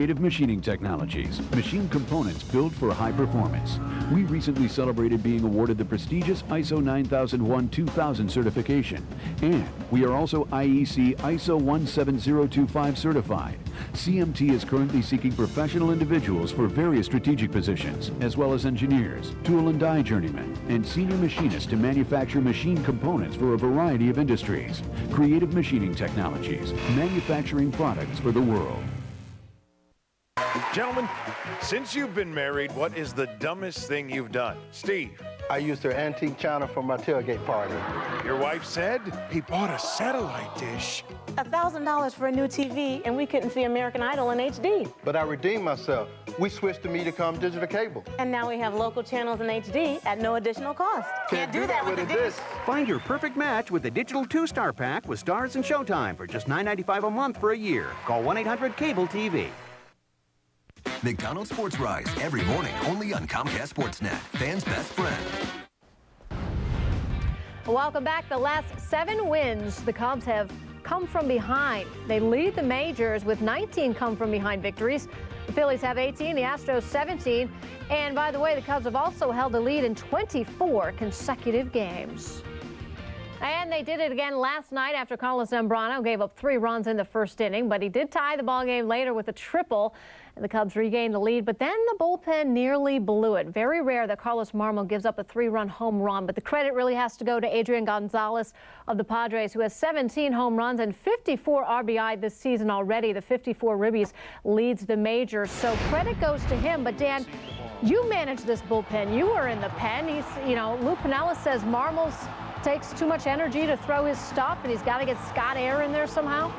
Creative Machining Technologies, machine components built for high performance. We recently celebrated being awarded the prestigious ISO 9001-2000 certification, and we are also IEC ISO 17025 certified. CMT is currently seeking professional individuals for various strategic positions, as well as engineers, tool and die journeymen, and senior machinists to manufacture machine components for a variety of industries. Creative Machining Technologies, manufacturing products for the world. Gentlemen, since you've been married, what is the dumbest thing you've done? Steve. I used her antique china for my tailgate party. Your wife said he bought a satellite dish. $1,000 for a new TV, and we couldn't see American Idol in HD. But I redeemed myself. We switched to Mediacom digital cable. And now we have local channels in HD at no additional cost. Can't do that with a dish. Find your perfect match with the digital 2-star pack with Stars and Showtime for just $9.95 a month for a year. Call 1-800-CABLE-TV. McDonald's Sports Rise every morning only on Comcast Sportsnet, fans' best friend. Welcome back. The last 7 wins, the Cubs have come from behind. They lead the majors with 19 come-from-behind victories. The Phillies have 18, the Astros 17. And by the way, the Cubs have also held the lead in 24 consecutive games. And they did it again last night after Carlos Zambrano gave up 3 runs in the first inning, but he did tie the ball game later with a triple, and the Cubs regained the lead. But then the bullpen nearly blew it. Very rare that Carlos Marmol gives up a 3-run home run, but the credit really has to go to Adrian Gonzalez of the Padres, who has 17 home runs and 54 RBI this season already. The 54 ribbies leads the majors, so credit goes to him. But Dan, you manage this bullpen. You were in the pen. Lou Piniella says Marmol takes too much energy to throw his stuff, and he's got to get Scott Air in there somehow.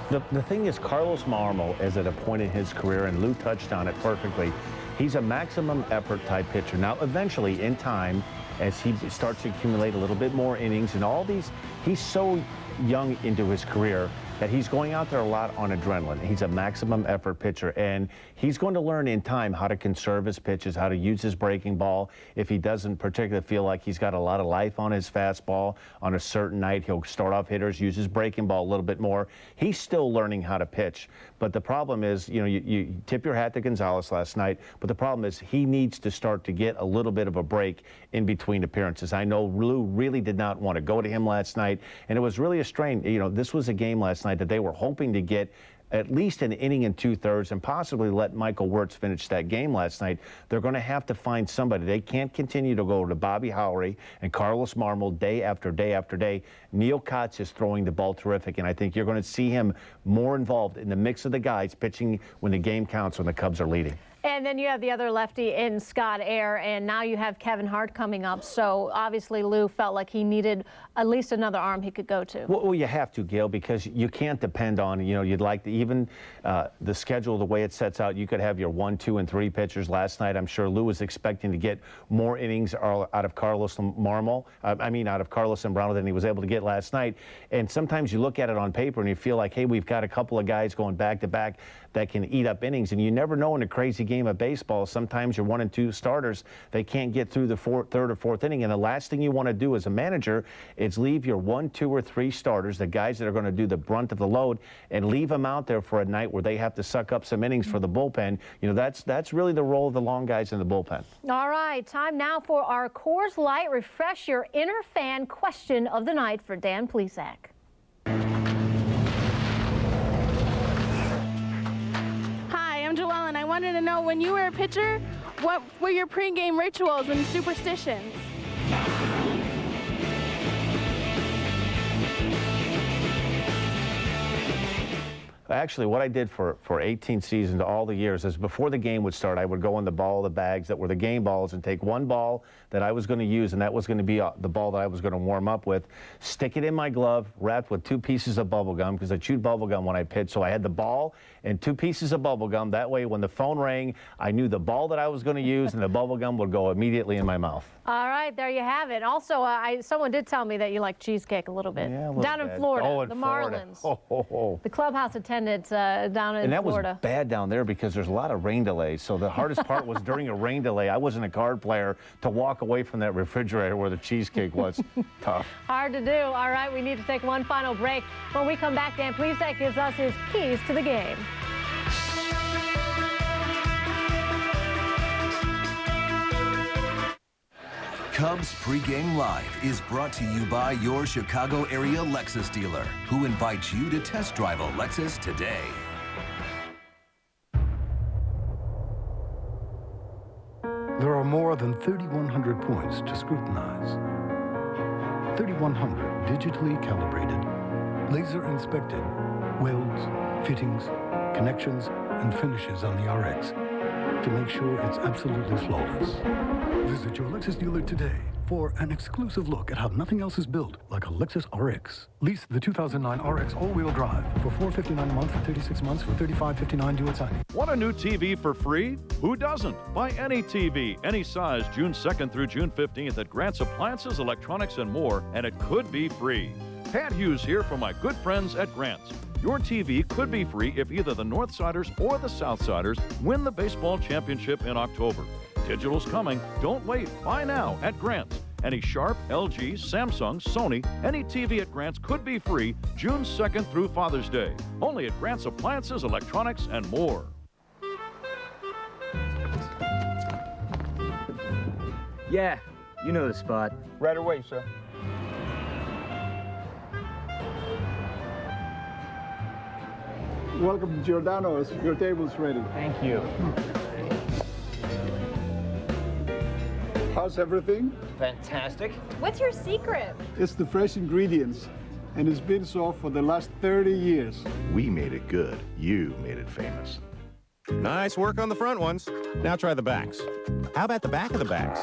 The thing is, Carlos Marmol is at a point in his career, and Lou touched on it perfectly. He's a maximum effort type pitcher. Now, eventually, in time, as he starts to accumulate a little bit more innings and all these, he's so young into his career that he's going out there a lot on adrenaline. He's a maximum effort pitcher, and he's going to learn in time how to conserve his pitches, how to use his breaking ball. If he doesn't particularly feel like he's got a lot of life on his fastball on a certain night, he'll start off hitters, use his breaking ball a little bit more. He's still learning how to pitch. But the problem is, you tip your hat to Gonzalez last night, but the problem is he needs to start to get a little bit of a break in between appearances. I know Lou really did not want to go to him last night, and it was really a strain. This was a game last night that they were hoping to get at least an inning and 2/3 and possibly let Michael Wirtz finish that game last night. They're going to have to find somebody. They can't continue to go to Bobby Howry and Carlos Marmol day after day after day. Neil Kotz is throwing the ball terrific, and I think you're going to see him more involved in the mix of the guys pitching when the game counts, when the Cubs are leading. And then you have the other lefty in Scott Air, and now you have Kevin Hart coming up. So obviously Lou felt like he needed at least another arm he could go to. Well, you have to, Gail, because you can't depend on, you'd like to, even the schedule, the way it sets out, you could have your 1, 2, and 3 pitchers. Last night, I'm sure Lou was expecting to get more innings out of Carlos Marmol, out of Carlos Zambrano than he was able to get last night. And sometimes you look at it on paper and you feel like, hey, we've got a couple of guys going back to back that can eat up innings, and you never know in a crazy game of baseball. Sometimes your 1 and 2 starters, they can't get through the 3rd or 4th inning, and the last thing you want to do as a manager is leave your 1, 2, or 3 starters, the guys that are going to do the brunt of the load, and leave them out there for a night where they have to suck up some innings for the bullpen. That's really the role of the long guys in the bullpen. All right, time now for our Coors Light Refresh Your Inner Fan question of the night for Dan Plesac. I wanted to know, when you were a pitcher, what were your pregame rituals and superstitions? Actually, what I did for 18 seasons, all the years, is before the game would start, I would go in the bags that were the game balls and take one ball that I was going to use, and that was going to be the ball that I was going to warm up with, stick it in my glove, wrapped with 2 pieces of bubble gum, because I chewed bubble gum when I pitched. So I had the ball and 2 pieces of bubble gum. That way, when the phone rang, I knew the ball that I was going to use, and the bubble gum would go immediately in my mouth. All right, there you have it. Also, someone did tell me that you like cheesecake a little bit. Yeah, a little down bit. In Florida, Oh, in the Florida. Marlins. The clubhouse attendant down in Florida. And that was bad down there because there's a lot of rain delays. So the hardest part was during a rain delay. I wasn't a card player, to walk away from that refrigerator where the cheesecake was. Tough. Hard to do. All right, we need to take one final break. When we come back, Dan Plesac gives us his keys to the game. Cubs Pregame Live is brought to you by your Chicago area Lexus dealer, who invites you to test drive a Lexus today. There are more than 3,100 points to scrutinize. 3,100 digitally calibrated, laser inspected welds, fittings, connections, and finishes on the RX to make sure it's absolutely flawless. Visit your Lexus dealer today for an exclusive look at how nothing else is built like a Lexus RX. Lease the 2009 RX all-wheel drive for $459 a month for 36 months for $35.59 due at signing. Want a new TV for free? Who doesn't? Buy any TV, any size, June 2nd through June 15th at Grant's Appliances, Electronics, and More, and it could be free. Pat Hughes here for my good friends at Grant's. Your TV could be free if either the Northsiders or the Southsiders win the baseball championship in October. Digital's coming. Don't wait. Buy now at Grant's. Any Sharp, LG, Samsung, Sony, any TV at Grant's could be free June 2nd through Father's Day. Only at Grant's Appliances, Electronics, and More. Yeah, you know the spot. Right away, sir. Welcome to Giordano's. Your table's ready. Thank you. How's everything? Fantastic. What's your secret? It's the fresh ingredients, and it's been so for the last 30 years. We made it good. You made it famous. Nice work on the front ones. Now try the backs. How about the back of the backs?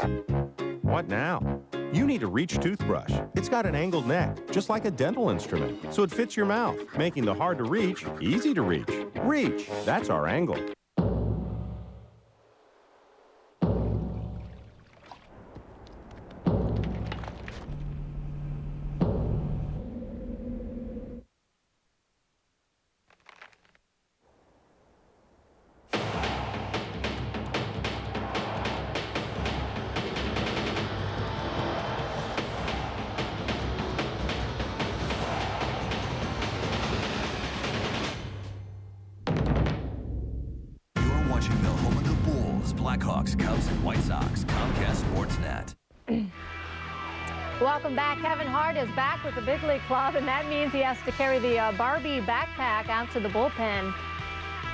What now? You need a Reach toothbrush. It's got an angled neck, just like a dental instrument, so it fits your mouth, making the hard to reach easy to reach. Reach, that's our angle. Watching the home of the Bulls, Blackhawks, Cubs, and White Sox, Comcast Sportsnet. Welcome back. Kevin Hart is back with the big league club, and that means he has to carry the Barbie backpack out to the bullpen.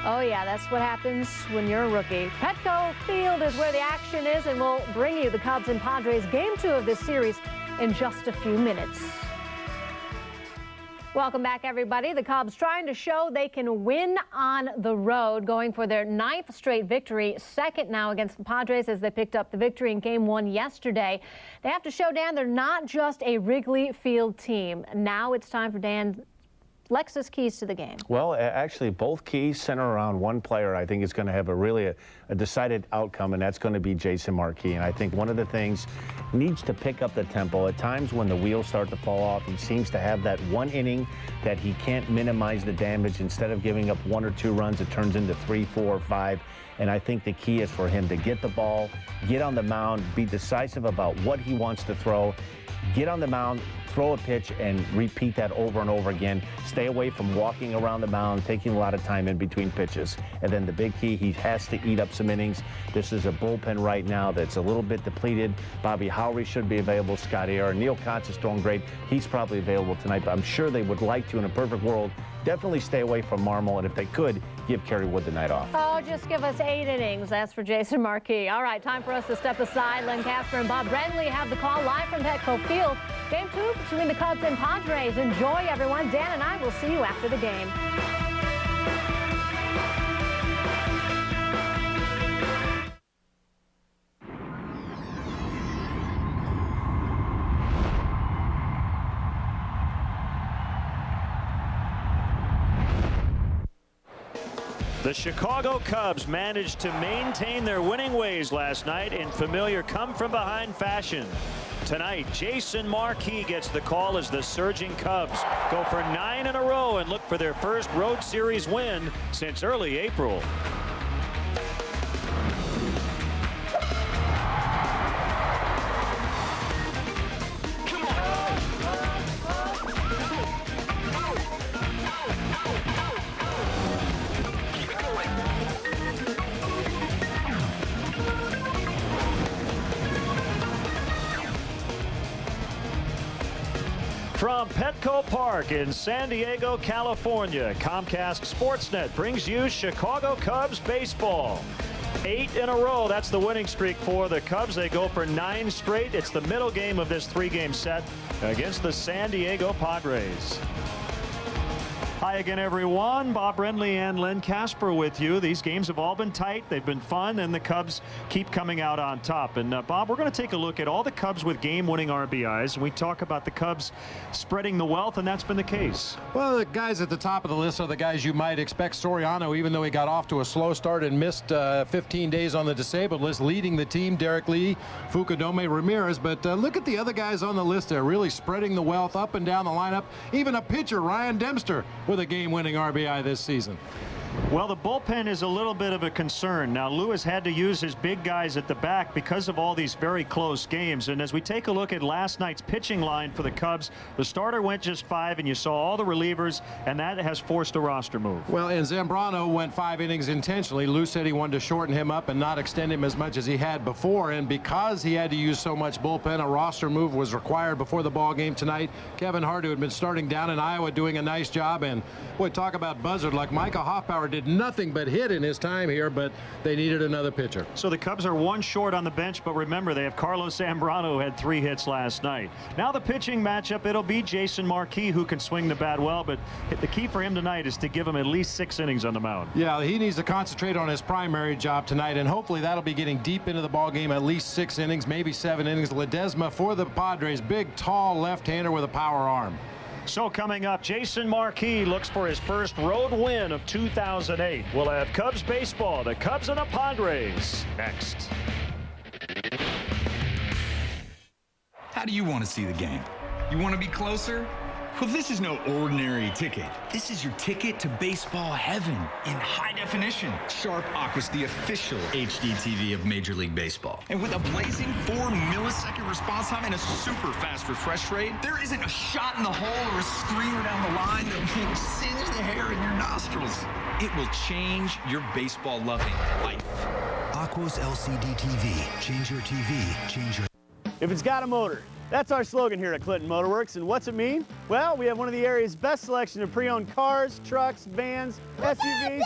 Oh, yeah, that's what happens when you're a rookie. Petco Field is where the action is, and we'll bring you the Cubs and Padres Game 2 of this series in just a few minutes. Welcome back, everybody. The Cubs trying to show they can win on the road, going for their 9th straight victory, second now against the Padres as they picked up the victory in Game 1 yesterday. They have to show Dan they're not just a Wrigley Field team. Now it's time for Dan Lexus keys to the game. Well, actually, both keys center around one player I think is going to have a decided outcome, and that's going to be Jason Marquis. And I think one of the things needs to pick up the tempo. At times when the wheels start to fall off, he seems to have that one inning that he can't minimize the damage. Instead of giving up 1 or 2 runs, it turns into 3, 4, or 5. And I think the key is for him to get the ball, get on the mound, be decisive about what he wants to throw, get on the mound, throw a pitch, and repeat that over and over again. Stay away from walking around the mound, taking a lot of time in between pitches. And then the big key, he has to eat up some innings. This is a bullpen right now that's a little bit depleted. Bobby Howry should be available. Scott Air. Neil Kotz is throwing great. He's probably available tonight, but I'm sure they would like to, in a perfect world, definitely stay away from Marmol, and if they could, give Kerry Wood the night off. Oh, just give us 8 innings. That's for Jason Marquis. All right, time for us to step aside. Len Casper and Bob Brenly have the call live from Petco Field. Game 2 between the Cubs and Padres. Enjoy, everyone. Dan and I will see you after the game. The Chicago Cubs managed to maintain their winning ways last night in familiar come-from-behind fashion. Tonight, Jason Marquis gets the call as the surging Cubs go for 9 in a row and look for their first road series win since early April. From Petco Park in San Diego, California, Comcast Sportsnet brings you Chicago Cubs baseball. 8 in a row. That's the winning streak for the Cubs. They go for 9 straight. It's the middle game of this 3-game set against the San Diego Padres. Hi again, everyone. Bob Brendley and Len Casper with you. These games have all been tight. They've been fun, and the Cubs keep coming out on top. And Bob, we're going to take a look at all the Cubs with game-winning RBIs. We talk about the Cubs spreading the wealth, and that's been the case. Well, the guys at the top of the list are the guys you might expect. Soriano, even though he got off to a slow start and missed 15 days on the disabled list, leading the team. Derek Lee, Fukudome, Ramirez. But look at the other guys on the list. They're really spreading the wealth up and down the lineup. Even a pitcher, Ryan Dempster, with a game-winning RBI this season. Well, the bullpen is a little bit of a concern. Now, Lou has had to use his big guys at the back because of all these very close games. And as we take a look at last night's pitching line for the Cubs, the starter went just 5, and you saw all the relievers, and that has forced a roster move. Well, and Zambrano went 5 innings intentionally. Lou said he wanted to shorten him up and not extend him as much as he had before. And because he had to use so much bullpen, a roster move was required before the ball game tonight. Kevin Hart, who had been starting down in Iowa, doing a nice job. And boy, talk about buzzard. Like Micah Hoffbauer did nothing but hit in his time here, but they needed another pitcher. So the Cubs are 1 short on the bench, but remember, they have Carlos Zambrano, who had 3 hits last night. Now the pitching matchup, it'll be Jason Marquis, who can swing the bat well, but the key for him tonight is to give him at least 6 innings on the mound. Yeah, he needs to concentrate on his primary job tonight, and hopefully that'll be getting deep into the ball game, at least 6 innings, maybe 7 innings. Ledesma for the Padres, big, tall left-hander with a power arm. So coming up, Jason Marquis looks for his first road win of 2008. We'll have Cubs baseball, the Cubs and the Padres, next. How do you want to see the game? You want to be closer? Well, this is no ordinary ticket. This is your ticket to baseball heaven in high definition. Sharp Aqua's the official HD TV of Major League Baseball. And with a blazing 4-millisecond response time and a super fast refresh rate, there isn't a shot in the hole or a screamer down the line that will singe the hair in your nostrils. It will change your baseball loving life. Aqua's LCD TV. Change your TV. Change your... If it's got a motor. That's our slogan here at Clinton Motor Works, and what's it mean? Well, we have one of the area's best selection of pre-owned cars, trucks, vans, SUVs.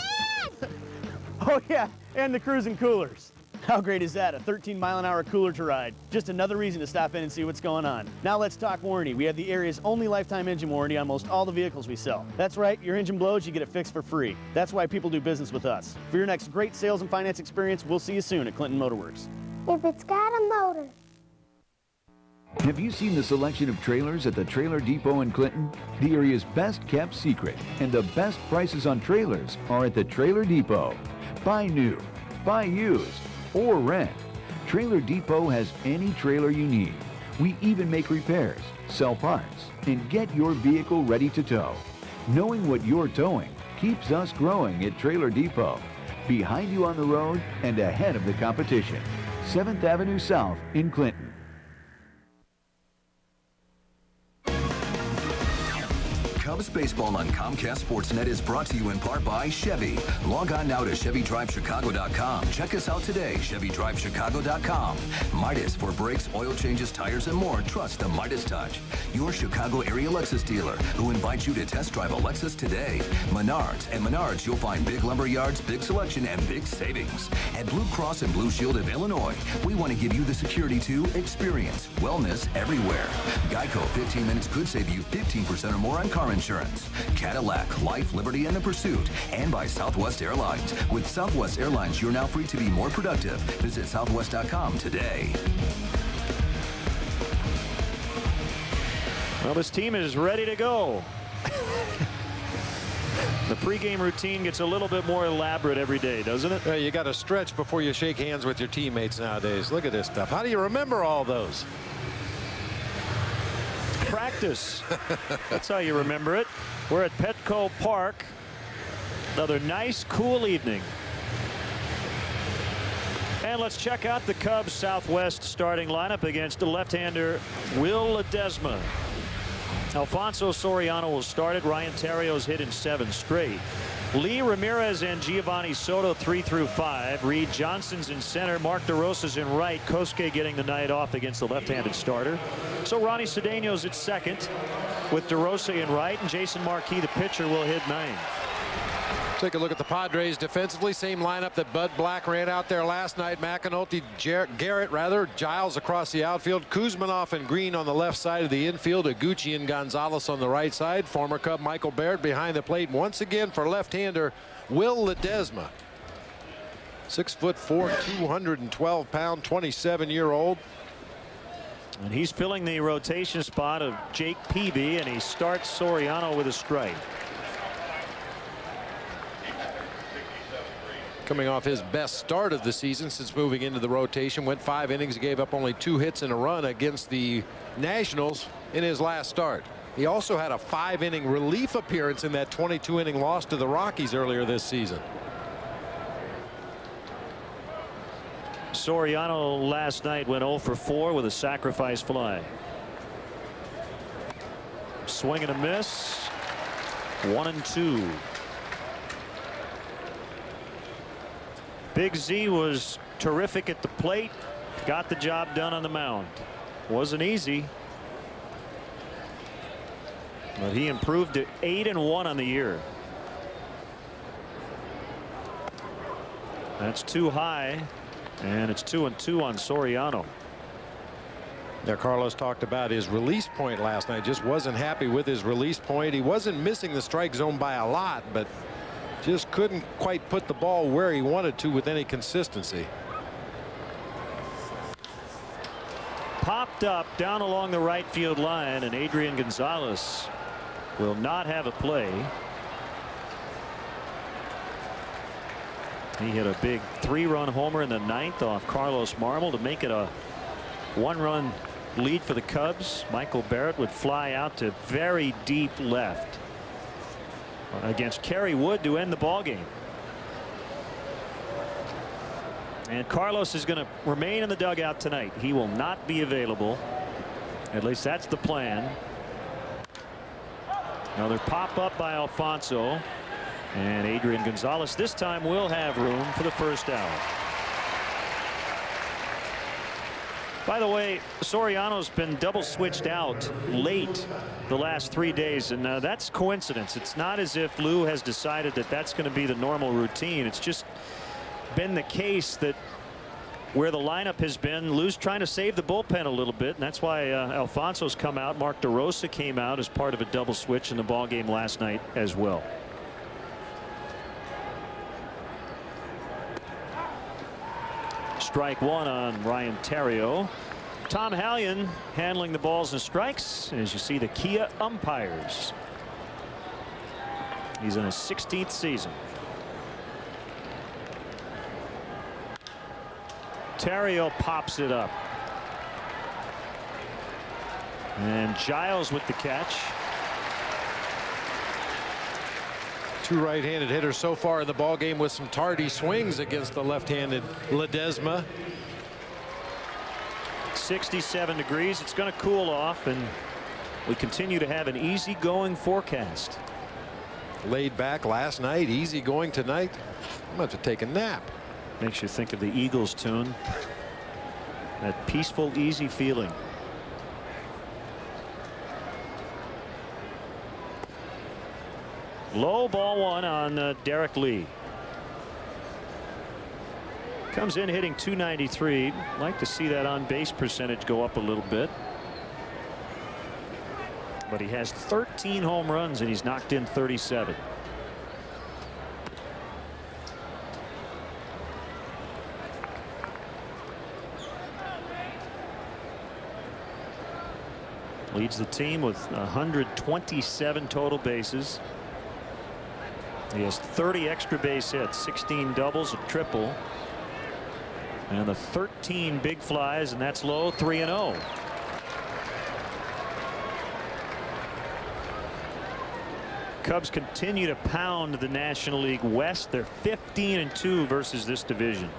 Oh yeah, and the cruising coolers. How great is that? A 13-mile-an-hour cooler to ride. Just another reason to stop in and see what's going on. Now let's talk warranty. We have the area's only lifetime engine warranty on most all the vehicles we sell. That's right, your engine blows, you get it fixed for free. That's why people do business with us. For your next great sales and finance experience, we'll see you soon at Clinton Motor Works. If it's got a motor. Have you seen the selection of trailers at the Trailer Depot in Clinton? The area's best kept secret, and the best prices on trailers are at the Trailer Depot. Buy new, buy used, or rent. Trailer Depot has any trailer you need. We even make repairs, sell parts, and get your vehicle ready to tow. Knowing what you're towing keeps us growing at Trailer Depot. Behind you on the road and ahead of the competition. 7th Avenue South in Clinton. Cubs baseball on Comcast Sportsnet is brought to you in part by Chevy. Log on now to ChevyDriveChicago.com. Check us out today, ChevyDriveChicago.com. Midas for brakes, oil changes, tires, and more. Trust the Midas touch. Your Chicago area Lexus dealer who invites you to test drive a Lexus today. Menards. At Menards, you'll find big lumber yards, big selection, and big savings. At Blue Cross and Blue Shield of Illinois, we want to give you the security to experience wellness everywhere. Geico, 15 minutes could save you 15% or more on car insurance. Cadillac, Life, Liberty, and the Pursuit. And by Southwest Airlines. With Southwest Airlines, you're now free to be more productive. Visit Southwest.com today. Well, this team is ready to go. The pregame routine gets a little bit more elaborate every day, doesn't it? Yeah, you got to stretch before you shake hands with your teammates nowadays. Look at this stuff. How do you remember all those? Practice. That's how you remember it. We're at Petco Park. Another nice, cool evening. And let's check out the Cubs Southwest starting lineup against the left-hander Will Ledesma. Alfonso Soriano will start it. Ryan Terrio's hit in 7 straight. Lee Ramirez and Giovanni Soto 3 through 5. Reed Johnson's in center. Mark DeRosa's in right. Kosuke getting the night off against the left-handed starter. So Ronnie Cedeno's at second with DeRosa in right, and Jason Marquis, the pitcher, will hit ninth. Take a look at the Padres defensively. Same lineup that Bud Black ran out there last night. McAnulty, Garrett, Giles across the outfield. Kuzminoff and Green on the left side of the infield. Iguchi and Gonzalez on the right side. Former Cub Michael Barrett behind the plate. And once again for left-hander Will Ledesma. 6'4", 212-pound, 27-year-old. And he's filling the rotation spot of Jake Peavy, and he starts Soriano with a strike. Coming off his best start of the season since moving into the rotation. Went 5 innings, gave up only 2 hits and a run against the Nationals in his last start. He also had a 5-inning relief appearance in that 22-inning loss to the Rockies earlier this season. Soriano last night went 0 for 4 with a sacrifice fly. Swing and a miss. 1-2. Big Z was terrific at the plate. Got the job done on the mound. Wasn't easy, but he improved to 8-1 on the year. That's too high, and it's 2-2 on Soriano. Now, Carlos talked about his release point last night. Just wasn't happy with his release point. He wasn't missing the strike zone by a lot, but just couldn't quite put the ball where he wanted to with any consistency. Popped up down along the right field line, and Adrian Gonzalez will not have a play. He hit a big 3-run homer in the 9th off Carlos Marmol to make it a 1-run lead for the Cubs. Michael Barrett would fly out to very deep left against Kerry Wood to end the ball game. And Carlos is going to remain in the dugout tonight. He will not be available. At least that's the plan. Another pop up by Alfonso, and Adrian Gonzalez this time will have room for the first out. By the way, Soriano's been double switched out late the last 3 days, and that's coincidence. It's not as if Lou has decided that that's going to be the normal routine. It's just been the case that where the lineup has been, Lou's trying to save the bullpen a little bit, and that's why Alfonso's come out. Mark DeRosa came out as part of a double switch in the ball game last night as well. Strike 1 on Ryan Theriot. Tom Hallion handling the balls and strikes, as you see the Kia umpires. He's in his 16th season. Theriot pops it up, and Giles with the catch. 2 right-handed hitters so far in the ball game with some tardy swings against the left-handed Ledesma. 67 degrees. It's going to cool off, and we continue to have an easy-going forecast. Laid back last night, easy going tonight. I'm about to take a nap. Makes you think of the Eagles tune. That peaceful, easy feeling. Low ball 1 on Derek Lee. Comes in hitting .293. Like to see that on base percentage go up a little bit. But he has 13 home runs and he's knocked in 37. Leads the team with 127 total bases. He has 30 extra base hits, 16 doubles, a triple, and the 13 big flies, and that's low. 3-0. Cubs continue to pound the National League West. They're 15-2 versus this division.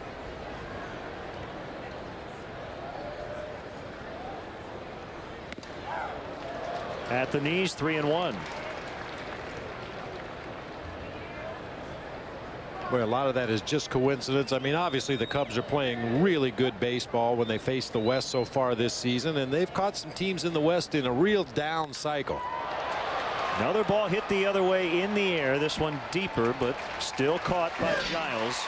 At the knees, 3-1. Well, a lot of that is just coincidence. I mean, obviously the Cubs are playing really good baseball when they face the West so far this season, and they've caught some teams in the West in a real down cycle. Another ball hit the other way in the air. This one deeper, but still caught by Giles.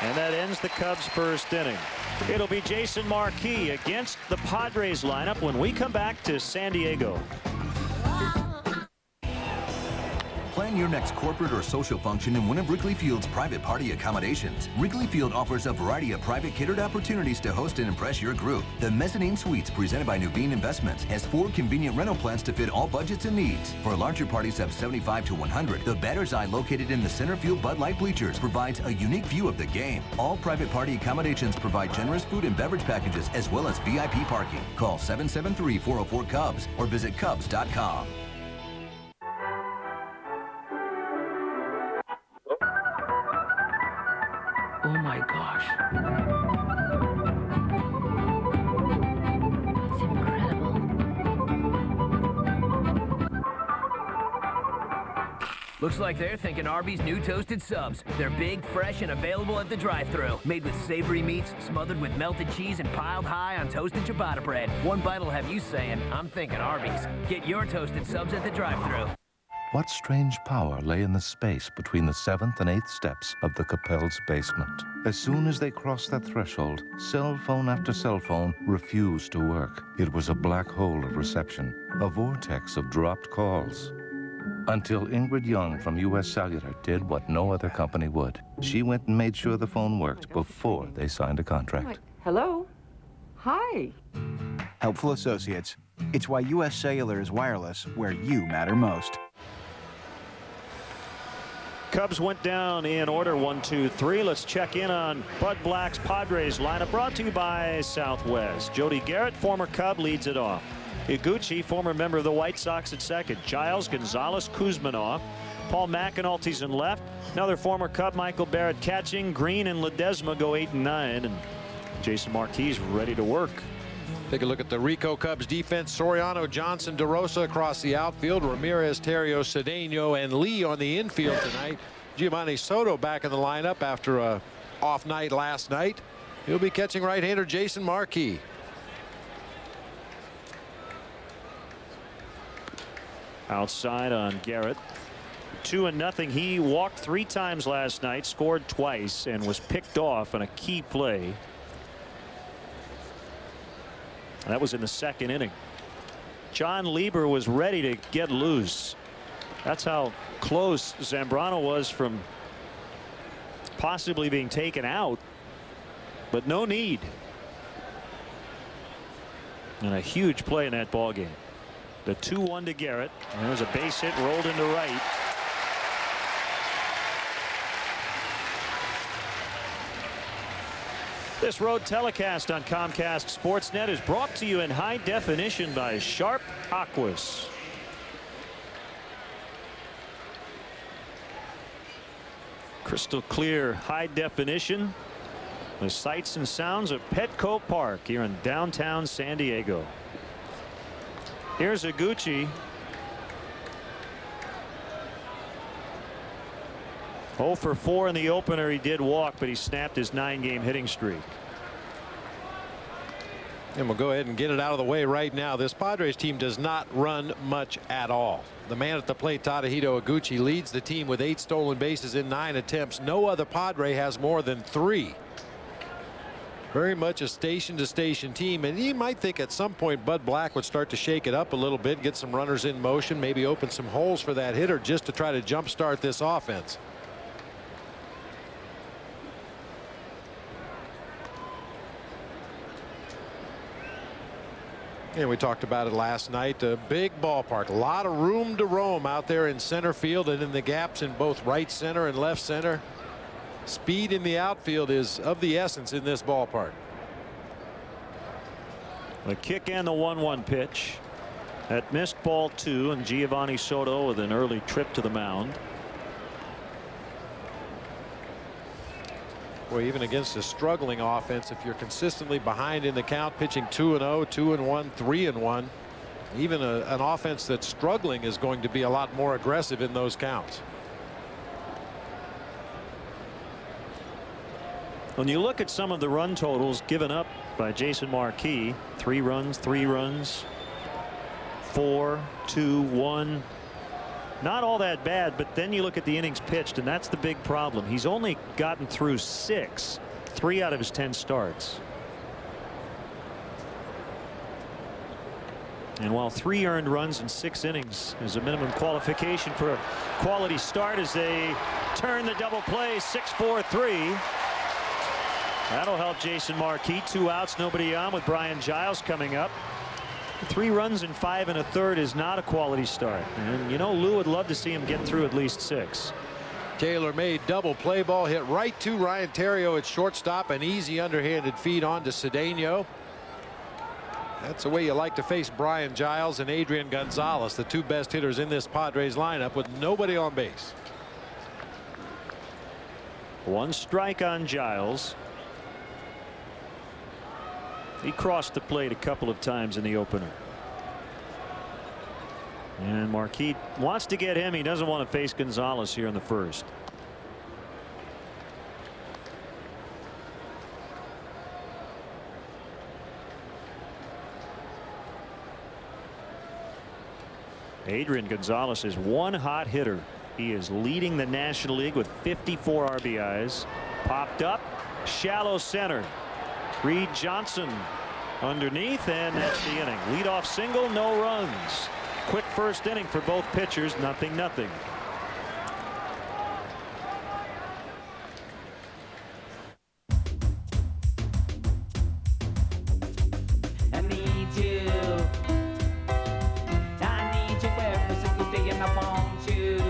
And that ends the Cubs' first inning. It'll be Jason Marquis against the Padres lineup when we come back to San Diego. Plan your next corporate or social function in one of Wrigley Field's private party accommodations. Wrigley Field offers a variety of private catered opportunities to host and impress your group. The Mezzanine Suites, presented by Nuveen Investments, has 4 convenient rental plans to fit all budgets and needs. For larger parties of 75 to 100, the Batter's Eye, located in the center field Bud Light bleachers, provides a unique view of the game. All private party accommodations provide generous food and beverage packages as well as VIP parking. Call 773-404-CUBS or visit Cubs.com. Oh my gosh. That's incredible. Looks like they're thinking Arby's new toasted subs. They're big, fresh, and available at the drive-thru. Made with savory meats, smothered with melted cheese, and piled high on toasted ciabatta bread. One bite will have you saying, I'm thinking Arby's. Get your toasted subs at the drive-thru. What strange power lay in the space between the 7th and 8th steps of the Capel's basement? As soon as they crossed that threshold, cell phone after cell phone refused to work. It was a black hole of reception, a vortex of dropped calls. Until Ingrid Young from U.S. Cellular did what no other company would. She went and made sure the phone worked before they signed a contract. Hello? Hi. Helpful Associates. It's why U.S. Cellular is wireless where you matter most. Cubs went down in order, 1, 2, 3. Let's check in on Bud Black's Padres lineup, brought to you by Southwest. Jody Garrett, former Cub, leads it off. Iguchi, former member of the White Sox, at second. Giles, Gonzalez, Kuzminoff. Paul McAnulty's in left. Another former Cub, Michael Barrett, catching. Green and Ledesma go 8 and 9. And Jason Marquis ready to work. Take a look at the Rico Cubs defense. Soriano, Johnson, DeRosa across the outfield. Ramirez, Terrio, Cedeno, and Lee on the infield tonight. Giovanni Soto back in the lineup after a off night last night. He'll be catching right-hander Jason Marquis. Outside on Garrett. 2-0. He walked 3 times last night, scored twice, and was picked off on a key play. That was in the 2nd inning. John Lieber was ready to get loose. That's how close Zambrano was from possibly being taken out, but no need. And a huge play in that ball game. The 2-1 to Garrett. And there's a base hit rolled into right. This road telecast on Comcast Sportsnet is brought to you in high definition by Sharp Aquas. Crystal clear high definition. The sights and sounds of Petco Park here in downtown San Diego. Here's Iguchi. 0 for 4 in the opener. He did walk, but he snapped his 9-game hitting streak. And we'll go ahead and get it out of the way right now. This Padres team does not run much at all. The man at the plate, Tadahito Iguchi, leads the team with 8 stolen bases in 9 attempts. No other Padre has more than 3. Very much a station-to-station team, and you might think at some point Bud Black would start to shake it up a little bit, get some runners in motion, maybe open some holes for that hitter just to try to jumpstart this offense. And we talked about it last night. A big ballpark, a lot of room to roam out there in center field and in the gaps in both right center and left center. Speed in the outfield is of the essence in this ballpark. The kick and the 1-1 pitch. That missed ball 2, and Giovanni Soto with an early trip to the mound. Well, even against a struggling offense, if you're consistently behind in the count, pitching 2-0, 2-1, 3-1, even an offense that's struggling is going to be a lot more aggressive in those counts. When you look at some of the run totals given up by Jason Marquis, 3 runs, 3 runs, 4, 2, 1. Not all that bad, but then you look at the innings pitched, and that's the big problem. He's only gotten through 6, 3 out of his 10 starts. And while 3 earned runs in 6 innings is a minimum qualification for a quality start as they turn the double play 6-4-3. That'll help Jason Marquis. 2 outs, nobody on with Brian Giles coming up. 3 runs in 5 1/3 is not a quality start. And you know, Lou would love to see him get through at least 6. Taylor-made double play ball hit right to Ryan Theriot at shortstop. An easy underhanded feed on to Cedeno. That's the way you like to face Brian Giles and Adrian Gonzalez, the 2 best hitters in this Padres lineup with nobody on base. 1 strike on Giles. He crossed the plate a couple of times in the opener. And Marquis wants to get him. He doesn't want to face Gonzalez here in the first. Adrian Gonzalez is one hot hitter. He is leading the National League with 54 RBIs. Popped up, shallow center. Reed Johnson underneath, and that's the inning. Leadoff single, no runs. Quick first inning for both pitchers, 0-0. I need you. I need you every single day, and I want you.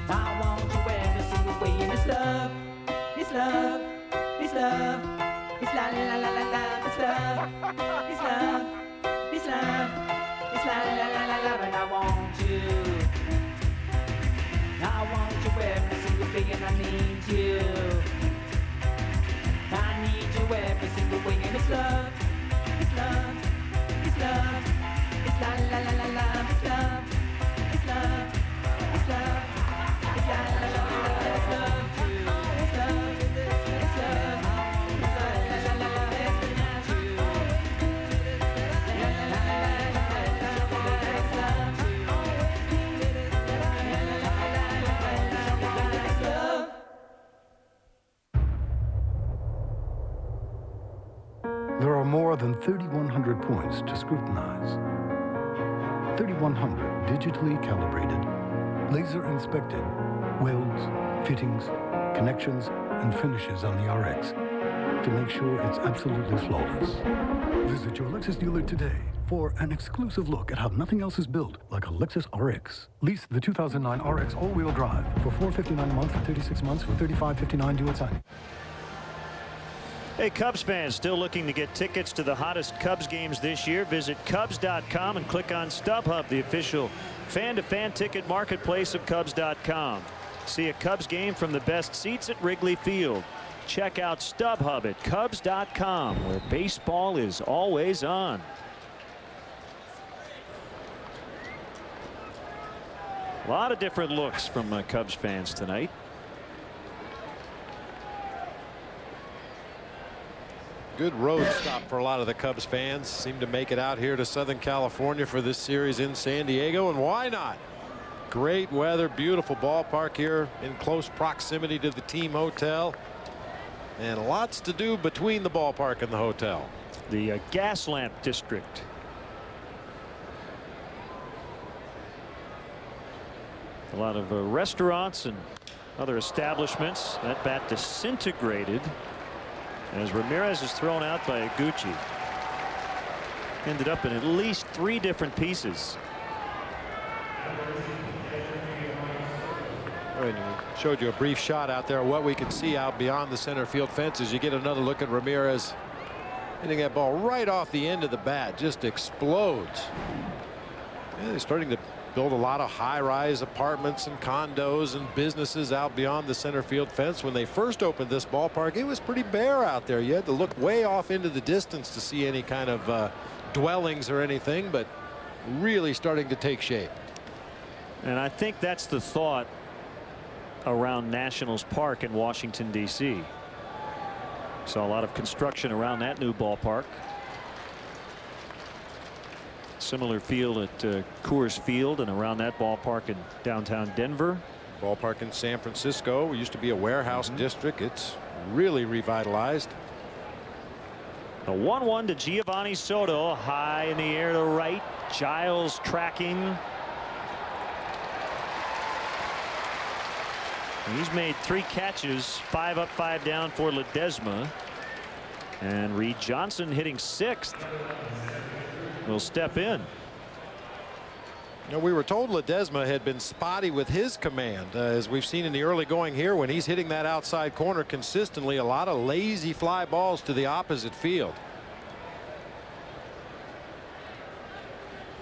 I want you every single way, and it's love, it's love, it's love, it's la la la la la, it's love, it's love, it's love, it's la la la la la, and I want you. I want you every single day, and I need you. I need you every single way, and it's love, it's love, it's love, it's la la la la la, it's love, it's love, it's love, it's la la la la la, it's love too, it's love, it's love, it's la la la la la, it's too, la la la la la, it's love too, la la la la la, it's love. There are more than 3,100 points to scrutinize. 3,100 digitally calibrated, laser inspected welds, fittings, connections, and finishes on the RX to make sure it's absolutely flawless. Visit your Lexus dealer today for an exclusive look at how nothing else is built like a Lexus RX. Lease the 2009 RX all-wheel drive for $459 a month for 36 months for $35.59 due at signing. Hey, Cubs fans, still looking to get tickets to the hottest Cubs games this year? Visit Cubs.com and click on StubHub, the official fan-to-fan ticket marketplace of Cubs.com. See a Cubs game from the best seats at Wrigley Field. Check out StubHub at Cubs.com, where baseball is always on. A lot of different looks from Cubs fans tonight. Good road stop for a lot of the Cubs fans. Seem to make it out here to Southern California for this series in San Diego, and why not? Great weather, beautiful ballpark here in close proximity to the team hotel, and lots to do between the ballpark and the hotel. The gas lamp district. A lot of restaurants and other establishments. That bat disintegrated as Ramirez is thrown out by Iguchi. Ended up in at least 3 different pieces. Showed you a brief shot out there. What we can see out beyond the center field fence as you get another look at Ramirez hitting that ball right off the end of the bat. Just explodes. Yeah, they're starting to build a lot of high-rise apartments and condos and businesses out beyond the center field fence. When they first opened this ballpark, it was pretty bare out there. You had to look way off into the distance to see any kind of dwellings or anything, but really starting to take shape. And I think that's the thought around Nationals Park in Washington, D.C. Saw a lot of construction around that new ballpark. Similar field at Coors Field and around that ballpark in downtown Denver. Ballpark in San Francisco used to be a warehouse district. It's really revitalized. The 1-1 to Giovanni Soto, high in the air to right. Giles tracking. He's made 3 catches, 5 up, 5 down for Ledesma. And Reed Johnson hitting 6th will step in. You know, we were told Ledesma had been spotty with his command, as we've seen in the early going here. When he's hitting that outside corner consistently, a lot of lazy fly balls to the opposite field.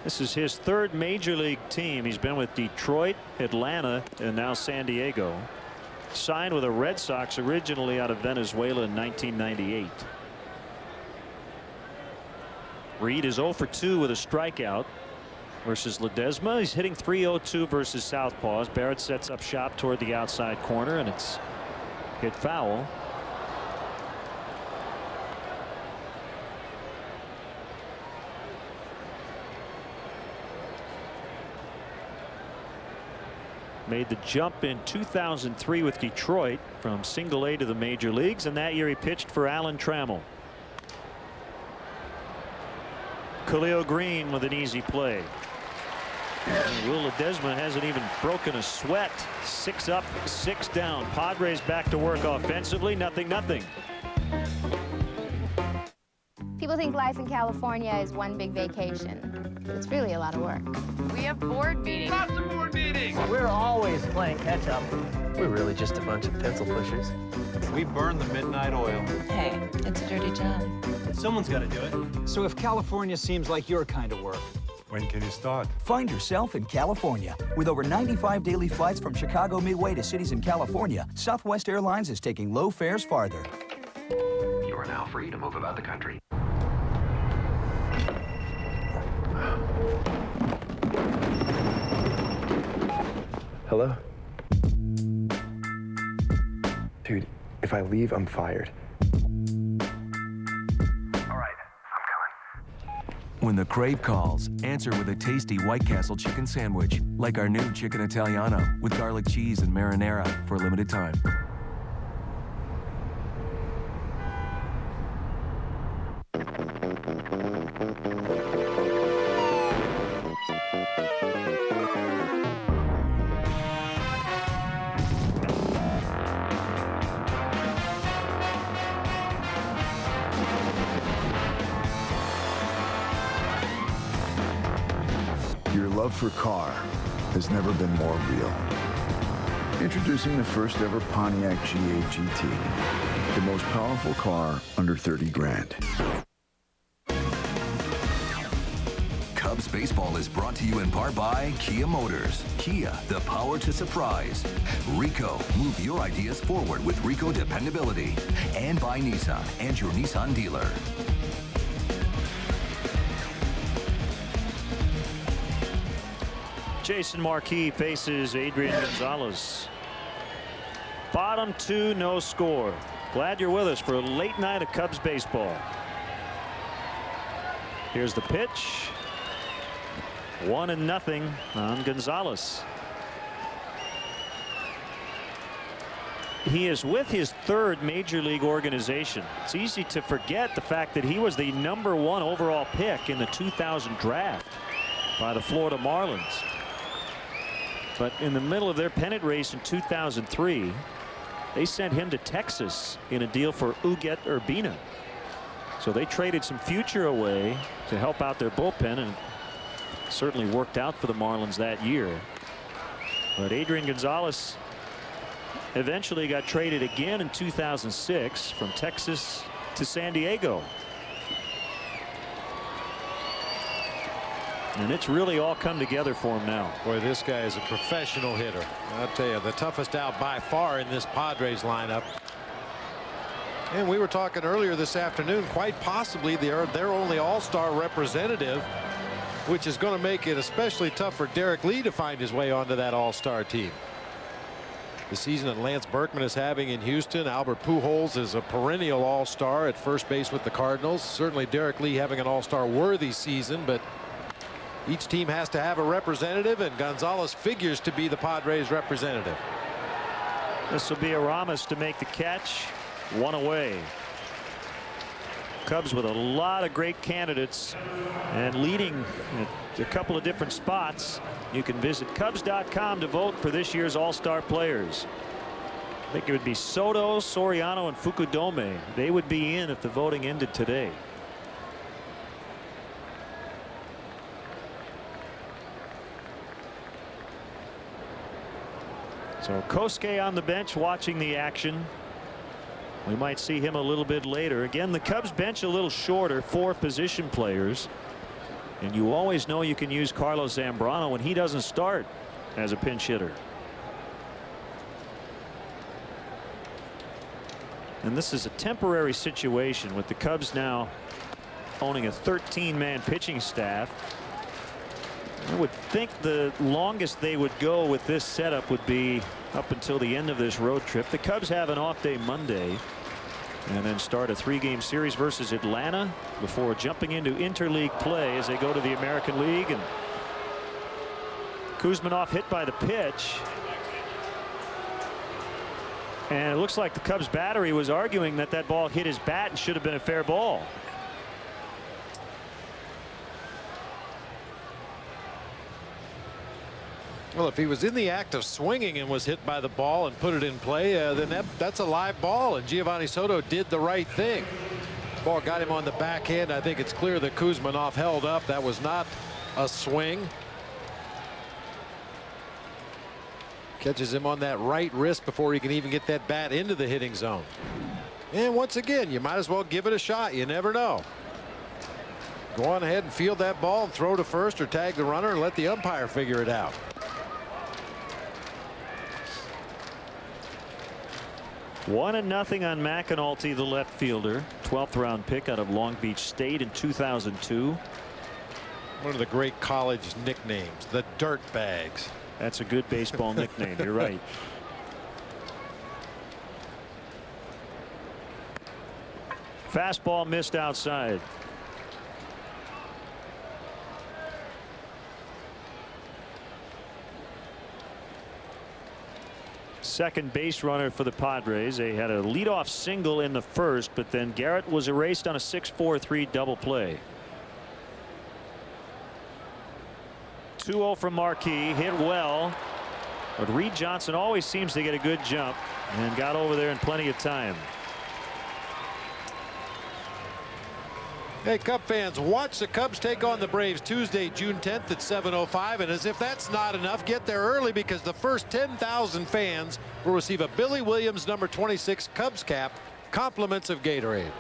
This is his 3rd major league team. He's been with Detroit, Atlanta, and now San Diego. Signed with the Red Sox originally out of Venezuela in 1998. Reed is 0 for 2 with a strikeout versus Ledesma. He's hitting .302 versus southpaws. Barrett sets up shop toward the outside corner, and it's hit foul. Made the jump in 2003 with Detroit from single A to the major leagues, and that year he pitched for Alan Trammell. Khalil Green with an easy play. And Will Ledesma hasn't even broken a sweat. 6 up, 6 down. Padres back to work offensively. 0-0. People think life in California is one big vacation, but it's really a lot of work. We have board meetings. Lots of board meetings. We're always playing catch up. We're really just a bunch of pencil pushers. We burn the midnight oil. Hey, it's a dirty job. Someone's got to do it. So if California seems like your kind of work, When can you start? find yourself in California. With over 95 daily flights from Chicago Midway to cities in California, Southwest Airlines is taking low fares farther. You are now free to move about the country. Hello? Dude, if I leave, I'm fired. When the crave calls, answer with a tasty White Castle chicken sandwich, like our new Chicken Italiano with garlic cheese and marinara for a limited time. Your love for car has never been more real. Introducing the first ever Pontiac GA GT, the most powerful car under 30 grand. Cubs baseball is brought to you in part by Kia Motors. Kia, the power to surprise. Rico, move your ideas forward with Rico dependability. And by Nissan and your Nissan dealer. Jason Marquis faces Adrian Gonzalez. Bottom 2, no score. Glad you're with us for a late night of Cubs baseball. Here's the pitch. 1-0 on Gonzalez. He is with his 3rd major league organization. It's easy to forget the fact that he was the #1 overall pick in the 2000 draft by the Florida Marlins. But in the middle of their pennant race in 2003, they sent him to Texas in a deal for Uget Urbina. So they traded some future away to help out their bullpen, and it certainly worked out for the Marlins that year. But Adrian Gonzalez eventually got traded again in 2006 from Texas to San Diego. And it's really all come together for him now. Boy, this guy is a professional hitter. I'll tell you, the toughest out by far in this Padres lineup. And we were talking earlier this afternoon, quite possibly their only all-star representative, which is going to make it especially tough for Derek Lee to find his way onto that all-star team. the season that Lance Berkman is having in Houston. Albert Pujols is a perennial all-star at first base with the Cardinals. Certainly Derek Lee having an all-star worthy season, but each team has to have a representative, and Gonzalez figures to be the Padres representative. This will be a Ramos to make the catch. One away. Cubs with a lot of great candidates and leading a couple of different spots. You can visit Cubs.com to vote for this year's All-Star players. I think it would be Soto, Soriano, and Fukudome. They would be in if the voting ended today. So Kosuke on the bench watching the action. We might see him a little bit later. Again, the Cubs bench a little shorter, 4 position players. And you always know you can use Carlos Zambrano when he doesn't start as a pinch hitter. And this is a temporary situation with the Cubs now owning a 13-man pitching staff. I would think the longest they would go with this setup would be up until the end of this road trip. The Cubs have an off day Monday and then start a 3-game series versus Atlanta before jumping into interleague play as they go to the American League. And Kuzminoff hit by the pitch. And it looks like the Cubs battery was arguing that that ball hit his bat and should have been a fair ball. Well, if he was in the act of swinging and was hit by the ball and put it in play, then that's a live ball, and Giovanni Soto did the right thing. Ball got him on the backhand. I think it's clear that Kuzminoff held up. That was not a swing. Catches him on that right wrist before he can even get that bat into the hitting zone. And once again, you might as well give it a shot. You never know. Go on ahead and field that ball and throw to first or tag the runner and let the umpire figure it out. 1-0 on McAnulty, the left fielder, 12th round pick out of Long Beach State in 2002. One of the great college nicknames, the Dirt Bags. That's a good baseball nickname. You're right. Fastball missed outside. Second base runner for the Padres. They had a leadoff single in the first, but then Garrett was erased on a 6-4-3 double play. 2-0 from Marquis, hit well, but Reed Johnson always seems to get a good jump and got over there in plenty of time. Hey, Cub fans, watch the Cubs take on the Braves Tuesday, June 10th at 7:05. And as if that's not enough, get there early because the first 10,000 fans will receive a Billy Williams number 26 Cubs cap, compliments of Gatorade.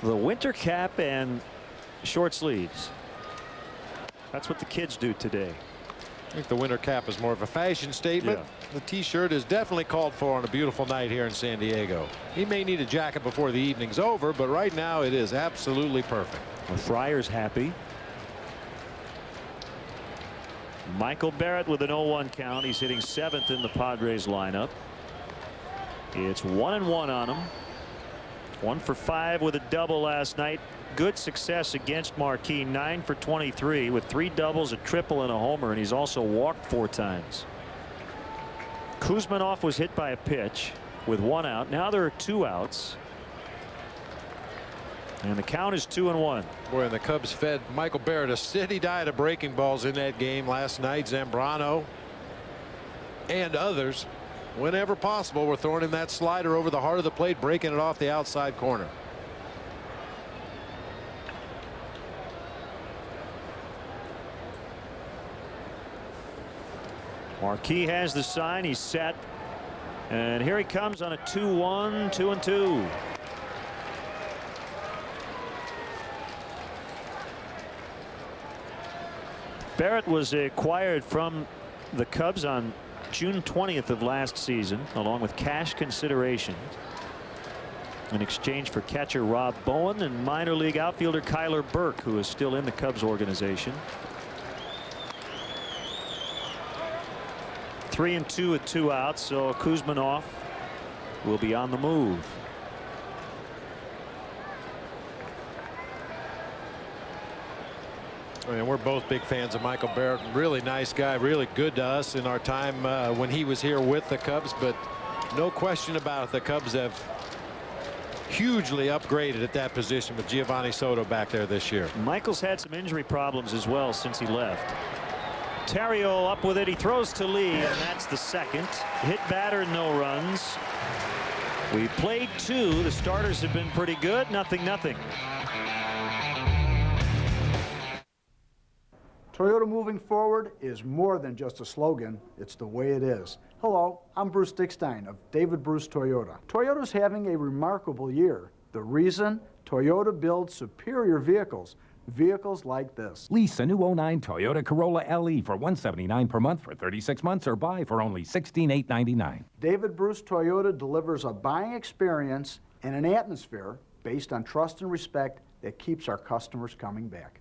The winter cap and short sleeves. That's what the kids do today. I think the winter cap is more of a fashion statement. Yeah. The t-shirt is definitely called for on a beautiful night here in San Diego. He may need a jacket before the evening's over, but right now it is absolutely perfect. Well, Fryer's happy. Michael Barrett with an 0-1 count. He's hitting 7th in the Padres lineup. It's 1-1 on him. 1 for 5 with a double last night. Good success against Marquis, 9 for 23 with 3 doubles, a triple, and a homer, and he's also walked 4 times. Kuzminoff was hit by a pitch with 1 out. Now there are 2 outs. And the count is 2-1. Boy, and the Cubs fed Michael Barrett a steady diet of breaking balls in that game last night. Zambrano and others, whenever possible, were throwing him that slider over the heart of the plate, breaking it off the outside corner. Marquis has the sign. He's set. And here he comes on a 2-1, 2-2. Barrett was acquired from the Cubs on June 20th of last season, along with cash consideration. in exchange for catcher Rob Bowen and minor league outfielder Kyler Burke, who is still in the Cubs organization. 3-2 with 2 outs, so Kuzminoff will be on the move. I mean, we're both big fans of Michael Barrett. Really nice guy, really good to us in our time when he was here with the Cubs. But no question about it, the Cubs have hugely upgraded at that position with Giovanni Soto back there this year. Michael's had some injury problems as well since he left. Terrio up with it. He throws to Lee, and that's the second. Hit batter, no runs. We've played 2. The starters have been pretty good. 0-0. Toyota moving forward is more than just a slogan. It's the way it is. Hello, I'm Bruce Dickstein of David Bruce Toyota. Toyota's having a remarkable year. The reason? Toyota builds superior vehicles. Vehicles like this. Lease a new 09 Toyota Corolla LE for $179 per month for 36 months or buy for only $16,899. David Bruce Toyota delivers a buying experience and an atmosphere based on trust and respect that keeps our customers coming back.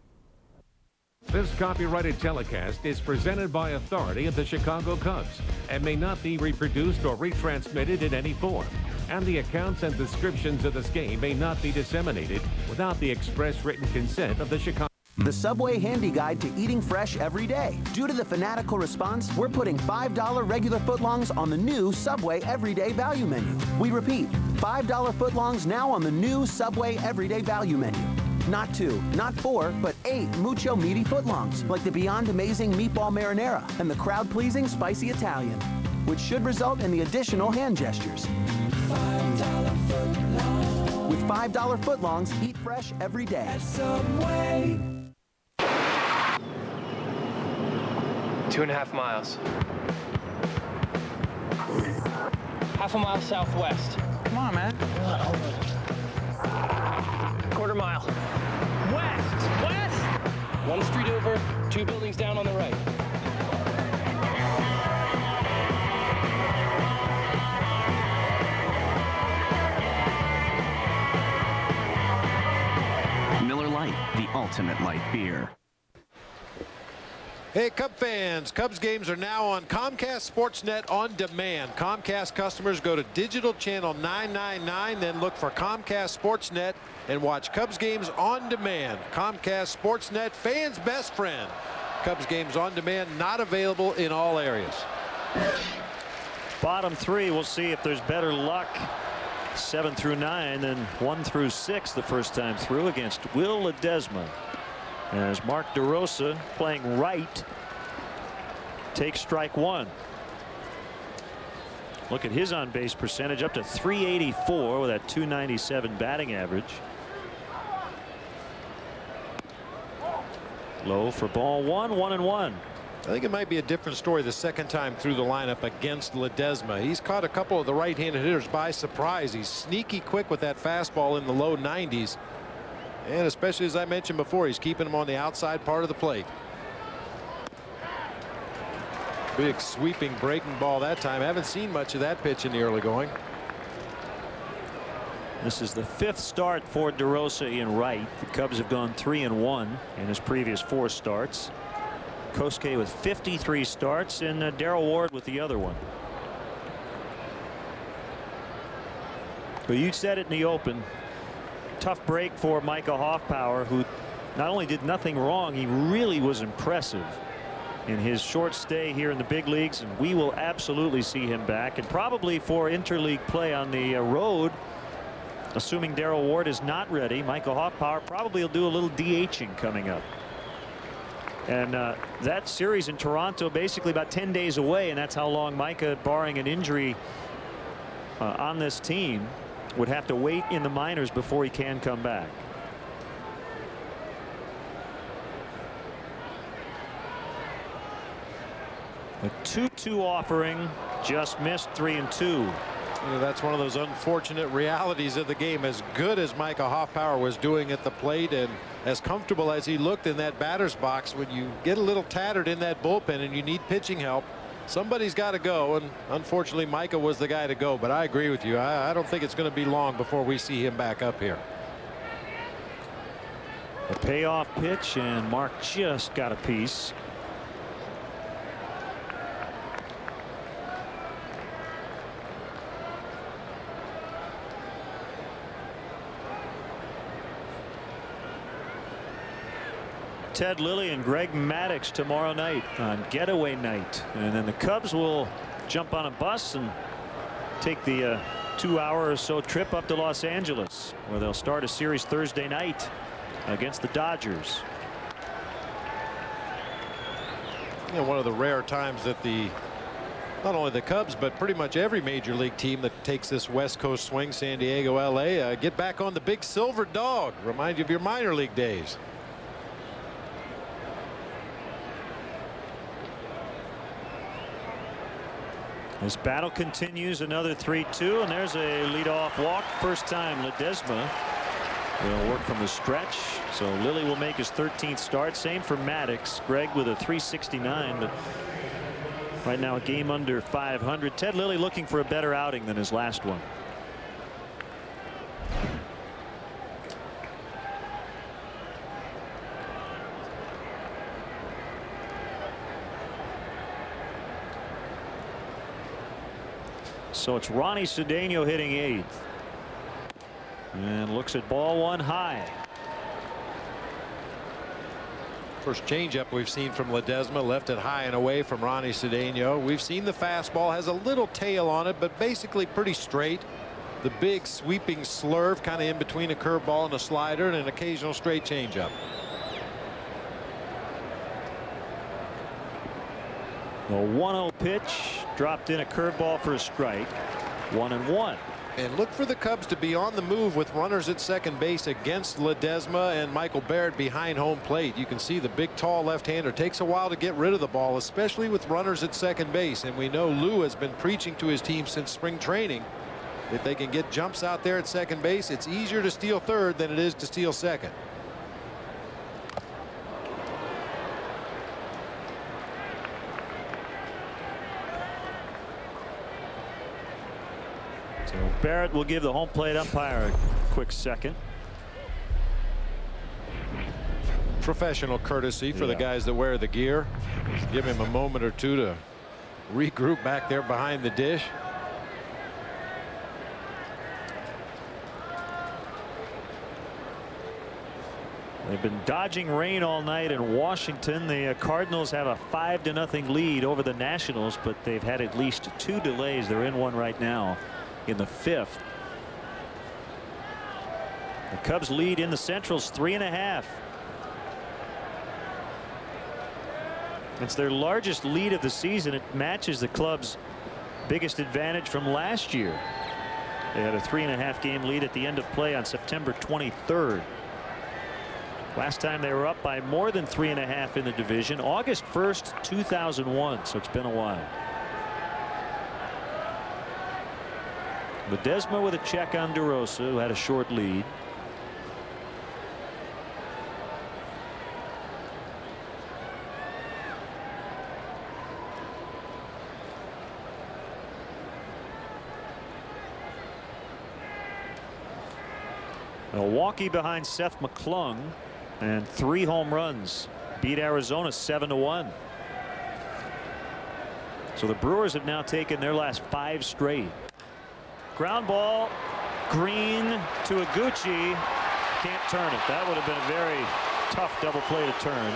This copyrighted telecast is presented by authority of the Chicago Cubs and may not be reproduced or retransmitted in any form. And the accounts and descriptions of this game may not be disseminated without the express written consent of the Chicago. The Subway Handy Guide to Eating Fresh Every Day. Due to the fanatical response, we're putting $5 regular footlongs on the new Subway Everyday Value Menu. We repeat, $5 footlongs now on the new Subway Everyday Value Menu. Not 2, not 4, but 8 mucho meaty footlongs, like the beyond amazing meatball marinara and the crowd-pleasing spicy Italian, which should result in the additional hand gestures. $5 footlongs. With $5 footlongs, eat fresh every day. At Subway. 2.5 miles. Half a mile southwest. Come on, man. Quarter mile. West! 1 street over, 2 buildings down on the right. Miller Lite, the ultimate light beer. Hey, Cub fans, Cubs games are now on Comcast Sportsnet on demand. Comcast customers go to digital channel 999, then look for Comcast Sportsnet and watch Cubs games on demand. Comcast Sportsnet, fans' best friend. Cubs games on demand, not available in all areas. Bottom 3, we'll see if there's better luck 7 through 9 than 1 through 6 the first time through against Will Ledesma. As Mark DeRosa, playing right, takes strike 1. Look at his on-base percentage, up to .384 with that .297 batting average. Low for ball 1, 1-1. I think it might be a different story the second time through the lineup against Ledesma. He's caught a couple of the right-handed hitters by surprise. He's sneaky quick with that fastball in the low 90s. And especially, as I mentioned before, he's keeping him on the outside part of the plate. Big sweeping breaking ball that time. Haven't seen much of that pitch in the early going. This is the 5th start for DeRosa in right. The Cubs have gone 3-1 in his previous 4 starts. Kosuke with 53 starts and Darrell Ward with the other one. But you said it in the open. Tough break for Micah Hoffpower, who not only did nothing wrong, he really was impressive in his short stay here in the big leagues, and we will absolutely see him back, and probably for interleague play on the road, assuming Darrell Ward is not ready. Micah Hoffpower probably will do a little DHing coming up. And that series in Toronto basically about 10 days away, and that's how long Micah, barring an injury on this team, would have to wait in the minors before he can come back. A 2-2 offering, just missed. 3-2. You know, that's one of those unfortunate realities of the game. As good as Micah Hoffpower was doing at the plate and as comfortable as he looked in that batter's box, when you get a little tattered in that bullpen and you need pitching help, Somebody's got to go, and unfortunately Micah was the guy to go, but I agree with you. I don't think it's going to be long before we see him back up here. A payoff pitch, and Mark just got a piece. Ted Lilly and Greg Maddux tomorrow night on getaway night, and then the Cubs will jump on a bus and take the 2-hour or so trip up to Los Angeles, where they'll start a series Thursday night against the Dodgers. You know, one of the rare times that not only the Cubs but pretty much every major league team that takes this West Coast swing, San Diego, LA, get back on the big silver dog. Remind you of your minor league days. This battle continues. Another 3-2, and there's a leadoff walk. First time Ledesma will work from the stretch. So Lilly will make his 13th start. Same for Maddux. Greg with a 369, but right now a game under 500. Ted Lilly looking for a better outing than his last one. So it's Ronnie Cedeno hitting 8th. And looks at ball one high. First changeup we've seen from Ledesma, left it high and away from Ronnie Cedeno. We've seen the fastball has a little tail on it, but basically pretty straight. The big sweeping slurve kind of in between a curveball and a slider, and an occasional straight changeup. The 1-0 pitch dropped in a curveball for a strike. 1-1. And look for the Cubs to be on the move with runners at second base against Ledesma and Michael Barrett behind home plate. You can see the big tall left-hander takes a while to get rid of the ball, especially with runners at second base. And we know Lou has been preaching to his team since spring training. If they can get jumps out there at second base, it's easier to steal third than it is to steal second. So Barrett will give the home plate umpire a quick second. Professional courtesy for the guys that wear the gear. Give him a moment or two to regroup back there behind the dish. They've been dodging rain all night in Washington. The Cardinals have a 5-0 lead over the Nationals, but they've had at least 2 delays. They're in one right now in the 5th. The Cubs lead in the Central's 3.5. It's their largest lead of the season. It matches the club's biggest advantage from last year. They had a 3.5 game lead at the end of play on September 23rd. Last time they were up by more than 3.5 in the division, August 1st, 2001. So it's been a while. Ledesma with a check on DeRosa, who had a short lead. Milwaukee behind Seth McClung, and 3 home runs beat Arizona 7-1. So the Brewers have now taken their last 5 straight. Ground ball, Green to Iguchi, can't turn it. That would have been a very tough double play to turn.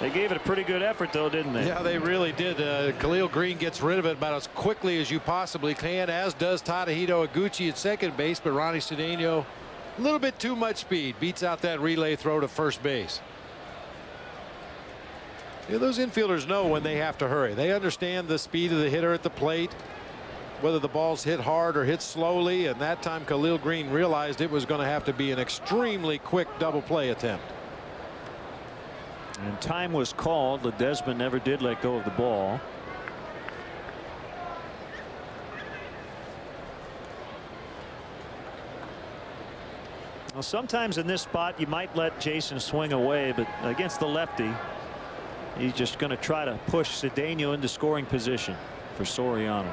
They gave it a pretty good effort, though, didn't they? Yeah, they really did. Khalil Green gets rid of it about as quickly as you possibly can, as does Tadahito Iguchi at second base. But Ronnie Cedeno, a little bit too much speed, beats out that relay throw to first base. Yeah, those infielders know when they have to hurry. They understand the speed of the hitter at the plate, whether the ball's hit hard or hit slowly. And that time Khalil Green realized it was going to have to be an extremely quick double play attempt. And time was called. Ledesma never did let go of the ball. Well, sometimes in this spot you might let Jason swing away, but against the lefty, he's just going to try to push Cedeno into scoring position for Soriano.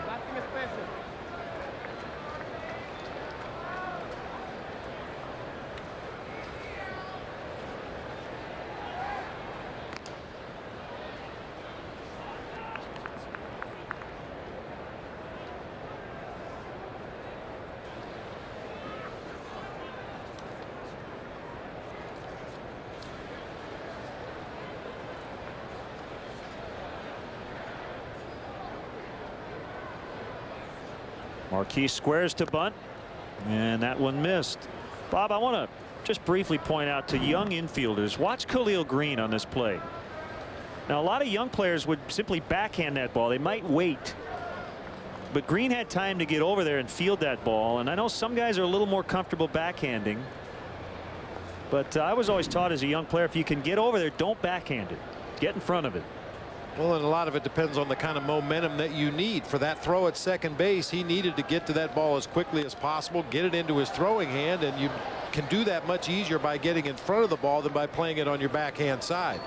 Marquis squares to bunt, and that one missed. Bob, I want to just briefly point out to young infielders, watch Khalil Green on this play. Now, a lot of young players would simply backhand that ball. They might wait. But Green had time to get over there and field that ball. And I know some guys are a little more comfortable backhanding. But I was always taught as a young player, if you can get over there, don't backhand it. Get in front of it. Well, and a lot of it depends on the kind of momentum that you need for that throw at second base. He needed to get to that ball as quickly as possible, get it into his throwing hand, and you can do that much easier by getting in front of the ball than by playing it on your backhand side.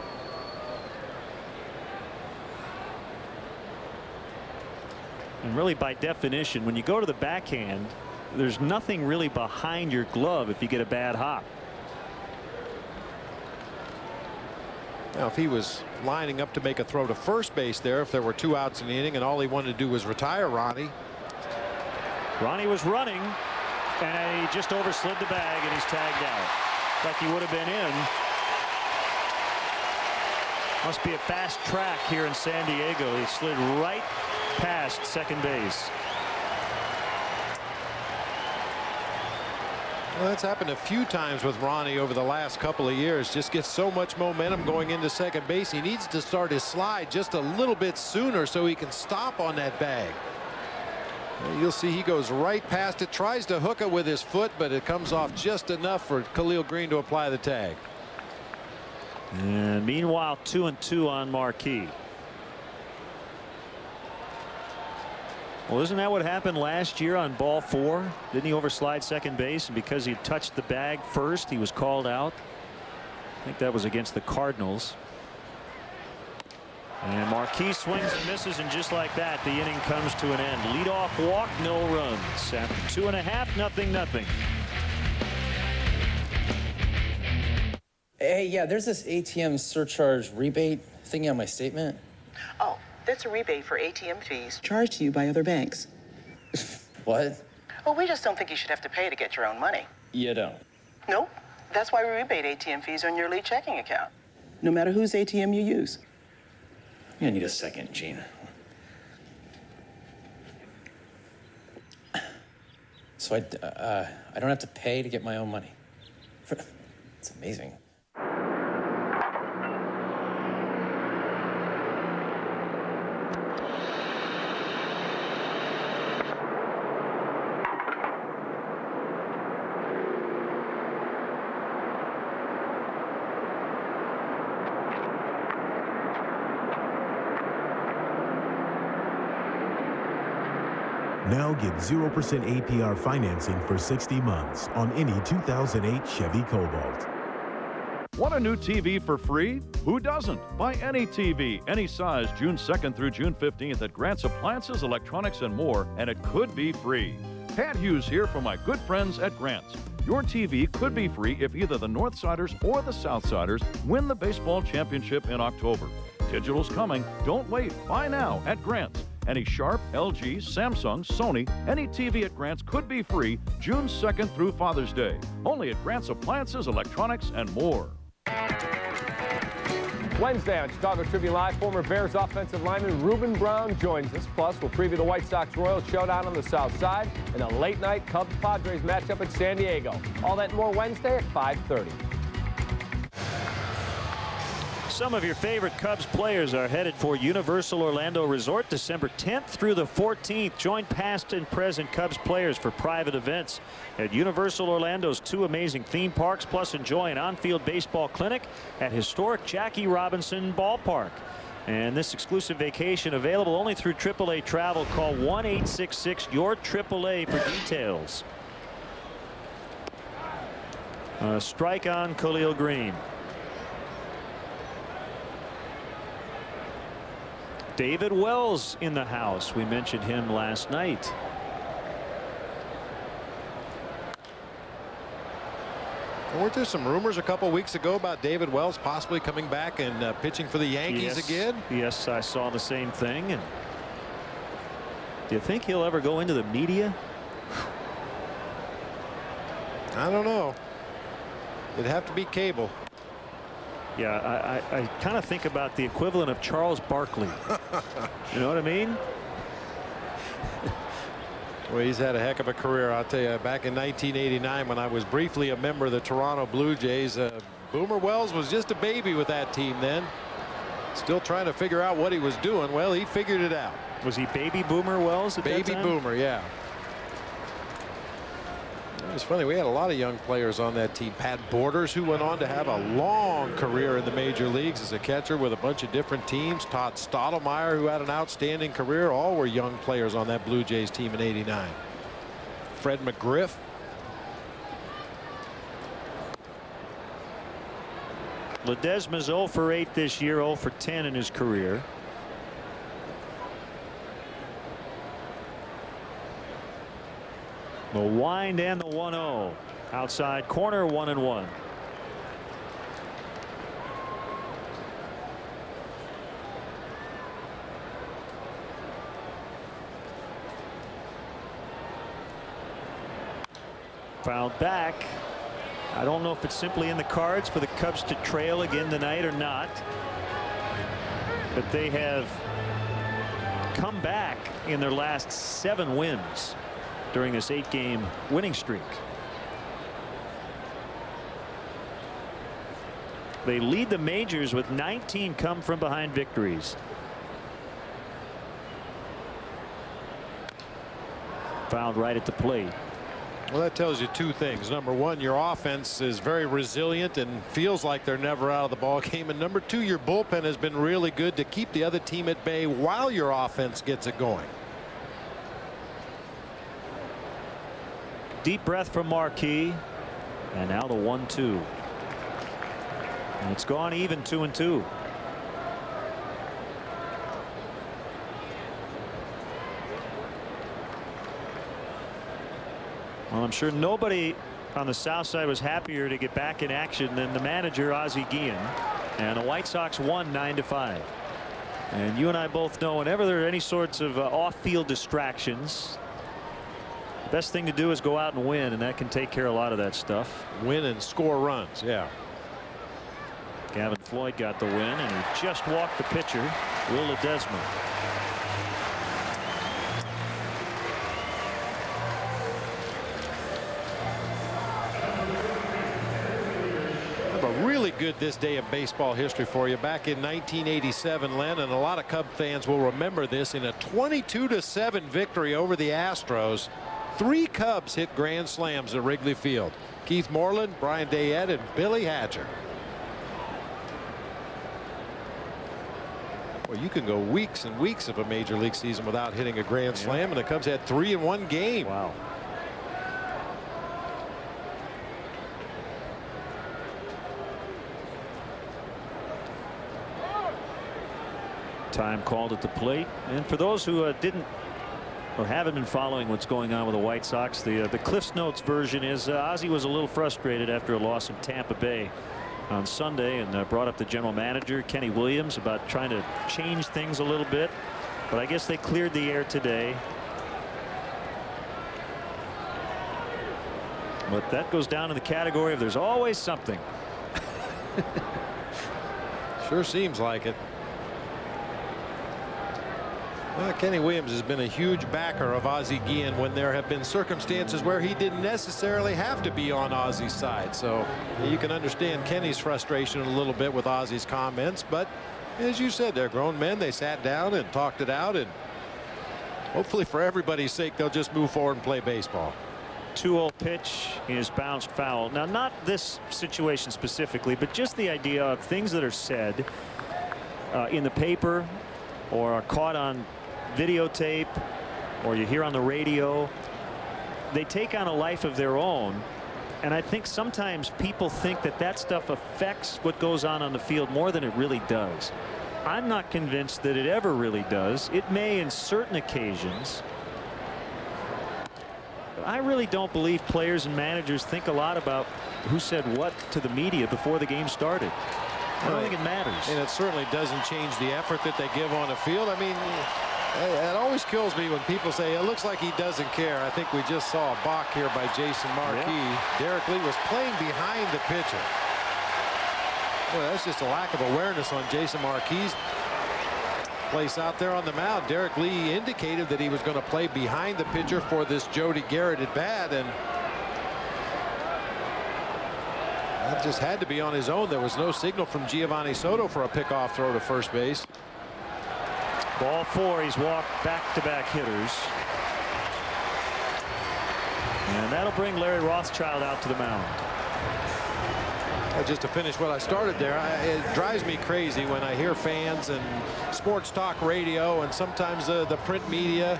And really, by definition, when you go to the backhand, there's nothing really behind your glove if you get a bad hop. Now, if he was lining up to make a throw to first base there, if there were 2 outs in the inning and all he wanted to do was retire Ronnie. Ronnie was running, and he just overslid the bag, and he's tagged out. Like he would have been in. Must be a fast track here in San Diego. He slid right past second base. Well, that's happened a few times with Ronnie over the last couple of years. Just gets so much momentum going into second base. He needs to start his slide just a little bit sooner so he can stop on that bag. You'll see he goes right past it, tries to hook it with his foot, but it comes off just enough for Khalil Green to apply the tag. And meanwhile, 2-2 on Marquis. Well, isn't that what happened last year on ball 4? Didn't he overslide second base, and because he touched the bag first, he was called out? I think that was against the Cardinals. And Marquis swings and misses, and just like that, the inning comes to an end. Leadoff walk, no runs. After 2.5, nothing. Hey, yeah, there's this ATM surcharge rebate thingy on my statement. Oh, that's a rebate for ATM fees charged to you by other banks. What? Well, we just don't think you should have to pay to get your own money. You don't? Nope. That's why we rebate ATM fees on your lead checking account, no matter whose ATM you use. I'm gonna need a second, Gene. So I don't have to pay to get my own money. It's amazing. Now get 0% APR financing for 60 months on any 2008 Chevy Cobalt. Want a new TV for free? Who doesn't? Buy any TV, any size, June 2nd through June 15th at Grant's Appliances, Electronics, and more, and it could be free. Pat Hughes here for my good friends at Grant's. Your TV could be free if either the Northsiders or the Southsiders win the baseball championship in October. Digital's coming. Don't wait. Buy now at Grant's. Any Sharp, LG, Samsung, Sony, any TV at Grant's could be free June 2nd through Father's Day. Only at Grant's Appliances, Electronics, and more. Wednesday on Chicago Tribune Live, former Bears offensive lineman Reuben Brown joins us. Plus, we'll preview the White Sox-Royals showdown on the South Side and a late-night Cubs-Padres matchup at San Diego. All that and more Wednesday at 5:30. Some of your favorite Cubs players are headed for Universal Orlando Resort December 10th through the 14th. Join past and present Cubs players for private events at Universal Orlando's 2 amazing theme parks, plus enjoy an on-field baseball clinic at historic Jackie Robinson Ballpark. And this exclusive vacation available only through AAA Travel. Call 1-866-YOUR-AAA for details. Strike on Khalil Green. David Wells in the house. We mentioned him last night. Weren't there some rumors a couple weeks ago about David Wells possibly coming back and pitching for the Yankees again? Yes, I saw the same thing. And do you think he'll ever go into the media? I don't know. It'd have to be cable. Yeah, I kind of think about the equivalent of Charles Barkley. You know what I mean? Well, he's had a heck of a career. I'll tell you, back in 1989, when I was briefly a member of the Toronto Blue Jays, Boomer Wells was just a baby with that team then. Still trying to figure out what he was doing. Well, he figured it out. Was he Baby Boomer Wells at that time? Baby Boomer, yeah. It was funny. We had a lot of young players on that team. Pat Borders, who went on to have a long career in the major leagues as a catcher with a bunch of different teams. Todd Stottlemyre, who had an outstanding career. All were young players on that Blue Jays team in '89. Fred McGriff. Ledesma's 0 for 8 this year, 0 for 10 in his career. The wind and the 1-0. Outside corner, 1-1. Fouled back. I don't know if it's simply in the cards for the Cubs to trail again tonight or not. But they have come back in their last 7 wins during this 8-game winning streak. They lead the majors with 19 come from behind victories. Fouled right at the plate. Well, that tells you 2 things. Number 1, your offense is very resilient and feels like they're never out of the ball game. And number 2, your bullpen has been really good to keep the other team at bay while your offense gets it going. Deep breath from Marquis. And now the 1-2. And it's gone even 2-2. Well, I'm sure nobody on the south side was happier to get back in action than the manager, Ozzie Guillen. And the White Sox won 9-5. And you and I both know whenever there are any sorts of off-field distractions, the best thing to do is go out and win, and that can take care of a lot of that stuff. Win and score runs. Yeah. Gavin Floyd got the win, and he just walked the pitcher, Will Ledesma. Really good this day in baseball history for you. Back in 1987, Len, and a lot of Cub fans will remember this, in a 22-7 victory over the Astros, 3 Cubs hit grand slams at Wrigley Field. Keith Moreland, Brian Dayette, and Billy Hatcher. Well, you can go weeks and weeks of a major league season without hitting a grand slam, and the Cubs had 3 in one game. Wow. Time called at the plate. And for those who didn't or haven't been following what's going on with the White Sox, the Cliff's Notes version is Ozzie was a little frustrated after a loss in Tampa Bay on Sunday, and brought up the general manager, Kenny Williams, about trying to change things a little bit. But I guess they cleared the air today. But that goes down in the category of there's always something. Sure seems like it. Well, Kenny Williams has been a huge backer of Ozzie Guillen when there have been circumstances where he didn't necessarily have to be on Ozzie's side. So you can understand Kenny's frustration a little bit with Ozzie's comments. But as you said, they're grown men. They sat down and talked it out, and hopefully for everybody's sake they'll just move forward and play baseball. 2-0 pitch is bounced foul. Now, not this situation specifically, but just the idea of things that are said in the paper or are caught on videotape or you hear on the radio. They take on a life of their own And I think sometimes people think that that stuff affects what goes on the field more than it really does. I'm not convinced that it ever really does. It may in certain occasions. But I really don't believe players and managers think a lot about who said what to the media before the game started. I don't think it matters. And it certainly doesn't change the effort that they give on the field. I mean, it always kills me when people say it looks like he doesn't care. I think we just saw a balk here by Jason Markey. Yeah. Derek Lee was playing behind the pitcher. Well, that's just a lack of awareness on Jason Markey's place out there on the mound. Derek Lee indicated that he was going to play behind the pitcher for this Jody Garrett at bat, and that just had to be on his own. There was no signal from Giovanni Soto for a pickoff throw to first base. Ball 4. He's walked back-to-back hitters. And that'll bring Larry Rothschild out to the mound. Just to finish what I started there, it drives me crazy when I hear fans and sports talk radio and sometimes the print media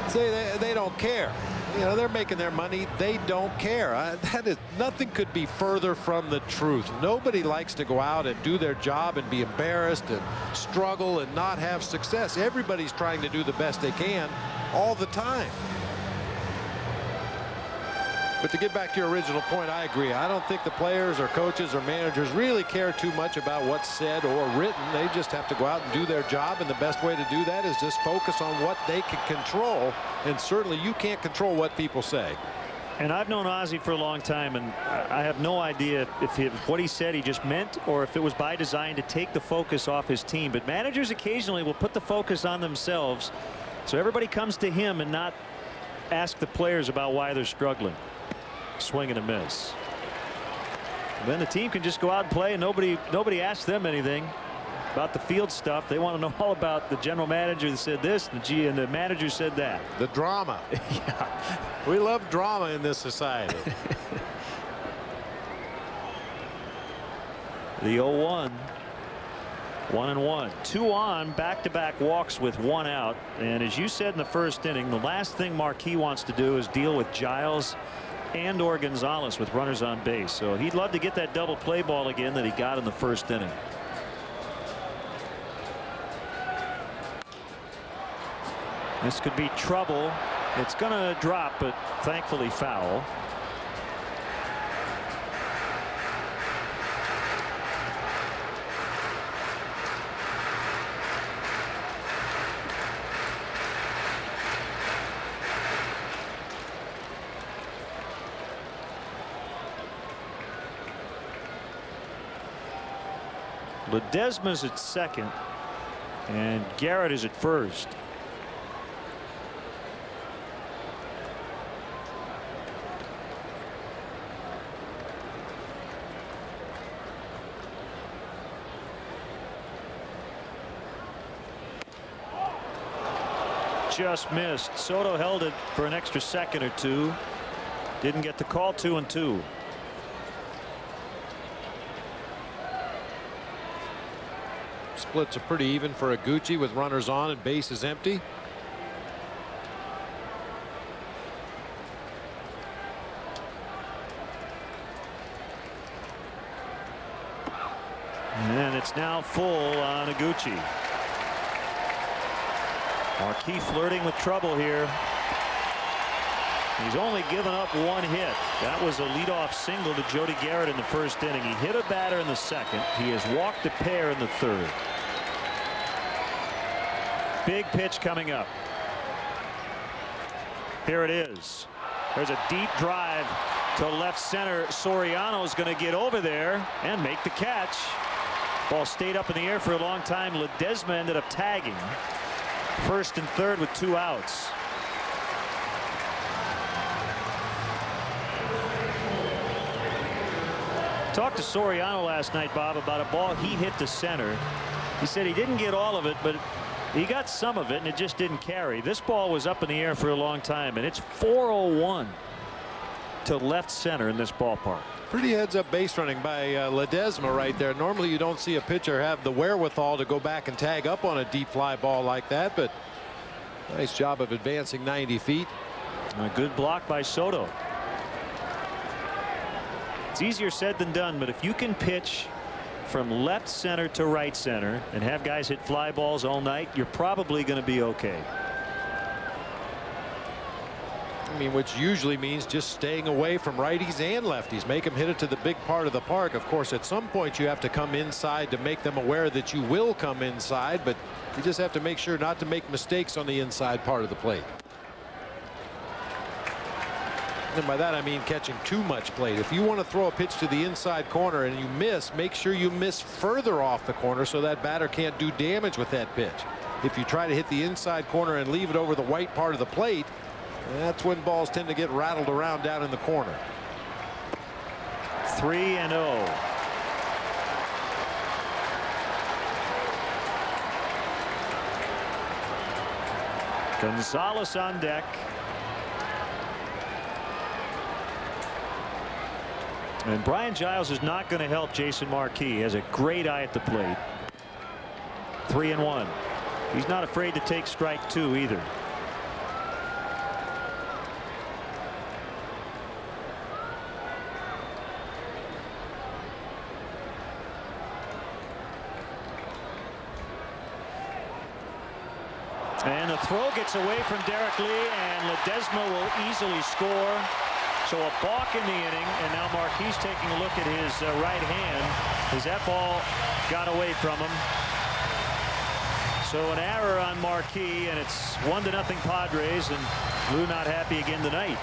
say they don't care. You know, they're making their money. They don't care. That is, nothing could be further from the truth. Nobody likes to go out and do their job and be embarrassed and struggle and not have success. Everybody's trying to do the best they can all the time. But to get back to your original point, I agree. I don't think the players or coaches or managers really care too much about what's said or written. They just have to go out and do their job, and the best way to do that is just focus on what they can control. And certainly you can't control what people say. And I've known Ozzie for a long time, and I have no idea if what he said he just meant or if it was by design to take the focus off his team. But managers occasionally will put the focus on themselves, so everybody comes to him and not ask the players about why they're struggling. Swing and a miss. And then the team can just go out and play, and nobody asks them anything about the field stuff. They want to know all about the general manager that said this, and the manager said that. The drama. Yeah. We love drama in this society. The 0-1. 1-1. 2 on, back-to-back walks with 1 out. And as you said in the first inning, the last thing Marquis wants to do is deal with Giles and or Gonzalez with runners on base. So he'd love to get that double play ball again that he got in the first inning. This could be trouble. It's going to drop, but thankfully foul. Ledesma's at second, and Garrett is at first. Just missed. Soto held it for an extra second or two. Didn't get the call. 2-2. Splits are pretty even for Iguchi with runners on and bases empty. And it's now full on Iguchi. Marquis flirting with trouble here. He's only given up 1 hit. That was a leadoff single to Jody Garrett in the first inning. He hit a batter in the second. He has walked a pair in the third. Big pitch coming up. Here it is. There's a deep drive to left center. Soriano's going to get over there and make the catch. Ball stayed up in the air for a long time. Ledesma ended up tagging first and third with 2 outs. Talked to Soriano last night, Bob, about a ball he hit to center. He said he didn't get all of it, but he got some of it, and it just didn't carry. This ball was up in the air for a long time, and it's 401 to left center in this ballpark. Pretty heads-up base running by Ledesma right there. Normally you don't see a pitcher have the wherewithal to go back and tag up on a deep fly ball like that, but nice job of advancing 90 feet. A good block by Soto. It's easier said than done, but if you can pitch from left center to right center and have guys hit fly balls all night, you're probably going to be okay. I mean, which usually means just staying away from righties and lefties. Make them hit it to the big part of the park. Of course, at some point you have to come inside to make them aware that you will come inside, but you just have to make sure not to make mistakes on the inside part of the plate. And by that I mean catching too much plate. If you want to throw a pitch to the inside corner and you miss, make sure you miss further off the corner so that batter can't do damage with that pitch. If you try to hit the inside corner and leave it over the white part of the plate, that's when balls tend to get rattled around down in the corner. 3-0. Gonzalez on deck. And Brian Giles is not going to help Jason Marquis. He has a great eye at the plate. 3-1. He's not afraid to take strike 2 either. And the throw gets away from Derek Lee, and Ledesma will easily score. So a balk in the inning, and now Marquis taking a look at his right hand as that ball got away from him. So an error on Marquis, and it's 1-0 Padres, and Lou not happy again tonight.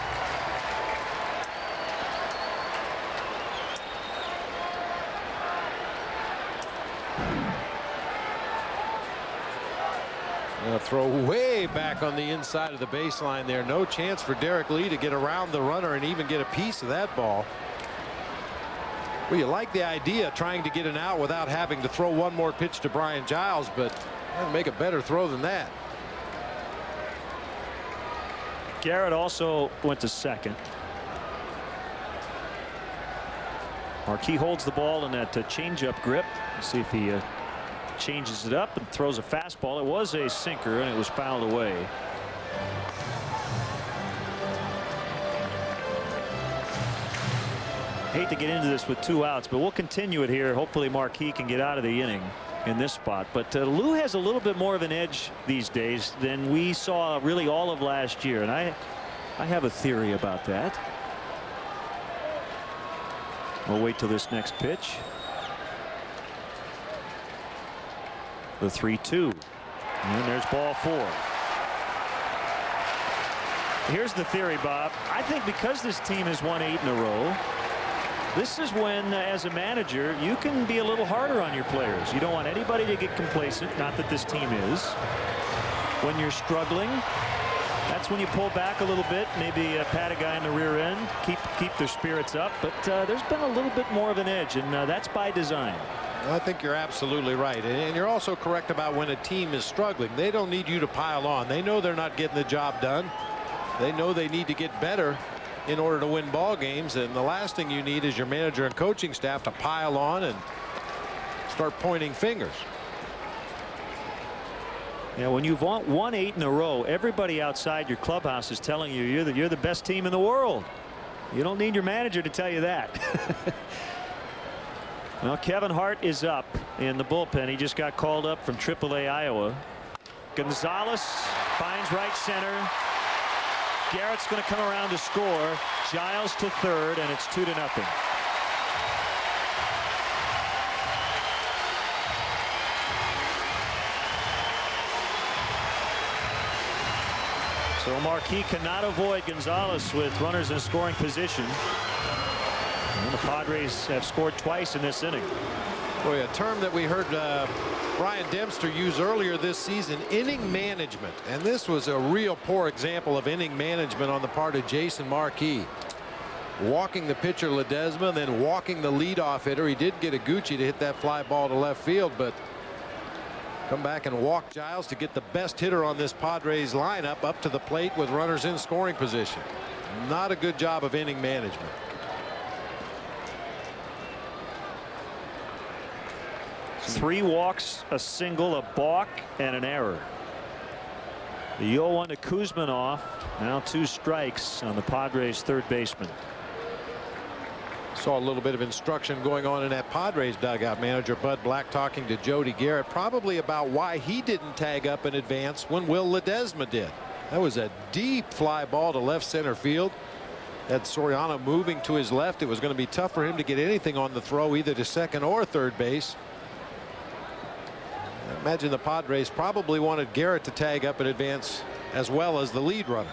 Throw way back on the inside of the baseline there. No chance for Derek Lee to get around the runner and even get a piece of that ball. Well, you like the idea of trying to get an out without having to throw one more pitch to Brian Giles, but make a better throw than that. Garrett also went to second. Marquis holds the ball in that changeup grip. Let's see if he changes it up and throws a fastball. It was a sinker, and it was fouled away. Hate to get into this with 2 outs, but we'll continue it here. Hopefully Marquis can get out of the inning in this spot. But Lou has a little bit more of an edge these days than we saw really all of last year, and I have a theory about that. We'll wait till this next pitch. The 3-2, and there's ball 4. Here's the theory, Bob. I think because this team has won 8 in a row, this is when, as a manager, you can be a little harder on your players. You don't want anybody to get complacent, not that this team is. When you're struggling, that's when you pull back a little bit, maybe pat a guy in the rear end, keep their spirits up. But there's been a little bit more of an edge, and that's by design. I think you're absolutely right, and you're also correct about when a team is struggling. They don't need you to pile on. They know they're not getting the job done. They know they need to get better in order to win ball games, and the last thing you need is your manager and coaching staff to pile on and start pointing fingers. Yeah, when you've won 8 in a row, everybody outside your clubhouse is telling you you're the best team in the world. You don't need your manager to tell you that. Well, Kevin Hart is up in the bullpen. He just got called up from AAA Iowa. Gonzalez finds right center. Garrett's going to come around to score. Giles to third, and it's 2-0. So Marquis cannot avoid Gonzalez with runners in scoring position. And the Padres have scored twice in this inning. Boy, a term that we heard Brian Dempster use earlier this season, inning management. And this was a real poor example of inning management on the part of Jason Marquis. Walking the pitcher Ledesma, then walking the leadoff hitter. He did get Iguchi to hit that fly ball to left field, but come back and walk Giles to get the best hitter on this Padres lineup up to the plate with runners in scoring position. Not a good job of inning management. Three walks, a single, a balk, and an error. The 0-1 to Kuzminoff. Now 2 strikes on the Padres' third baseman. Saw a little bit of instruction going on in that Padres dugout. Manager Bud Black talking to Jody Garrett, probably about why he didn't tag up in advance when Will Ledesma did. That was a deep fly ball to left center field. Had Soriano moving to his left. It was going to be tough for him to get anything on the throw, either to second or third base. I imagine the Padres probably wanted Garrett to tag up in advance as well as the lead runner.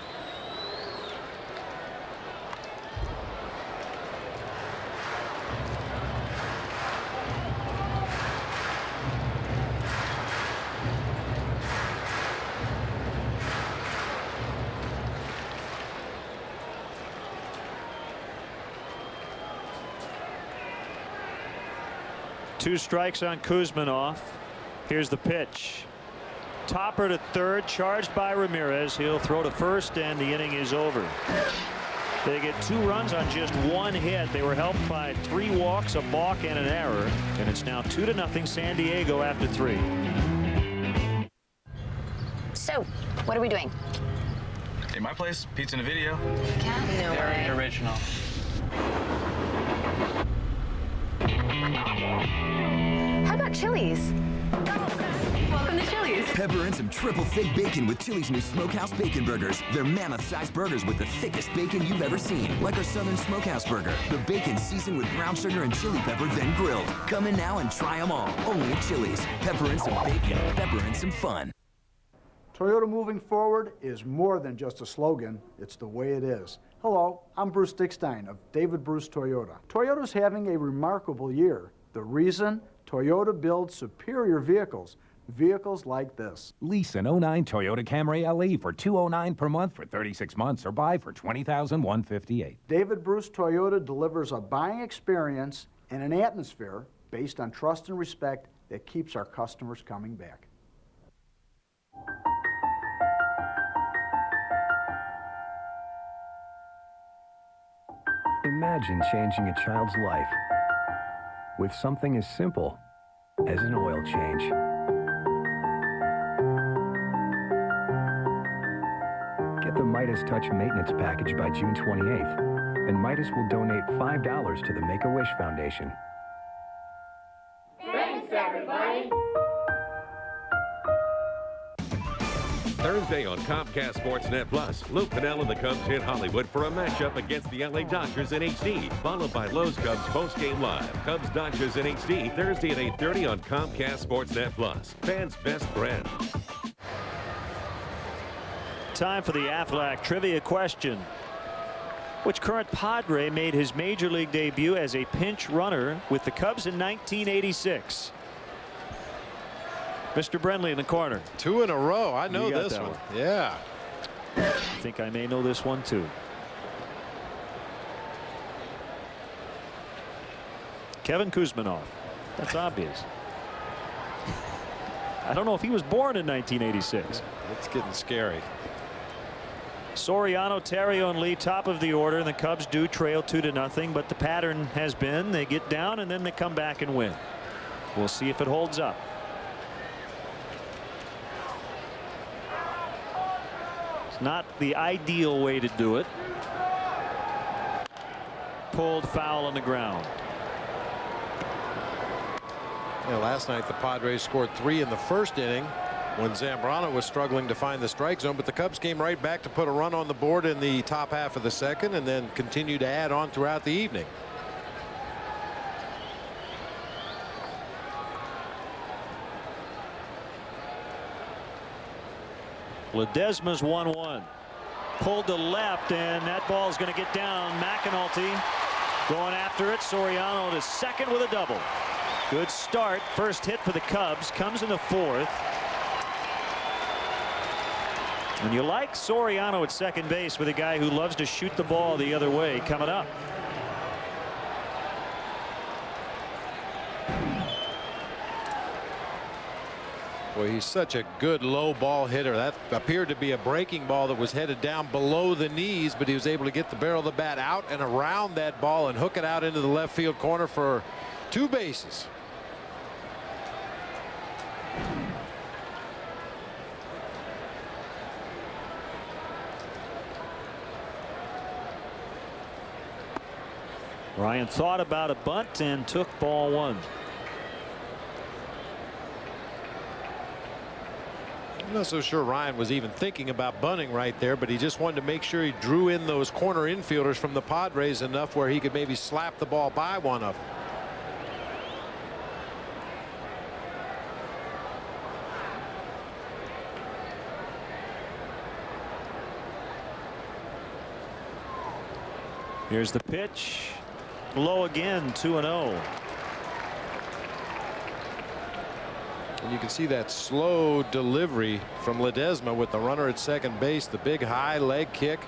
Two strikes on Kuzminov. Here's the pitch. Topper to third, charged by Ramirez. He'll throw to first, and the inning is over. They get 2 runs on just 1 hit. They were helped by 3 walks, a balk, and an error. And it's now 2-0 San Diego after 3. So, what are we doing? Hey, my place, pizza and a video. No way. Original. How about Chili's? Welcome to Chili's. Pepper in some triple thick bacon with Chili's new Smokehouse Bacon Burgers. They're mammoth-sized burgers with the thickest bacon you've ever seen. Like our Southern Smokehouse Burger. The bacon seasoned with brown sugar and chili pepper, then grilled. Come in now and try them all. Only at Chili's. Pepper in some bacon. Pepper in some fun. Toyota moving forward is more than just a slogan. It's the way it is. Hello, I'm Bruce Dickstein of David Bruce Toyota. Toyota's having a remarkable year. The reason? Toyota builds superior vehicles. Vehicles like this. Lease an 09 Toyota Camry LE for $209 per month for 36 months or buy for $20,158. David Bruce Toyota delivers a buying experience and an atmosphere based on trust and respect that keeps our customers coming back. Imagine changing a child's life with something as simple as an oil change. Get the Midas Touch Maintenance Package by June 28th, and Midas will donate $5 to the Make-A-Wish Foundation. Thanks, everybody. Thursday on Comcast Sportsnet Plus, Lou Pennell and the Cubs hit Hollywood for a matchup against the LA Dodgers in HD, followed by Lowe's Cubs postgame live. Cubs Dodgers in HD, Thursday at 8:30 on Comcast Sportsnet Plus. Fans' best friend. Time for the Aflac trivia question. Which current Padre made his major league debut as a pinch runner with the Cubs in 1986? Mr. Brenly in the corner. 2 in a row. I know this one. Yeah. I think I may know this one too. Kevin Kuzminov. That's obvious. I don't know if he was born in 1986. It's getting scary. Soriano, Terrio, and Lee top of the order, and the Cubs do trail 2-0, but the pattern has been they get down and then they come back and win. We'll see if it holds up. Not the ideal way to do it. Pulled foul on the ground. Yeah, last night the Padres scored 3 in the first inning when Zambrano was struggling to find the strike zone, but the Cubs came right back to put a run on the board in the top half of the second and then continued to add on throughout the evening. Ledesma's 1-1. Pulled to left, and that ball is going to get down. McAnulty going after it. Soriano to second with a double. Good start. First hit for the Cubs comes in the 4th. And you like Soriano at second base with a guy who loves to shoot the ball the other way coming up. Well, he's such a good low ball hitter. That appeared to be a breaking ball that was headed down below the knees, but he was able to get the barrel of the bat out and around that ball and hook it out into the left field corner for 2 bases. Ryan thought about a bunt and took ball one. I'm not so sure Ryan was even thinking about bunting right there, but he just wanted to make sure he drew in those corner infielders from the Padres enough where he could maybe slap the ball by one of them. Here's the pitch. Low again, 2-0. And you can see that slow delivery from Ledesma with the runner at second base. The big high leg kick.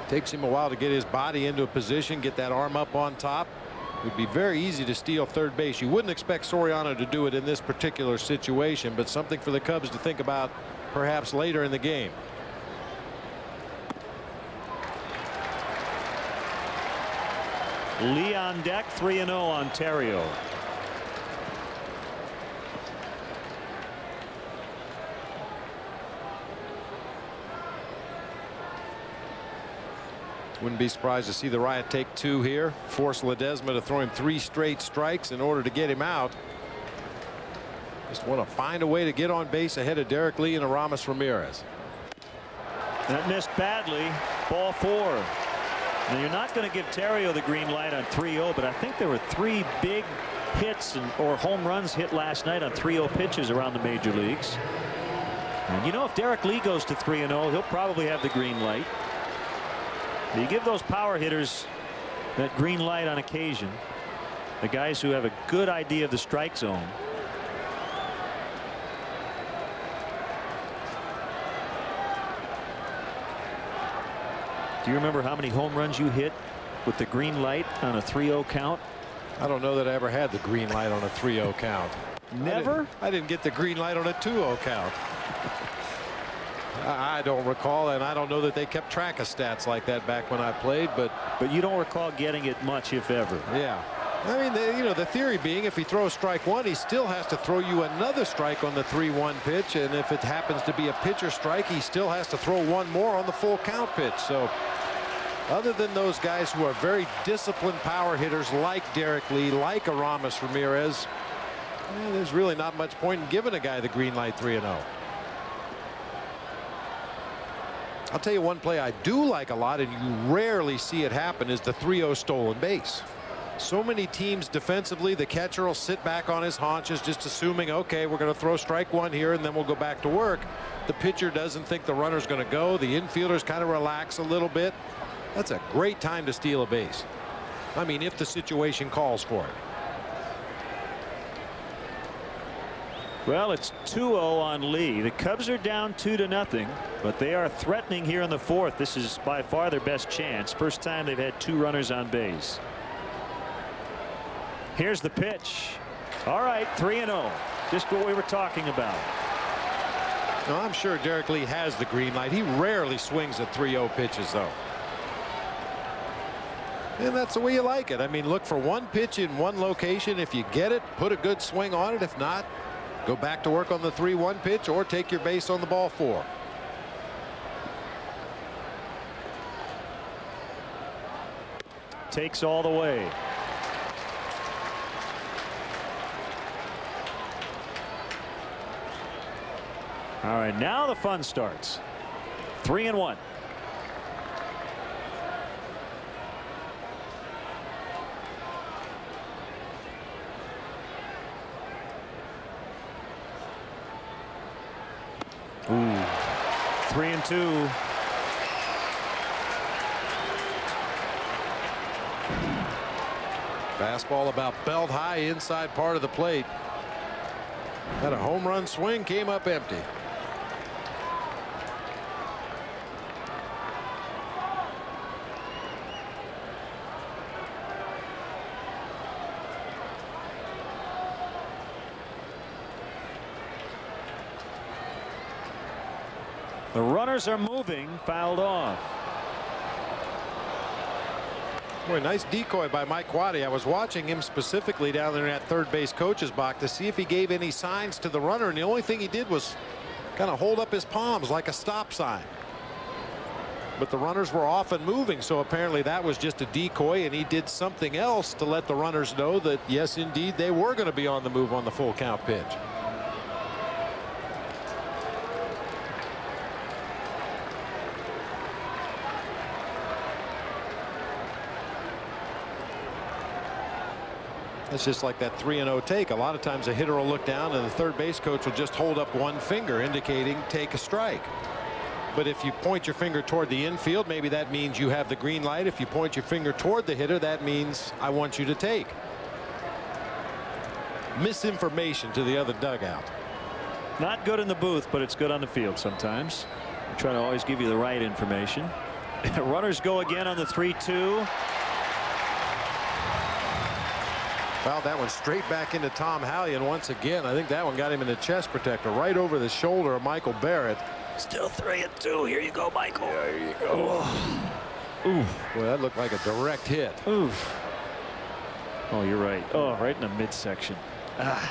Takes him a while to get his body into a position, get that arm up on top. It would be very easy to steal third base. You wouldn't expect Soriano to do it in this particular situation, but something for the Cubs to think about perhaps later in the game. Lee on deck, 3-0 Ontario. Wouldn't be surprised to see the Riot take two here. Force Ledesma to throw him 3 straight strikes in order to get him out. Just want to find a way to get on base ahead of Derek Lee and Aramis Ramirez. That missed badly. Ball 4. Now you're not going to give Terrio the green light on 3-0, but I think there were 3 big hits or home runs hit last night on 3-0 pitches around the major leagues. And you know, if Derek Lee goes to 3-0, he'll probably have the green light. You give those power hitters that green light on occasion, the guys who have a good idea of the strike zone. Do you remember how many home runs you hit with the green light on a 3-0 count? I don't know that I ever had the green light on a 3-0 count. Never? I didn't get the green light on a 2-0 count. I don't recall, and I don't know that they kept track of stats like that back when I played, but you don't recall getting it much, if ever. Yeah. I mean, the theory being if he throws strike one, he still has to throw you another strike on the 3-1 pitch, and if it happens to be a pitcher strike, he still has to throw one more on the full count pitch. So other than those guys who are very disciplined power hitters like Derek Lee, like Aramis Ramirez, there's really not much point in giving a guy the green light 3-0. I'll tell you one play I do like a lot, and you rarely see it happen, is the 3-0 stolen base. So many teams defensively, the catcher will sit back on his haunches just assuming, okay, we're going to throw strike one here and then we'll go back to work. The pitcher doesn't think the runner's going to go. The infielders kind of relax a little bit. That's a great time to steal a base. I mean, if the situation calls for it. Well, it's 2-0 on Lee. The Cubs are down 2-0, but they are threatening here in the 4th. This is by far their best chance. First time they've had 2 runners on base. Here's the pitch. All right, 3-0. Just what we were talking about. No, I'm sure Derek Lee has the green light. He rarely swings at 3-0 pitches, though. And that's the way you like it. I mean, look for one pitch in one location. If you get it, put a good swing on it. If not, go back to work on the 3-1 pitch or take your base on the ball 4. Takes all the way. All right, now the fun starts. 3-1. Ooh, 3-2. Fastball about belt high inside part of the plate. Had a home run swing, came up empty. The runners are moving, fouled off. Boy, nice decoy by Mike Quade. I was watching him specifically down there in that third base coach's box to see if he gave any signs to the runner, and the only thing he did was kind of hold up his palms like a stop sign. but the runners were off and moving, so apparently that was just a decoy, and he did something else to let the runners know that, yes, indeed, they were going to be on the move on the full count pitch. It's just like that 3-0 take. A lot of times a hitter will look down and the third base coach will just hold up one finger indicating take a strike. But if you point your finger toward the infield, maybe that means you have the green light. If you point your finger toward the hitter, that means I want you to take. Misinformation to the other dugout. Not good in the booth, but it's good on the field sometimes. I try to always give you the right information. Runners go again on the 3-2. Fouled that one straight back into Tom Hallion once again. I think that one got him in the chest protector right over the shoulder of Michael Barrett. Still 3-2. Here you go, Michael. There you go. Ooh. Boy, that looked like a direct hit. Ooh. Oh, you're right. Oh, right in the midsection. Ah.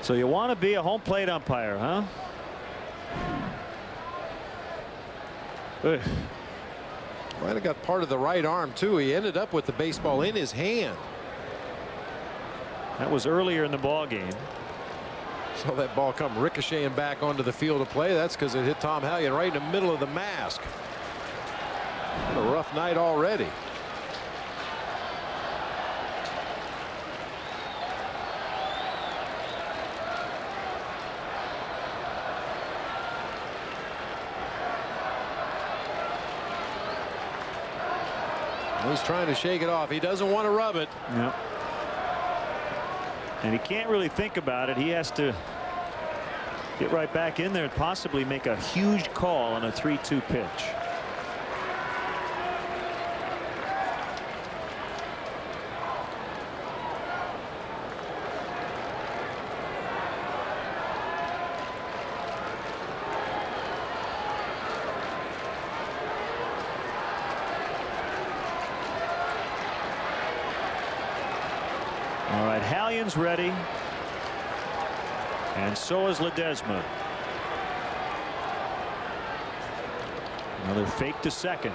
So you want to be a home plate umpire, huh? Ugh. Might have got part of the right arm too. He ended up with the baseball in his hand. That was earlier in the ball game. Saw that ball come ricocheting back onto the field of play. That's because it hit Tom Hallion right in the middle of the mask. What a rough night already. He's trying to shake it off. He doesn't want to rub it. Yep. And he can't really think about it. He has to get right back in there and possibly make a huge call on a 3-2 pitch. All right, Hallion's ready, and so is Ledesma. Another fake to second.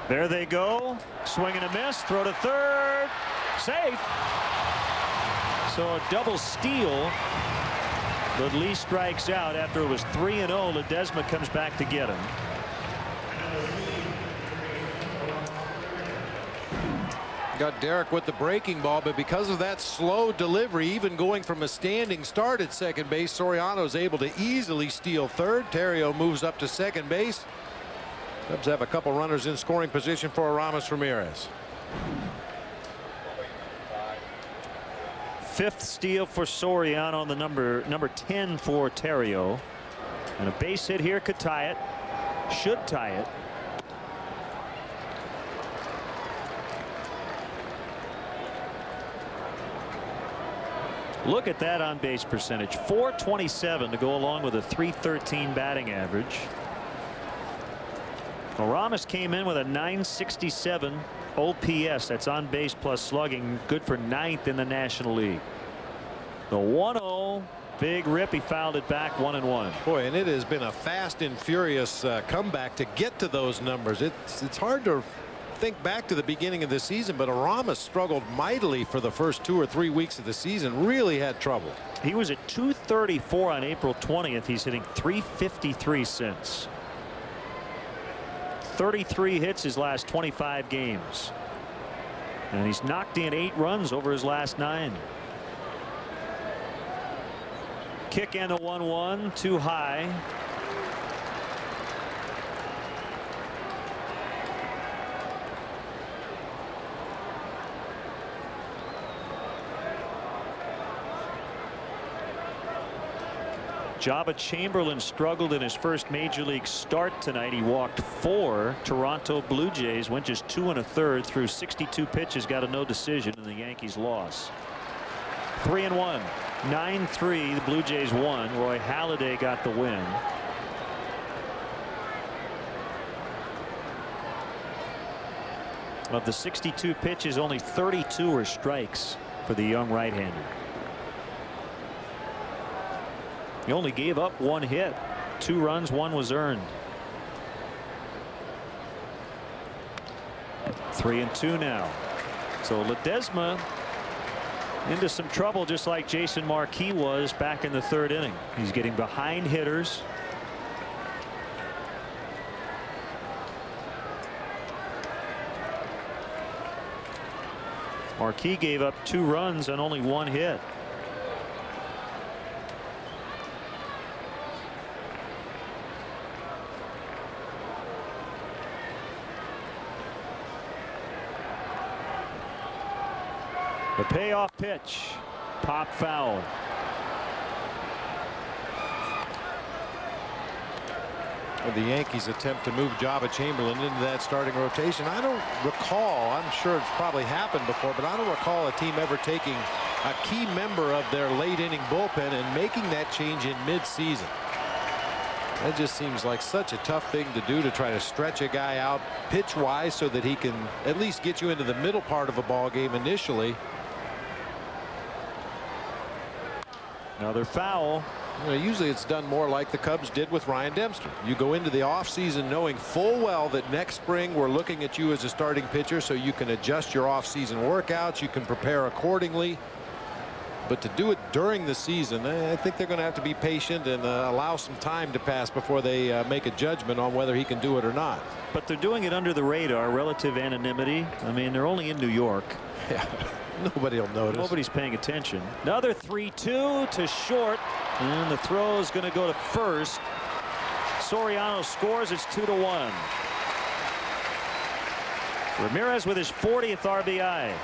There they go. Swing and a miss. Throw to third. Safe. So a double steal. But Lee strikes out after it was 3-0. Ledesma comes back to get him. Got Derek with the breaking ball, but because of that slow delivery, even going from a standing start at second base, Soriano's able to easily steal third. Terrio moves up to second base. Cubs have a couple runners in scoring position for Aramis Ramirez. Fifth steal for Soriano on the number 10 for Terrio. And a base hit here could tie it. Should tie it. Look at that on base percentage. .427 to go along with a .313 batting average. Aramis came in with a .967 OPS. That's on base plus slugging. Good for 9th in the National League. The 1-0 big rip. He fouled it back 1-1. Boy, and it has been a fast and furious comeback to get to those numbers. It's hard to think back to the beginning of the season, but Aramis struggled mightily for the first 2 or 3 weeks of the season. Really had trouble. He was at .234 on April 20th. He's hitting .353 since. 33 hits his last 25 games. And he's knocked in 8 runs over his last 9. Kick and a 1-1 too high. Jabba Chamberlain struggled in his first major league start tonight. He walked 4 Toronto Blue Jays, went just 2 1/3 through 62 pitches, got a no decision, and the Yankees lost. 3-1. 9-3, the Blue Jays won. Roy Halladay got the win. Of the 62 pitches, only 32 were strikes for the young right-hander. He only gave up 1 hit. 2 runs, 1 was earned. 3-2 now. So Ledesma into some trouble, just like Jason Marquis was back in the 3rd inning. He's getting behind hitters. Marquis gave up 2 runs and only 1 hit. The payoff pitch, pop foul. The Yankees attempt to move Jabba Chamberlain into that starting rotation. I don't recall, I'm sure it's probably happened before, but I don't recall a team ever taking a key member of their late inning bullpen and making that change in mid-season. That just seems like such a tough thing to do, to try to stretch a guy out pitch-wise so that he can at least get you into the middle part of a ball game initially. Another foul. You know, usually it's done more like the Cubs did with Ryan Dempster. You go into the offseason knowing full well that next spring we're looking at you as a starting pitcher, so you can adjust your offseason workouts, you can prepare accordingly. But to do it during the season, I think they're going to have to be patient and allow some time to pass before they make a judgment on whether he can do it or not. But they're doing it under the radar, relative anonymity. I mean, they're only in New York. Yeah. Nobody will notice. Nobody's paying attention. Another 3-2 to short, and the throw is going to go to first. Soriano scores. It's 2-1. Ramirez with his 40th RBI.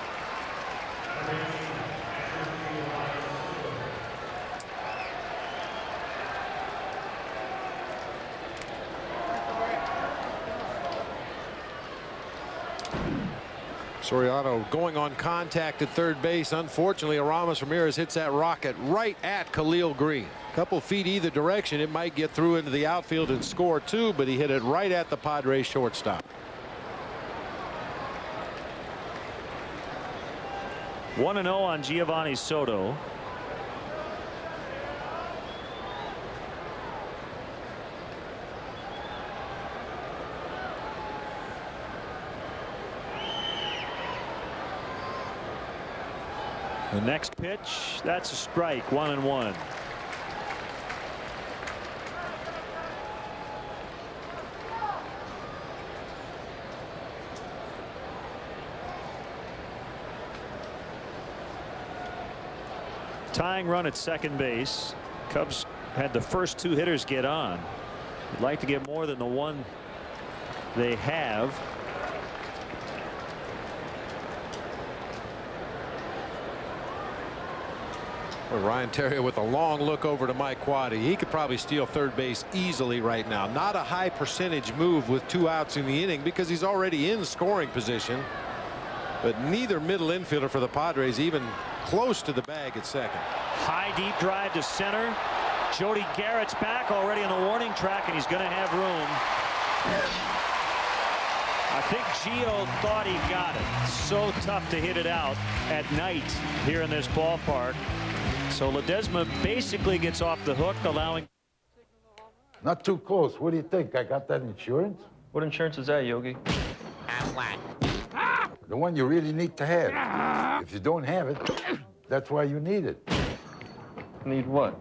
Soriano going on contact at third base. Unfortunately, Aramis Ramirez hits that rocket right at Khalil Green. A couple feet either direction, it might get through into the outfield and score 2, but he hit it right at the Padres shortstop. 1-0 on Giovanni Soto. The next pitch, that's a strike, 1-1. Tying run at second base. Cubs had the first 2 hitters get on. You'd like to get more than the one they have. Ryan Terrier with a long look over to Mike Quade. He could probably steal third base easily right now. Not a high percentage move with 2 outs in the inning because he's already in scoring position. But neither middle infielder for the Padres even close to the bag at second. High deep drive to center. Jody Garrett's back already on the warning track, and he's going to have room. I think Gio thought he got it. So tough to hit it out at night here in this ballpark. So Ledesma basically gets off the hook, allowing. Not too close. What do you think? I got that insurance? What insurance is that, Yogi? The one you really need to have. If you don't have it, that's why you need it. Need what?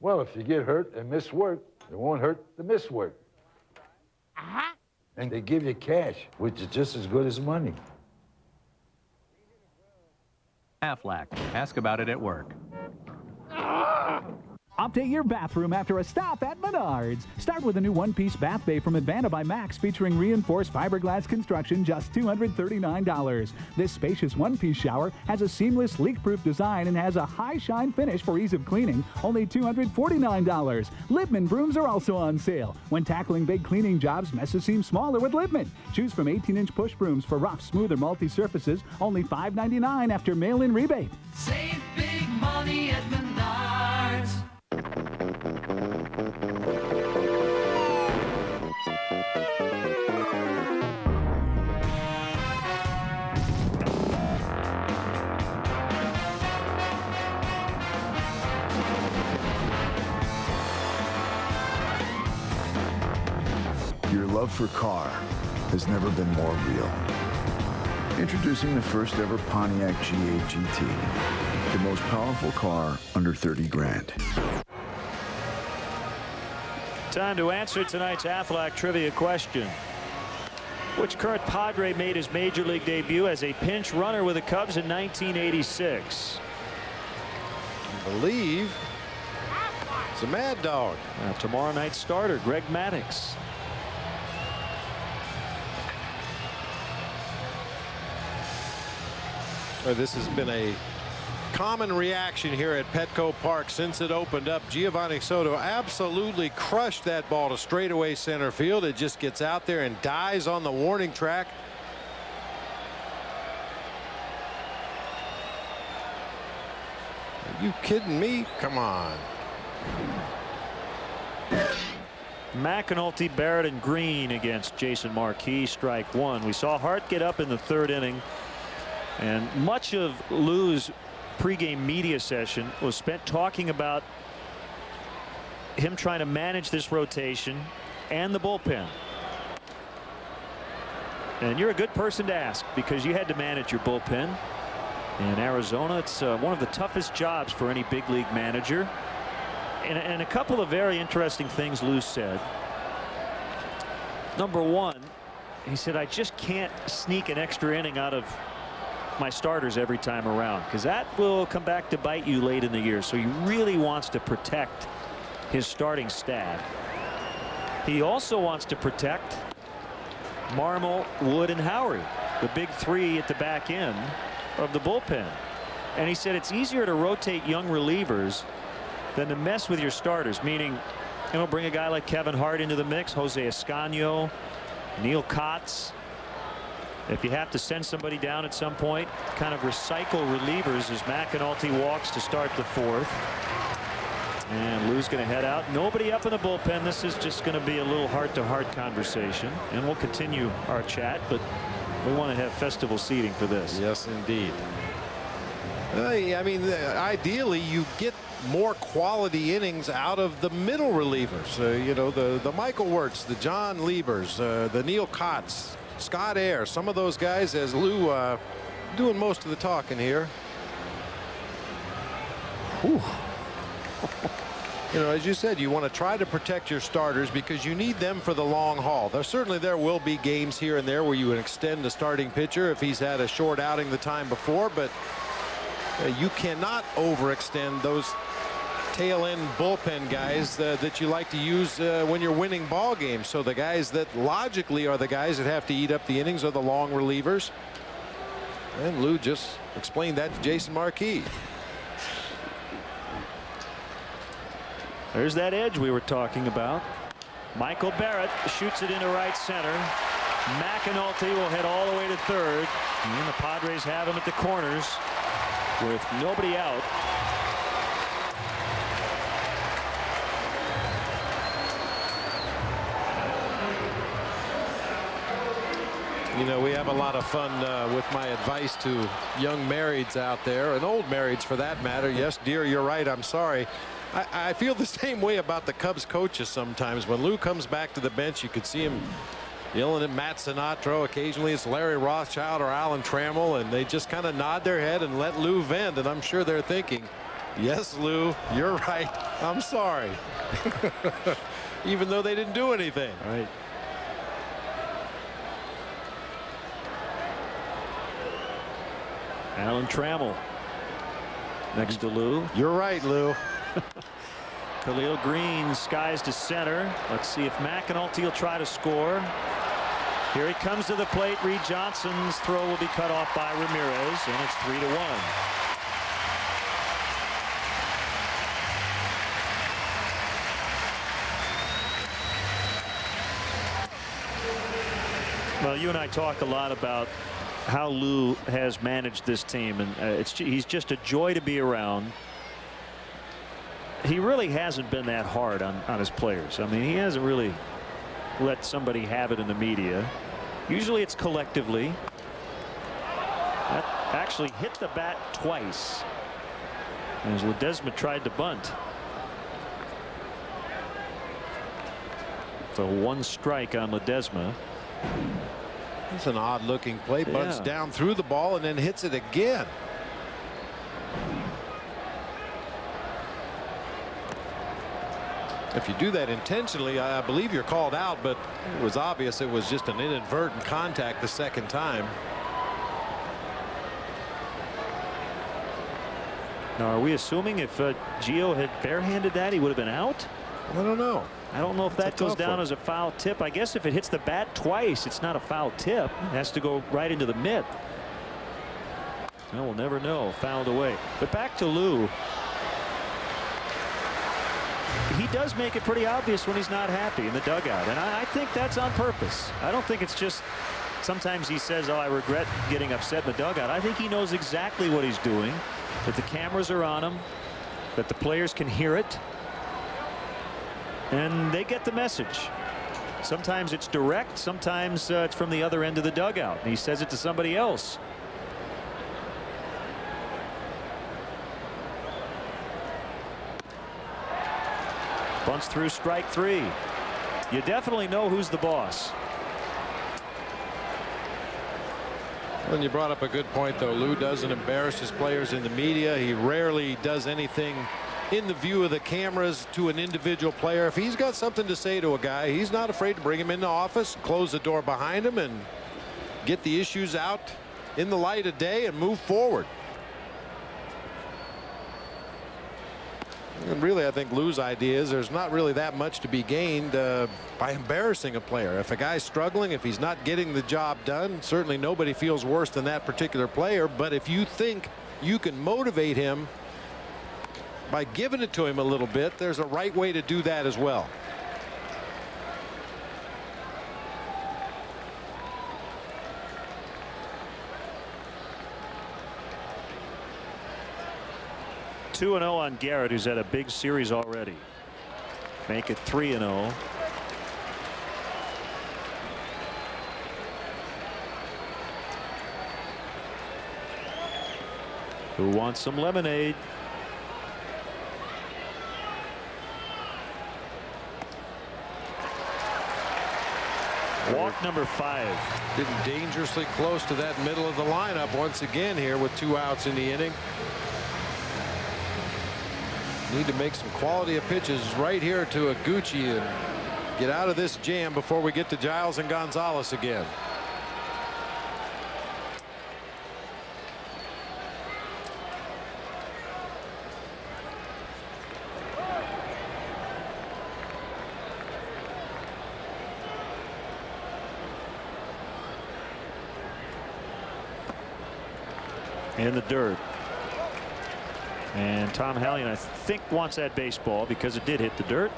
Well, if you get hurt and miss work, it won't hurt to miss work. And they give you cash, which is just as good as money. Aflac. Ask about it at work. Update your bathroom after a stop at Menards. Start with a new one-piece bath bay from Advanta by Max featuring reinforced fiberglass construction, just $239. This spacious one-piece shower has a seamless leak-proof design and has a high shine finish for ease of cleaning, only $249. Lippmann brooms are also on sale. When tackling big cleaning jobs, messes seem smaller with Lippmann. Choose from 18-inch push brooms for rough, smooth, or multi-surfaces, only $5.99 after mail-in rebate. Save money at Menards. Your love for car has never been more real. Introducing the first ever Pontiac G8 GT, the most powerful car under 30 grand. Time to answer tonight's Aflac trivia question. Which current Padre made his major league debut as a pinch runner with the Cubs in 1986? I believe it's a Mad Dog. Tomorrow night's starter, Greg Maddux. This has been a common reaction here at Petco Park since it opened up. Giovanni Soto absolutely crushed that ball to straightaway center field. It just gets out there and dies on the warning track. Are you kidding me? Come on. McAnulty, Barrett, and Green against Jason Marquis. Strike one. We saw Hart get up in the third inning. And much of Lou's pregame media session was spent talking about him trying to manage this rotation and the bullpen. And you're a good person to ask because you had to manage your bullpen in Arizona. It's one of the toughest jobs for any big league manager. And a couple of very interesting things Lou said. Number one, he said, I just can't sneak an extra inning out of my starters every time around because that will come back to bite you late in the year. So he really wants to protect his starting staff. He also wants to protect Marmol, Wood, and Howry, the big three at the back end of the bullpen. And he said it's easier to rotate young relievers than to mess with your starters, meaning bring a guy like Kevin Hart into the mix, Jose Escanio, Neil Kotz. If you have to send somebody down at some point, kind of recycle relievers as McAnulty walks to start the fourth. And Lou's going to head out. Nobody up in the bullpen. This is just going to be a little heart-to-heart conversation. And we'll continue our chat, but we want to have festival seating for this. Yes, indeed. I mean, ideally, you get more quality innings out of the middle relievers. The Michael Wirtz, the John Liebers, the Neil Kotz, Scott Air, some of those guys, as Lou doing most of the talking here. Whew. As you said, you want to try to protect your starters because you need them for the long haul. There will be games here and there where you would extend the starting pitcher if he's had a short outing the time before, but you cannot overextend those tail end bullpen guys that you like to use when you're winning ball games. So the guys that logically are the guys that have to eat up the innings are the long relievers. And Lou just explained that to Jason Marquis. There's that edge we were talking about. Michael Barrett shoots it into right center. McAnulty will head all the way to third. And the Padres have him at the corners with nobody out. We have a lot of fun with my advice to young marrieds out there, and old marrieds for that matter. Yes, dear, you're right. I'm sorry. I feel the same way about the Cubs coaches sometimes. When Lou comes back to the bench, you could see him yelling at Matt Sinatra. Occasionally it's Larry Rothschild or Alan Trammell, and they just kind of nod their head and let Lou vent. And I'm sure they're thinking, yes, Lou, you're right. I'm sorry. Even though they didn't do anything. Right. Alan Trammell next to Lou. You're right, Lou. Khalil Green skies to center. Let's see if McAnulty will try to score. Here he comes to the plate. Reed Johnson's throw will be cut off by Ramirez, and it's 3-1. Well, you and I talk a lot about how Lou has managed this team, and he's just a joy to be around. he really hasn't been that hard on his players. I mean, he hasn't really let somebody have it in the media. Usually it's collectively. That actually hit the bat twice as Ledesma tried to bunt. So 1 strike on Ledesma. It's an odd looking play. Bunts Yeah. down through the ball and then hits it again. If you do that intentionally, I believe you're called out, but it was obvious it was just an inadvertent contact the second time. Now, are we assuming if Gio had barehanded that, he would have been out? I don't know. I don't know if that goes down as a foul tip. I guess if it hits the bat twice, it's not a foul tip. It has to go right into the mitt. Well, we'll never know. Fouled away. But back to Lou. He does make it pretty obvious when he's not happy in the dugout, and I think that's on purpose. I don't think it's just sometimes he says, oh, I regret getting upset in the dugout. I think he knows exactly what he's doing, that the cameras are on him, that the players can hear it, and they get the message. Sometimes it's direct, sometimes it's from the other end of the dugout, and he says it to somebody else. Bunts through strike 3. You definitely know who's the boss. Well, you brought up a good point, though. Lou doesn't embarrass his players in the media. He rarely does anything in the view of the cameras to an individual player. If he's got something to say to a guy, he's not afraid to bring him in the office, close the door behind him, and get the issues out in the light of day and move forward. And really, I think Lou's idea is there's not really that much to be gained by embarrassing a player. If a guy's struggling, if he's not getting the job done, certainly nobody feels worse than that particular player. But if you think you can motivate him by giving it to him a little bit, there's a right way to do that as well. (2-0) on Garrett, who's had a big series already. Make it 3-0. Who wants some lemonade? Walk number 5. Getting dangerously close to that middle of the lineup once again here with 2 outs in the inning. Need to make some quality of pitches right here to Iguchi and get out of this jam before we get to Giles and Gonzalez again. In the dirt. And Tom Hallion, I think, wants that baseball because it did hit the dirt.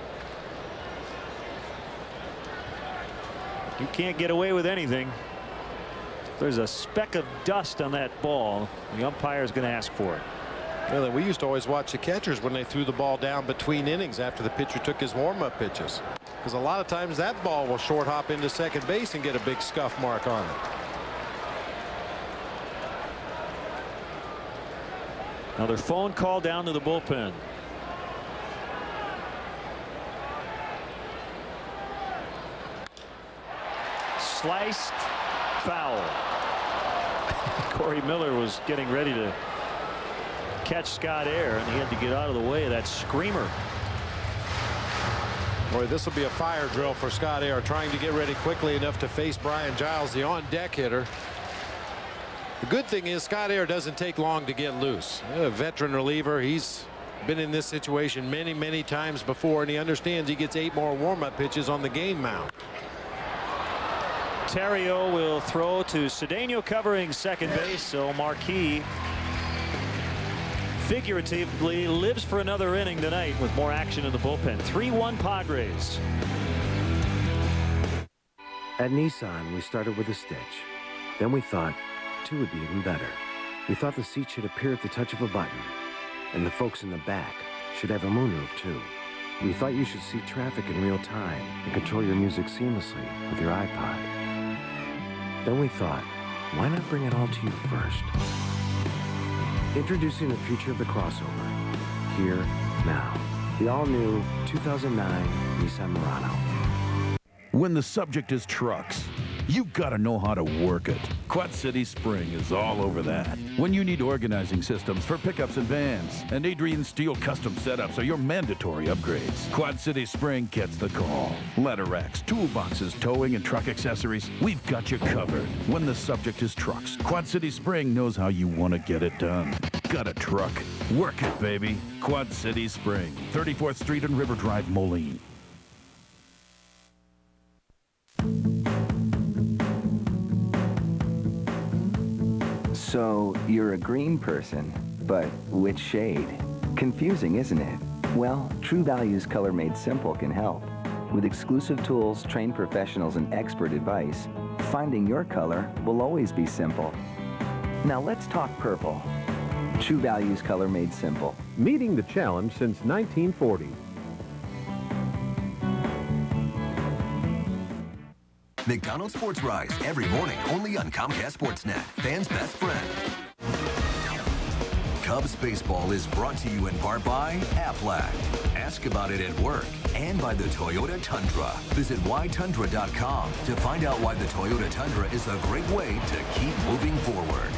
You can't get away with anything. There's a speck of dust on that ball. The umpire is going to ask for it. Well, we used to always watch the catchers when they threw the ball down between innings after the pitcher took his warm-up pitches, because a lot of times that ball will short hop into second base and get a big scuff mark on it. Another phone call down to the bullpen. Sliced foul. Corey Miller was getting ready to catch Scott Air, and he had to get out of the way of that screamer. Boy, this will be a fire drill for Scott Air, trying to get ready quickly enough to face Brian Giles, the on-deck hitter. The good thing is Scott Air doesn't take long to get loose. A veteran reliever. He's been in this situation many times before, and he understands he gets 8 more warm-up pitches on the game mound. Terrio will throw to Cedeno covering second base, so Marquis figuratively lives for another inning tonight with more action in the bullpen. 3-1 Padres. At Nissan, we started with a stitch. Then we thought 2 would be even better. We thought the seat should appear at the touch of a button, and the folks in the back should have a moonroof too. We thought you should see traffic in real time and control your music seamlessly with your iPod. Then we thought, why not bring it all to you first? Introducing the future of the crossover. Here, now. The all-new 2009 Nissan Murano. When the subject is trucks, you've got to know how to work it. Quad City Spring is all over that. When you need organizing systems for pickups and vans, and Adrian Steel custom setups are your mandatory upgrades, Quad City Spring gets the call. Ladder racks, toolboxes, towing, and truck accessories, we've got you covered. When the subject is trucks, Quad City Spring knows how you want to get it done. Got a truck? Work it, baby. Quad City Spring, 34th Street and River Drive, Moline. So, you're a green person, but which shade? Confusing, isn't it? Well, True Value's Color Made Simple can help. With exclusive tools, trained professionals, and expert advice, finding your color will always be simple. Now let's talk purple. True Value's Color Made Simple. Meeting the challenge since 1940. McDonald's Sports Rise every morning only on Comcast Sportsnet, fans' best friend. Cubs baseball is brought to you in part by Aflac. Ask about it at work, and by the Toyota Tundra. Visit whytundra.com to find out why the Toyota Tundra is a great way to keep moving forward.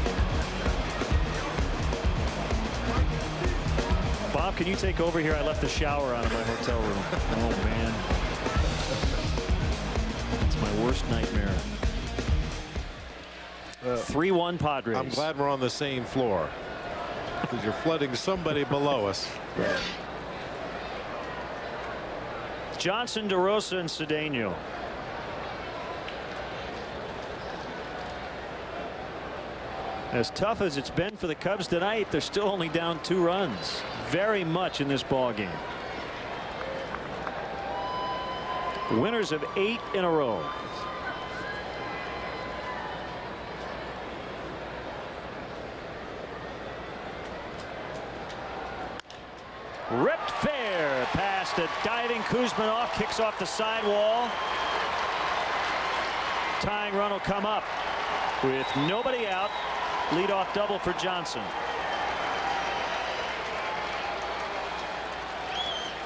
Bob, can you take over here? I left the shower on in my hotel room. Oh, man. It's my worst nightmare. 3-1 Padres. I'm glad we're on the same floor, because you're flooding somebody below us. Johnson, DeRosa, and Cedeno. As tough as it's been for the Cubs tonight, they're still only down 2 runs. Very much in this ball game. Winners of 8 in a row. Ripped fair past a diving Kuzmanov, kicks off the sidewall. Tying run will come up with nobody out. Leadoff double for Johnson.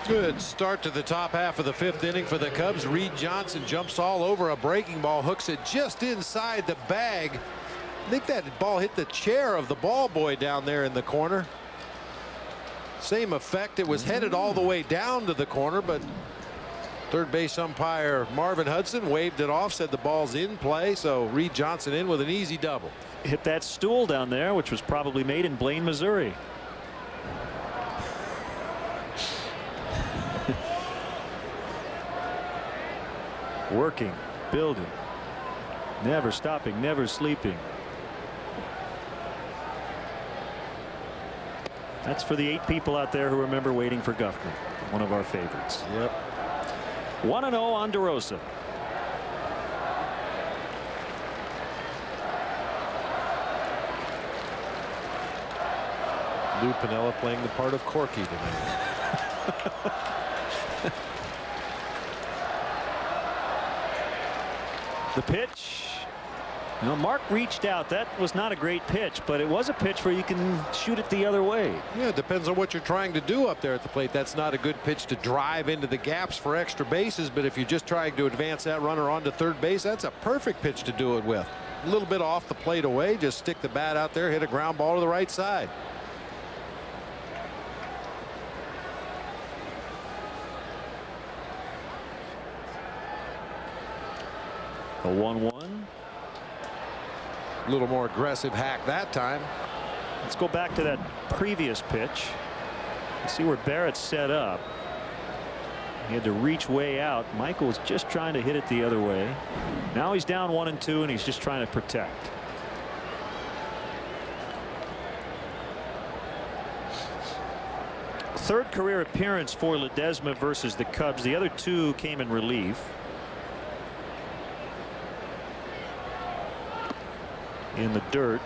Good start to the top half of the 5th inning for the Cubs. Reed Johnson jumps all over a breaking ball, hooks it just inside the bag. I think that ball hit the chair of the ball boy down there in the corner. Same effect. It was headed all the way down to the corner, but third base umpire Marvin Hudson waved it off, said the ball's in play, so Reed Johnson in with an easy double. Hit that stool down there, which was probably made in Blaine, Missouri. Working, building, never stopping, never sleeping. That's for the 8 people out there who remember Waiting for Guffman, one of our favorites. Yep. 1-0 on DeRosa. Lou Piniella playing the part of Corky tonight. The pitch. You know, Mark reached out. That was not a great pitch, but it was a pitch where you can shoot it the other way. Yeah, it depends on what you're trying to do up there at the plate. That's not a good pitch to drive into the gaps for extra bases, but if you're just trying to advance that runner onto third base, that's a perfect pitch to do it with. A little bit off the plate away, just stick the bat out there, hit a ground ball to the right side. A 1-1. A little more aggressive hack that time. Let's go back to that previous pitch. Let's see where Barrett's set up. He had to reach way out. Michael was just trying to hit it the other way. Now he's down 1-2, and he's just trying to protect. Third career appearance for Ledesma versus the Cubs. The other 2 came in relief. In the dirt.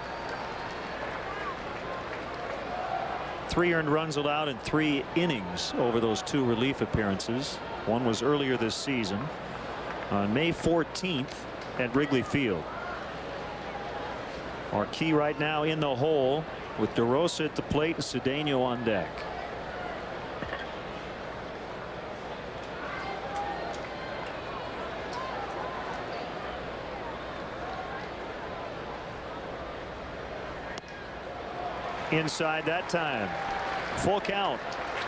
3 earned runs allowed in 3 innings over those 2 relief appearances. One was earlier this season on May 14th at Wrigley Field. Marquis right now in the hole with DeRosa at the plate and Cedeno on deck. Inside that time. Full count.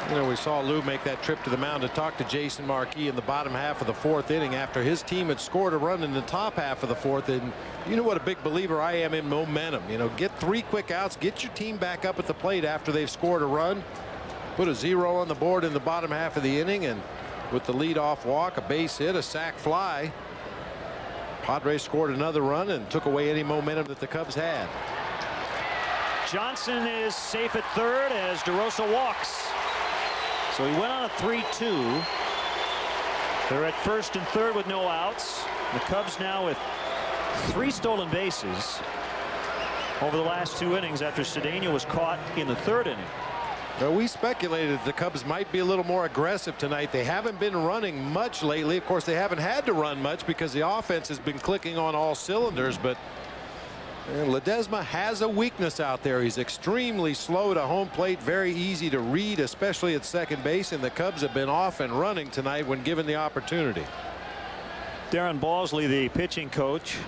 You know, we saw Lou make that trip to the mound to talk to Jason Marquis in the bottom half of the 4th inning after his team had scored a run in the top half of the 4th. And you know what a big believer I am in momentum. You know, get 3 quick outs, get your team back up at the plate after they've scored a run, put a 0 on the board in the bottom half of the inning, and with the leadoff walk, a base hit, a sac fly, Padres scored another run and took away any momentum that the Cubs had. Johnson is safe at third as DeRosa walks. So he went on a 3-2. They're at first and third with no outs. The Cubs now with 3 stolen bases over the last 2 innings after Cedeno was caught in the 3rd inning. Well, we speculated the Cubs might be a little more aggressive tonight. They haven't been running much lately. Of course, they haven't had to run much because the offense has been clicking on all cylinders. But Ledesma has a weakness out there. He's extremely slow to home plate, very easy to read, especially at second base, and the Cubs have been off and running tonight when given the opportunity. Darren Balsley, the pitching coach,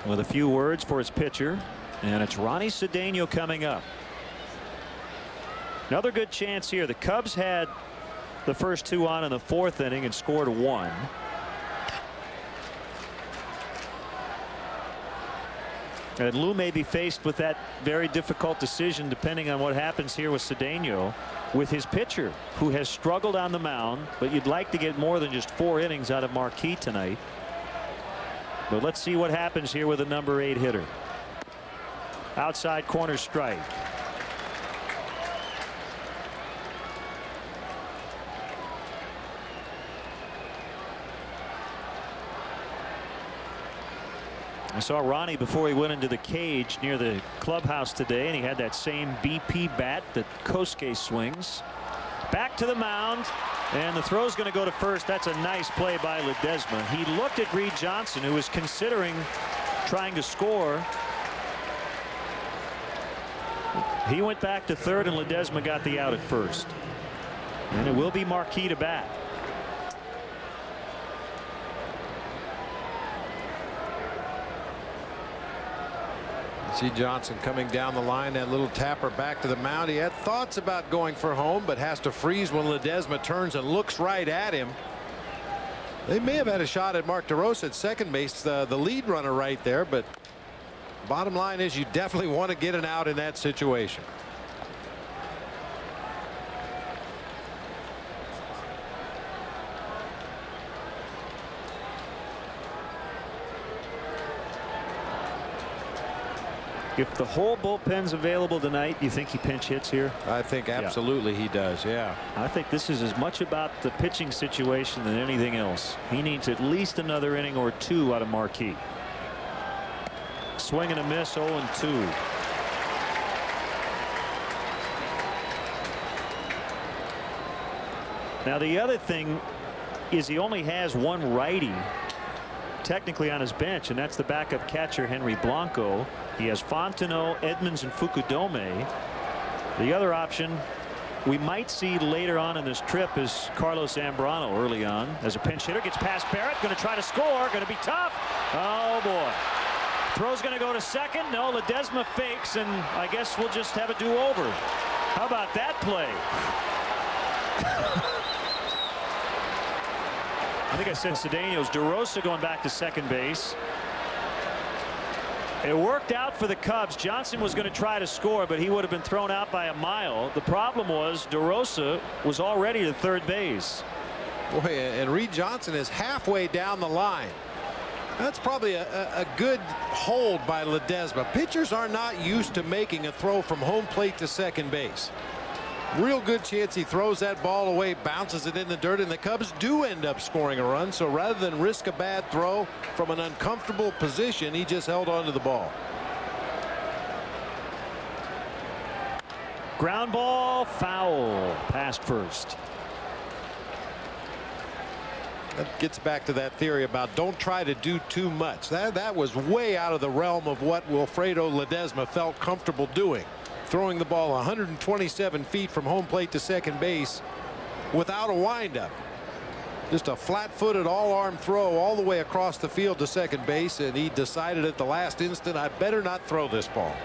with a few words for his pitcher, and it's Ronnie Cedeno coming up. Another good chance here. The Cubs had the first 2 on in the 4th inning and scored 1. And Lou may be faced with that very difficult decision depending on what happens here with Cedeno with his pitcher, who has struggled on the mound, but you'd like to get more than just 4 innings out of Marquis tonight. But let's see what happens here with the number 8 hitter. Outside corner strike. I saw Ronnie before he went into the cage near the clubhouse today, and he had that same BP bat that Kosuke swings. Back to the mound, and the throw's going to go to first. That's a nice play by Ledesma. He looked at Reed Johnson, who was considering trying to score. He went back to third, and Ledesma got the out at first. And it will be Marquis to bat. See Johnson coming down the line, that little tapper back to the mound. He had thoughts about going for home, but has to freeze when Ledesma turns and looks right at him. They may have had a shot at Mark DeRosa at second base, the lead runner right there, but bottom line is you definitely want to get an out in that situation. If the whole bullpen's available tonight, do you think he pinch hits here? I think absolutely he does, yeah. I think this is as much about the pitching situation than anything else. He needs at least another inning or 2 out of Marquis. Swing and a miss, 0-2. Now the other thing is he only has 1 righty technically on his bench, and that's the backup catcher Henry Blanco. He has Fontenot, Edmonds, and Fukudome. The other option we might see later on in this trip is Carlos Zambrano early on as a pinch hitter. Gets past Barrett, going to try to score, going to be tough. Oh boy. Throw's going to go to second. No, Ledesma fakes, and I guess we'll just have a do-over. How about that play? I think I said Cedeno's. DeRosa going back to second base. It worked out for the Cubs. Johnson was going to try to score, but he would have been thrown out by a mile. The problem was DeRosa was already to third base. Boy, and Reed Johnson is halfway down the line. That's probably a good hold by Ledesma. Pitchers are not used to making a throw from home plate to second base. Real good chance he throws that ball away, bounces it in the dirt, and the Cubs do end up scoring a run. So rather than risk a bad throw from an uncomfortable position, he just held on to the ball. Ground ball, foul, past first. That gets back to that theory about don't try to do too much. That was way out of the realm of what Wilfredo Ledesma felt comfortable doing. Throwing the ball 127 feet from home plate to second base without a windup. Just a flat-footed all-arm throw all the way across the field to second base, and he decided at the last instant, I better not throw this ball.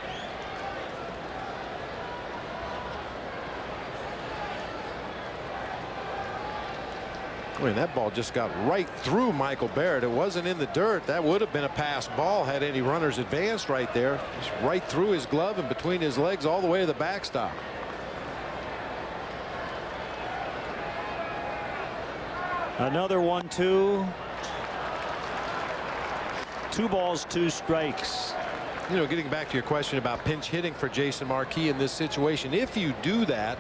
I mean, that ball just got right through Michael Barrett. It wasn't in the dirt. That would have been a pass ball had any runners advanced right there. Just right through his glove and between his legs all the way to the backstop. Another 1-2. 2 balls, 2 strikes. You know, getting back to your question about pinch hitting for Jason Marquis in this situation, if you do that,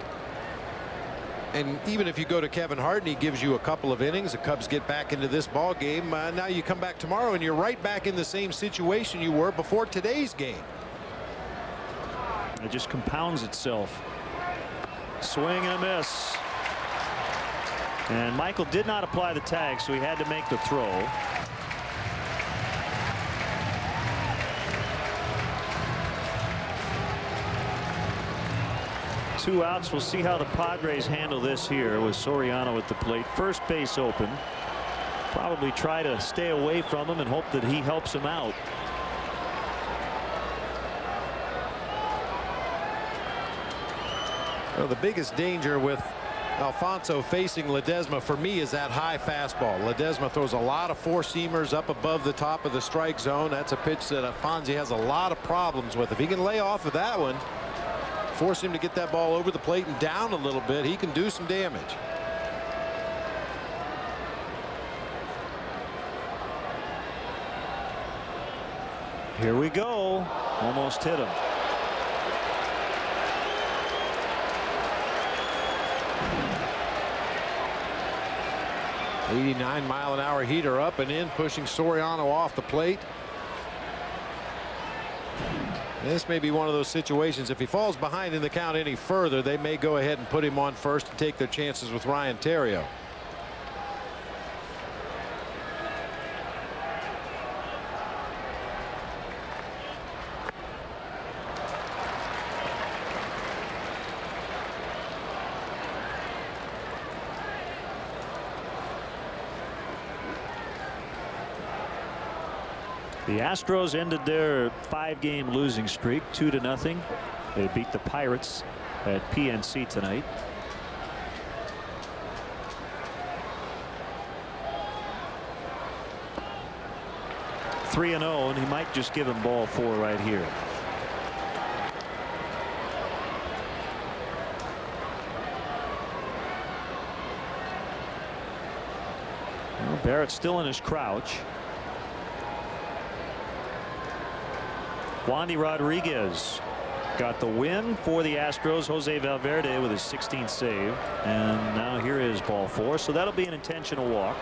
and even if you go to Kevin Hart and he gives you a couple of innings, the Cubs get back into this ball game. Now you come back tomorrow and you're right back in the same situation you were before today's game. It just compounds itself. Swing and a miss. And Michael did not apply the tag, so he had to make the throw. Two outs. We'll see how the Padres handle this here with Soriano at the plate. First base open. Probably try to stay away from him and hope that he helps him out. Well, the biggest danger with Alfonso facing Ledesma for me is that high fastball. Ledesma throws a lot of four-seamers up above the top of the strike zone. That's a pitch that Alfonso has a lot of problems with. If he can lay off of that one, force him to get that ball over the plate and down a little bit, he can do some damage. Here we go. Almost hit him. .89-mile-an-hour heater up and in, pushing Soriano off the plate. This may be one of those situations. If he falls behind in the count any further, they may go ahead and put him on first and take their chances with Ryan Theriot. The Astros ended their 5-game losing streak 2-0. They beat the Pirates at PNC tonight. (3-0), and he might just give him ball 4 right here. Well, Barrett's still in his crouch. Wandy Rodriguez got the win for the Astros. Jose Valverde with his 16th save. And now here is ball 4. So that'll be an intentional walk.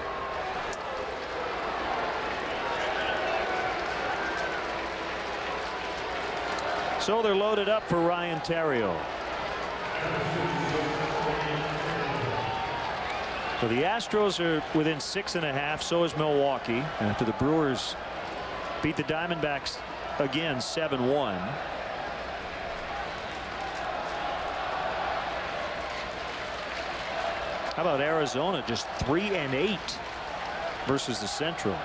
So they're loaded up for Ryan Theriot. So the Astros are within 6.5. So is Milwaukee after the Brewers beat the Diamondbacks again 7-1. How about Arizona just 3-8 versus the Central?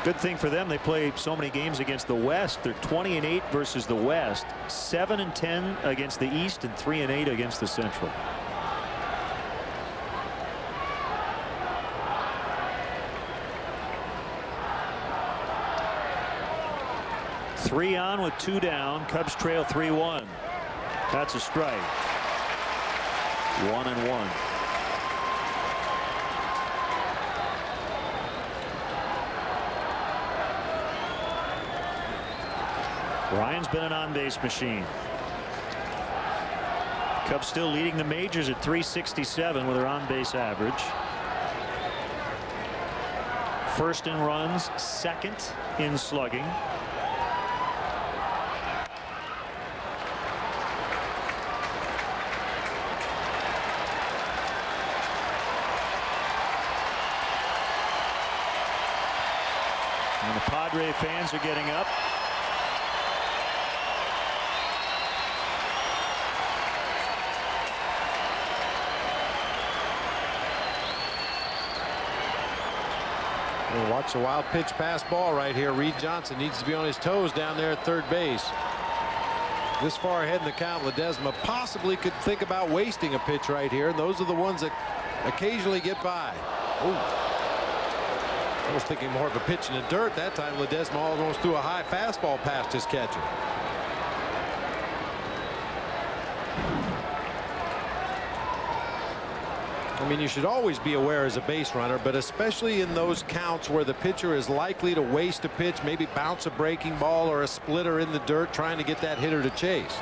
Good thing for them, they play so many games against the West. They're 20-8 versus the West, 7-10 against the East, and 3-8 against the Central. 3 on with 2 down. Cubs trail 3-1. That's a strike. 1-1. Ryan's been an on-base machine. Cubs still leading the majors at 367 with their on-base average. First in runs, second in slugging. And the Padres fans are getting up. Well, watch the wild pitch pass ball right here. Reed Johnson needs to be on his toes down there at third base. This far ahead in the count, Ledesma possibly could think about wasting a pitch right here. And those are the ones that occasionally get by. Ooh. I was thinking more of a pitch in the dirt. That time Ledesma almost threw a high fastball past his catcher. I mean, you should always be aware as a base runner, but especially in those counts where the pitcher is likely to waste a pitch, maybe bounce a breaking ball or a splitter in the dirt, trying to get that hitter to chase.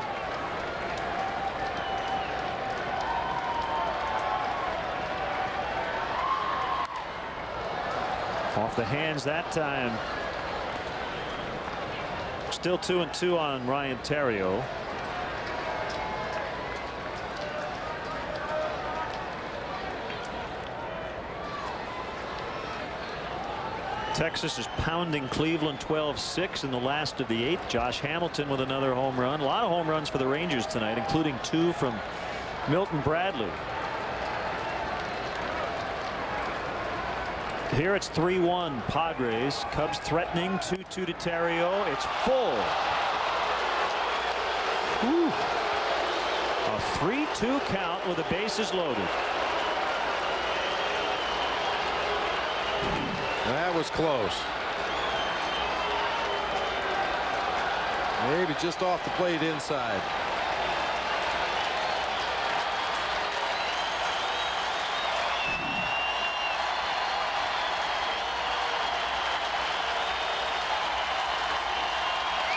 Off the hands that time. Still 2-2 on Ryan Theriot. Texas is pounding Cleveland 12-6 in the last of the 8th. Josh Hamilton with another home run. A lot of home runs for the Rangers tonight, including 2 from Milton Bradley. Here it's 3-1 Padres. Cubs threatening 2-2 to Theriot. It's full. Whew. A 3-2 count with the bases loaded. That was close. Maybe just off the plate inside.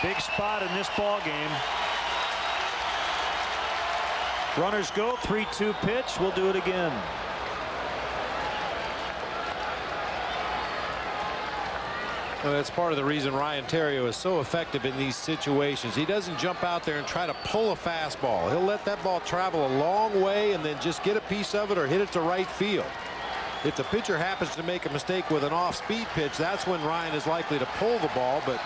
Big spot in this ball game. Runners go. 3-2 pitch. We'll do it again. Well, that's part of the reason Ryan Theriot is so effective in these situations. He doesn't jump out there and try to pull a fastball. He'll let that ball travel a long way and then just get a piece of it or hit it to right field. If the pitcher happens to make a mistake with an off-speed pitch, that's when Ryan is likely to pull the ball, but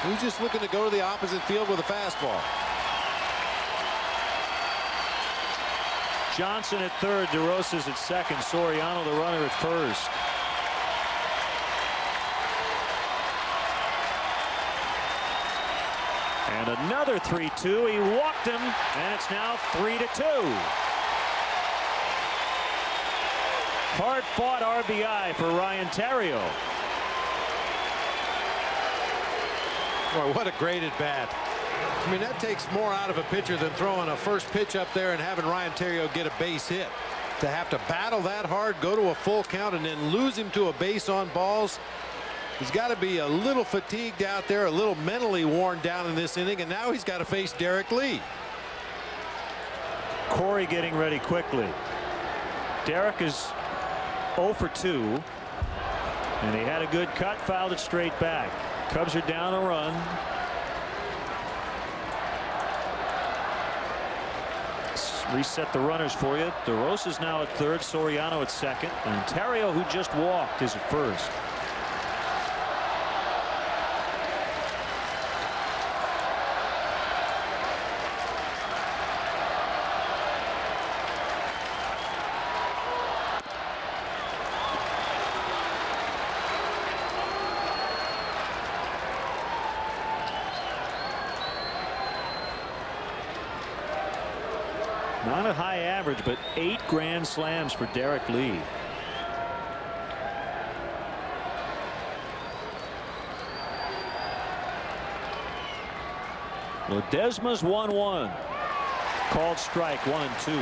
he's just looking to go to the opposite field with a fastball. Johnson at third, DeRosa's at second, Soriano the runner at first. And another 3-2. He walked him, and it's now 3-2. Hard-fought RBI for Ryan Theriot. Boy, what a great at-bat. I mean, that takes more out of a pitcher than throwing a first pitch up there and having Ryan Theriot get a base hit. To have to battle that hard, go to a full count, and then lose him to a base on balls. He's got to be a little fatigued out there, a little mentally worn down in this inning, and now he's got to face Derek Lee. Corey getting ready quickly. Derek is 0 for 2, and he had a good cut, fouled it straight back. Cubs are down a run. Let's reset the runners for you. DeRosa's now at third, Soriano at second, and Theriot, who just walked, is at first. Not a high average, but 8 grand slams for Derek Lee. Ledesma's 1-1. Called strike 1-2.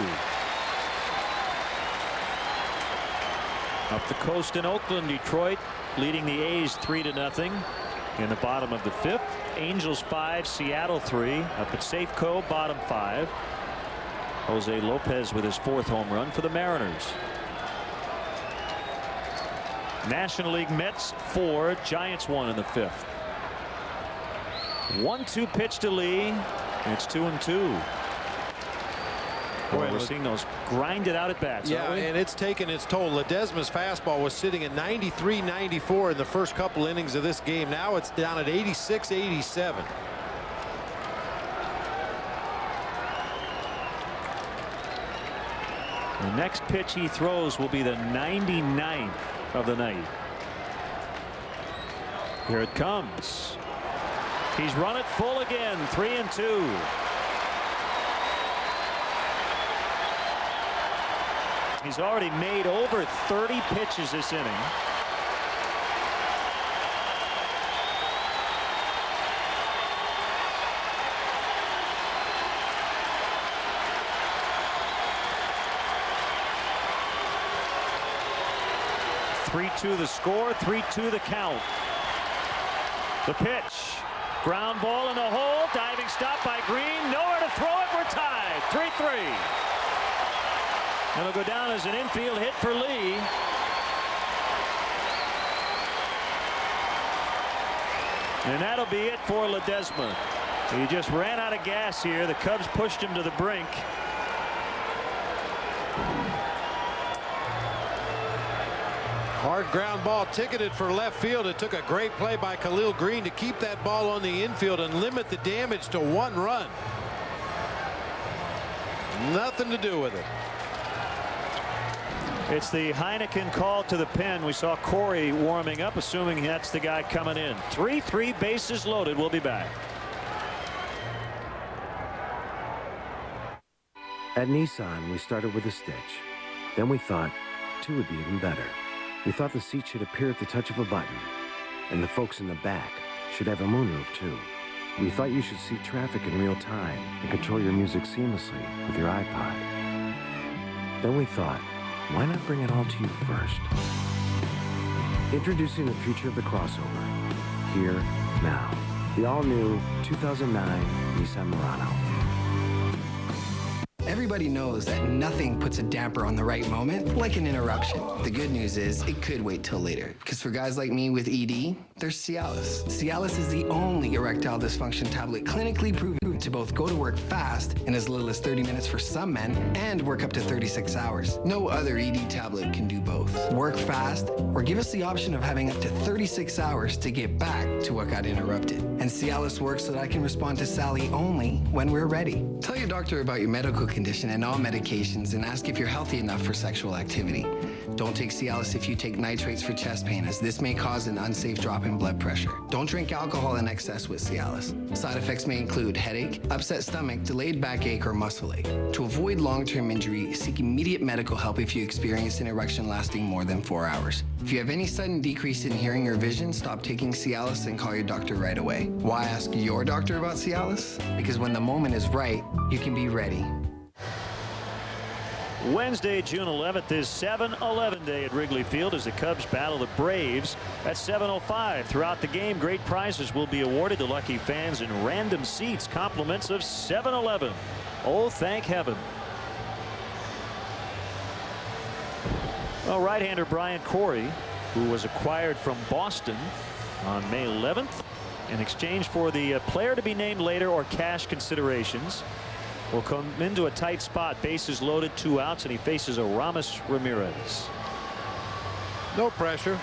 Up the coast in Oakland, Detroit leading the A's 3-0 in the bottom of the 5th. Angels 5, Seattle 3. Up at Safeco, bottom 5. Jose Lopez with his 4th home run for the Mariners. National League Mets 4, Giants 1 in the 5th. 1-2 pitch to Lee. It's 2-2. Boy, we're seeing those grinded out at bats. Yeah, and it's taken its toll. Ledesma's fastball was sitting at 93, 94 in the first couple innings of this game. Now it's down at 86, 87. The next pitch he throws will be the 99th of the night. Here it comes. He's run it full again. 3-2. He's already made over 30 pitches this inning. (3-2) the score, 3-2 the count. The pitch. Ground ball in the hole. Diving stop by Green. Nowhere to throw it. We're tied. 3-3. It'll go down as an infield hit for Lee. And that'll be it for Ledesma. He just ran out of gas here. The Cubs pushed him to the brink. Hard ground ball ticketed for left field. It took a great play by Khalil Green to keep that ball on the infield and limit the damage to 1 run. Nothing to do with it. It's the Heineken call to the pen. We saw Corey warming up, assuming that's the guy coming in. 3-3, bases loaded. We'll be back. At Nissan, we started with a stitch. Then we thought 2 would be even better. We thought the seat should appear at the touch of a button, and the folks in the back should have a moonroof too. We thought you should see traffic in real time and control your music seamlessly with your iPod. Then we thought, why not bring it all to you first? Introducing the future of the crossover. Here, now. The all-new 2009 Nissan Murano. Everybody knows that nothing puts a damper on the right moment like an interruption. The good news is it could wait till later, because for guys like me with ED, there's Cialis. Cialis is the only erectile dysfunction tablet clinically proven to both go to work fast in as little as 30 minutes for some men and work up to 36 hours. No other ED tablet can do both. Work fast or give us the option of having up to 36 hours to get back to what got interrupted. And Cialis works so that I can respond to Sally only when we're ready. Tell your doctor about your medical condition and all medications and ask if you're healthy enough for sexual activity. Don't take Cialis if you take nitrates for chest pain, as this may cause an unsafe drop in blood pressure. Don't drink alcohol in excess with Cialis. Side effects may include headache, upset stomach, delayed backache, or muscle ache. To avoid long-term injury, seek immediate medical help if you experience an erection lasting more than 4 hours. If you have any sudden decrease in hearing or vision, stop taking Cialis and call your doctor right away. Why ask your doctor about Cialis? Because when the moment is right, you can be ready. Wednesday, June 11th is 7-11 day at Wrigley Field as the Cubs battle the Braves at 7:05. Throughout the game, great prizes will be awarded to lucky fans in random seats, compliments of 7-Eleven. Oh, thank heaven. Well, right-hander Brian Corey, who was acquired from Boston on May 11th in exchange for the player to be named later or cash considerations, will come into a tight spot. Bases loaded, 2 outs, and he faces Aramis Ramirez. No pressure.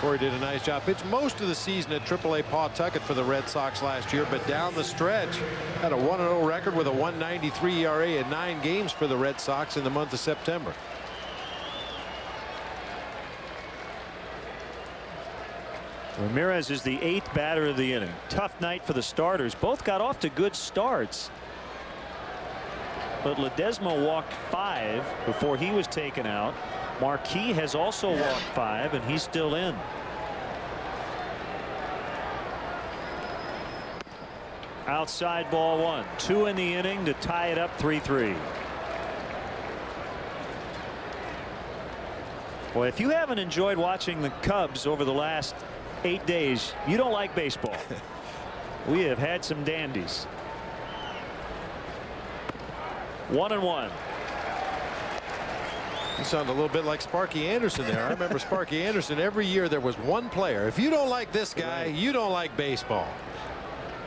Corey did a nice job. Pitched most of the season at AAA Pawtucket for the Red Sox last year, but down the stretch had a 1-0 record with a 1.93 ERA in 9 games for the Red Sox in the month of September. Ramirez is the 8th batter of the inning. Tough night for the starters. Both got off to good starts, but Ledesma walked 5 before he was taken out. Marquis has also walked 5, and he's still in. Outside ball 1. 2 in the inning to tie it up 3-3. Boy, if you haven't enjoyed watching the Cubs over the last 8 days, you don't like baseball. We have had some dandies. 1-1. You sound a little bit like Sparky Anderson there. I remember Sparky Anderson, every year there was one player. If you don't like this guy, you don't like baseball.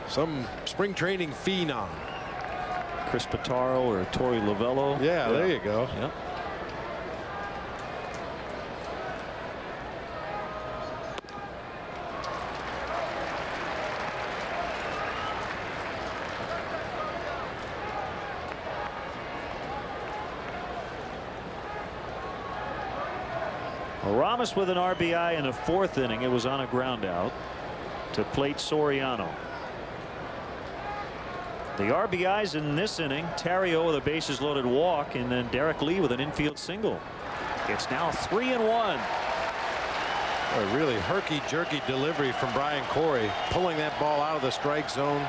Some spring training phenom. Chris Pitaro or Torey Lovello. Yeah, there you go. Yeah. Ramos with an RBI in the 4th inning. It was on a ground out to plate Soriano. The RBIs in this inning, Theriot with a bases loaded walk, and then Derek Lee with an infield single. It's now 3-1. A really herky-jerky delivery from Brian Corey, pulling that ball out of the strike zone.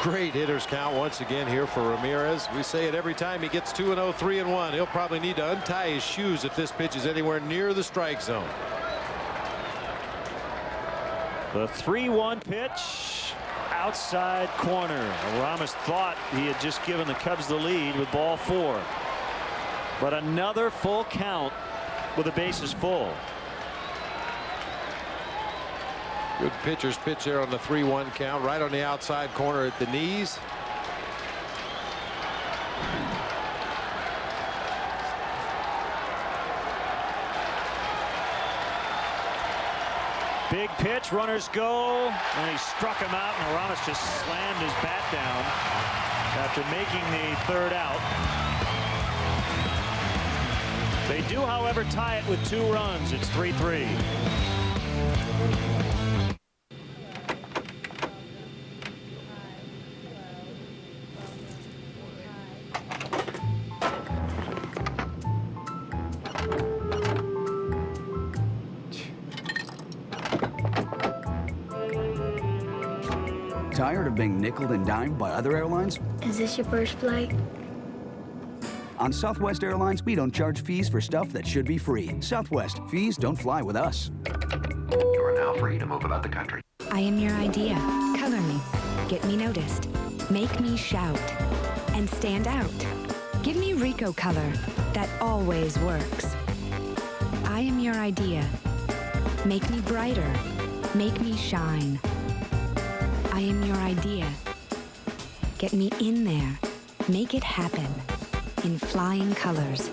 Great hitters count once again here for Ramirez. We say it every time he gets 2-0, 3-1. He'll probably need to untie his shoes if this pitch is anywhere near the strike zone. The 3-1 pitch outside corner. Ramos thought he had just given the Cubs the lead with ball 4. But another full count with the bases full. Good pitcher's pitch there on the 3-1 count, right on the outside corner at the knees. Big pitch, runners go, and he struck him out, and Ramos just slammed his bat down after making the 3rd out. They do, however, tie it with 2 runs. It's 3-3. Tired of being nickeled and dimed by other airlines? Is this your first flight? On Southwest Airlines, we don't charge fees for stuff that should be free. Southwest, fees don't fly with us. You are now free to move about the country. I am your idea. Color me. Get me noticed. Make me shout. And stand out. Give me Rico color that always works. I am your idea. Make me brighter. Make me shine. I am your idea. Get me in there. Make it happen. In flying colors.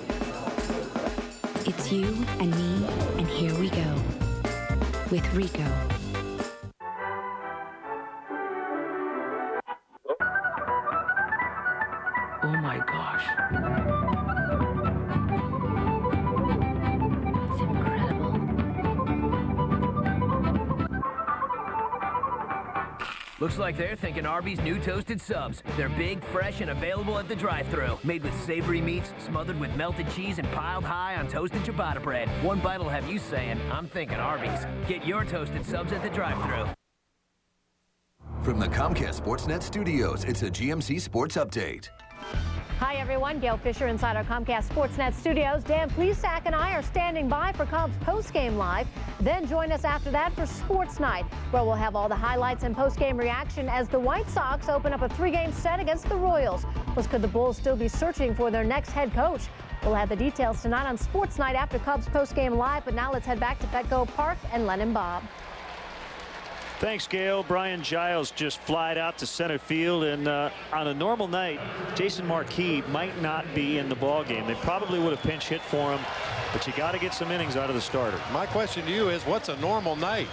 It's you and me, and here we go. With Rico. Oh my gosh. That's incredible. Looks like they're thinking Arby's new toasted subs. They're big, fresh, and available at the drive-thru. Made with savory meats, smothered with melted cheese, and piled high on toasted ciabatta bread. One bite will have you saying, I'm thinking Arby's. Get your toasted subs at the drive-thru. From the Comcast Sportsnet studios, it's a GMC Sports Update. Hi, everyone. Gail Fisher inside our Comcast Sportsnet studios. Dan Plesac and I are standing by for Cubs postgame live. Then join us after that for Sports Night, where we'll have all the highlights and postgame reaction as the White Sox open up a 3-game set against the Royals. Plus, could the Bulls still be searching for their next head coach? We'll have the details tonight on Sports Night after Cubs postgame live. But now let's head back to Petco Park and Len and Bob. Thanks, Gail. Brian Giles just flied out to center field, and on a normal night, Jason Marquis might not be in the ball game. They probably would have pinch hit for him, but you got to get some innings out of the starter. My question to you is, what's a normal night?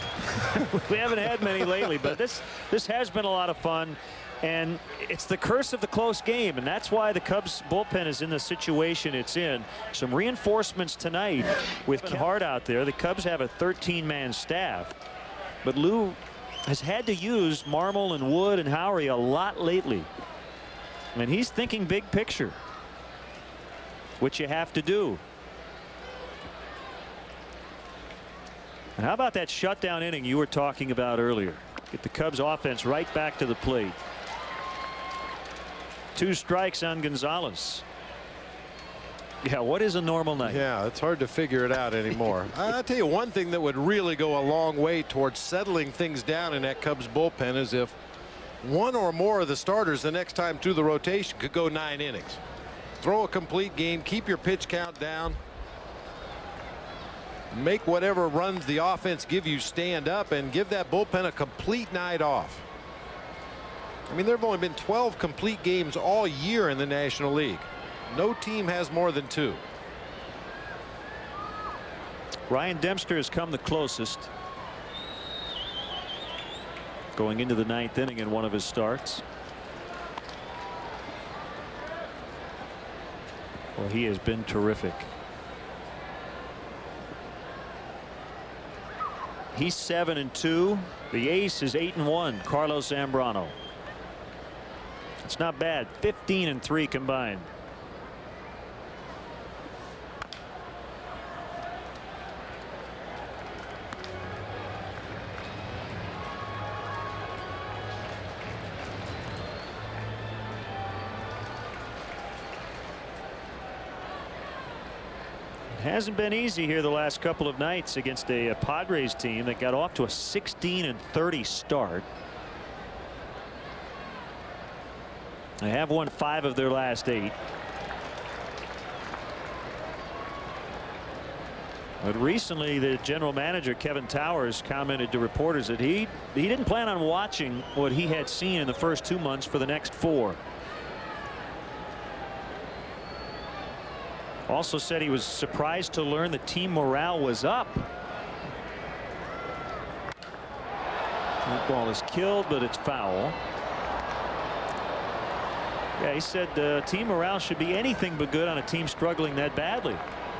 We haven't had many lately, but this has been a lot of fun, and it's the curse of the close game, and that's why the Cubs bullpen is in the situation it's in. Some reinforcements tonight with Hart out there. The Cubs have a 13-man staff, but Lou has had to use Marmol and Wood and Howery a lot lately. And he's thinking big picture, which you have to do. And how about that shutdown inning you were talking about earlier? Get the Cubs offense right back to the plate. 2 strikes on Gonzalez. Yeah, what is a normal night? Yeah, it's hard to figure it out anymore. I'll tell you one thing that would really go a long way towards settling things down in that Cubs bullpen is if one or more of the starters the next time through the rotation could go 9 innings. throw a complete game, keep your pitch count down, make whatever runs the offense give you stand up, and give that bullpen a complete night off. I mean, there have only been 12 complete games all year in the National League. No team has more than 2. Ryan Dempster has come the closest, going into the 9th inning in one of his starts. Well, he has been terrific. He's 7-2. The ace is 8-1. Carlos Zambrano. It's not bad. 15-3 combined. Hasn't been easy here the last couple of nights against a Padres team that got off to a 16-30 start. They have won 5 of their last 8. But recently the general manager Kevin Towers commented to reporters that he didn't plan on watching what he had seen in the first 2 months for the next 4. Also said he was surprised to learn the team morale was up. That ball is killed, but it's foul. Yeah, he said team morale should be anything but good on a team struggling that badly.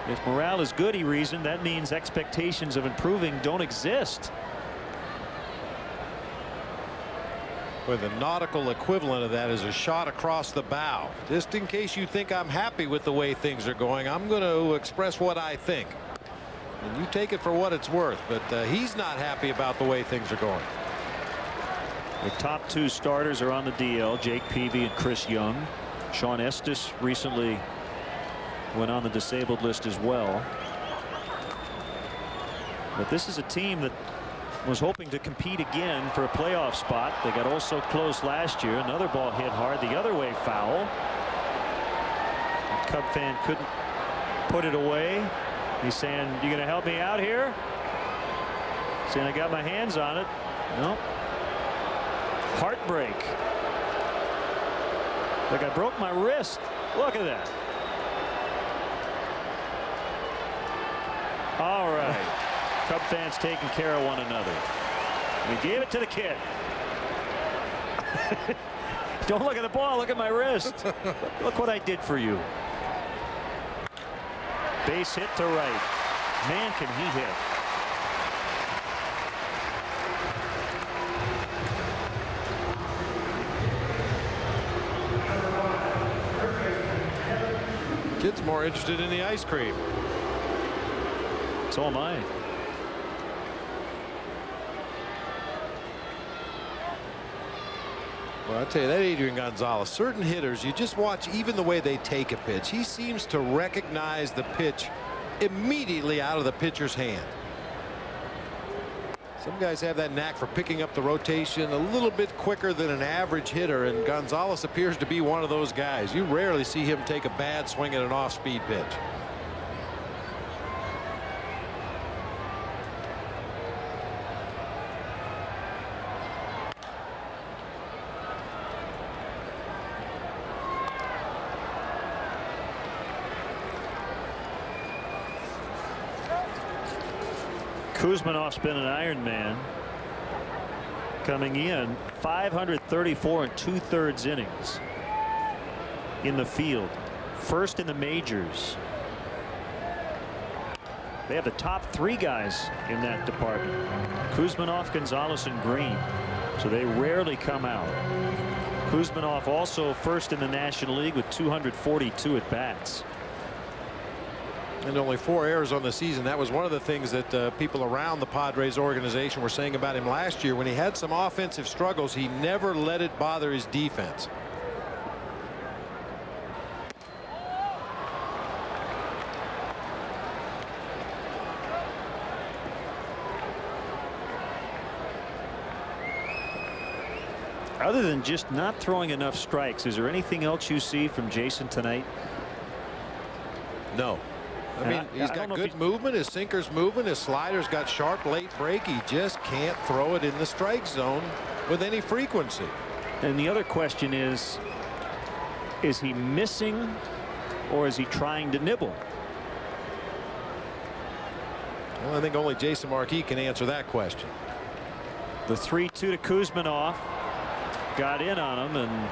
If morale is good, he reasoned, that means expectations of improving don't exist. Well, the nautical equivalent of that is a shot across the bow. Just in case you think I'm happy with the way things are going, I'm going to express what I think. And you take it for what it's worth, but he's not happy about the way things are going. The top 2 starters are on the DL, Jake Peavy and Chris Young. Sean Estes recently went on the disabled list as well. But this is a team that was hoping to compete again for a playoff spot. They got oh so close last year. Another ball hit hard the other way, foul. The Cub fan couldn't put it away. He's saying, "You gonna help me out here?" Saying, "I got my hands on it." Nope. Heartbreak. Like I broke my wrist. Look at that. All right. Cub fans taking care of one another. We gave it to the kid. Don't look at the ball. Look at my wrist. Look what I did for you. Base hit to right. Man, can he hit. Kid's more interested in the ice cream. So am I. Well, I tell you, that Adrian Gonzalez, certain hitters, you just watch even the way they take a pitch. He seems to recognize the pitch immediately out of the pitcher's hand. Some guys have that knack for picking up the rotation a little bit quicker than an average hitter, and Gonzalez appears to be one of those guys. You rarely see him take a bad swing at an off-speed pitch. Kuzmanov's been an Iron Man. Coming in 534 2/3 innings in the field. First in the majors. They have the top 3 guys in that department. Kuzmanov, Gonzalez, and Green. So they rarely come out. Kuzmanov also first in the National League with 242 at bats. And only 4 errors on the season. That was one of the things that people around the Padres organization were saying about him last year. When he had some offensive struggles, he never let it bother his defense. Other than just not throwing enough strikes, is there anything else you see from Jason tonight No. I mean, he's got good movement. His sinker's moving. His slider's got sharp late break. He just can't throw it in the strike zone with any frequency. And the other question is he missing or is he trying to nibble? Well, I think only Jason Marquis can answer that question. The 3-2 to Kuzminov got in on him, and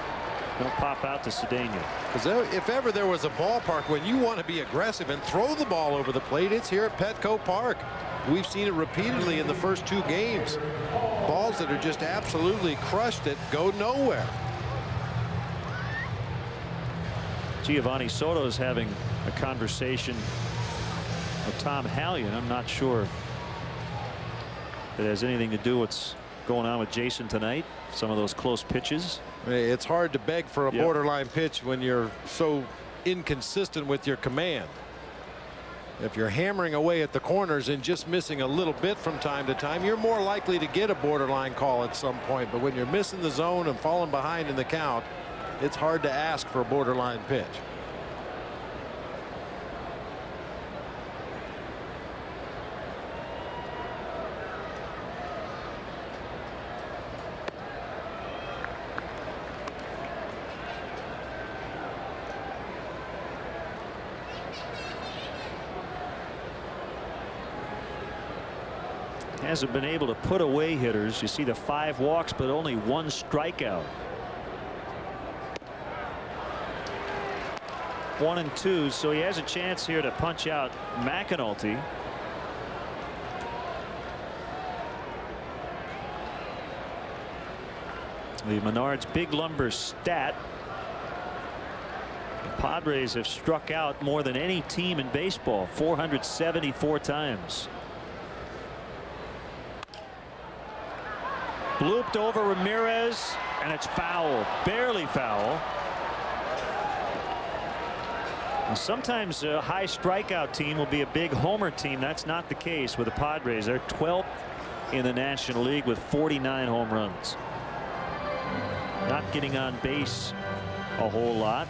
he'll pop out to Cedeno. Because if ever there was a ballpark when you want to be aggressive and throw the ball over the plate, it's here at Petco Park. We've seen it repeatedly in the first 2 games. Balls that are just absolutely crushed that go nowhere. Giovanni Soto is having a conversation with Tom Hallion. I'm not sure if it has anything to do with what's going on with Jason tonight. Some of those close pitches. It's hard to beg for a borderline pitch when you're so inconsistent with your command. If you're hammering away at the corners and just missing a little bit from time to time, you're more likely to get a borderline call at some point. But when you're missing the zone and falling behind in the count, it's hard to ask for a borderline pitch. Hasn't been able to put away hitters. You see the 5 walks, but only 1 strikeout. 1-2, so he has a chance here to punch out McAnulty. The Menards big lumber stat. The Padres have struck out more than any team in baseball, 474 times. Blooped over Ramirez, and it's foul, barely foul. And sometimes a high strikeout team will be a big homer team. That's not the case with the Padres. They're 12th in the National League with 49 home runs. Not getting on base a whole lot.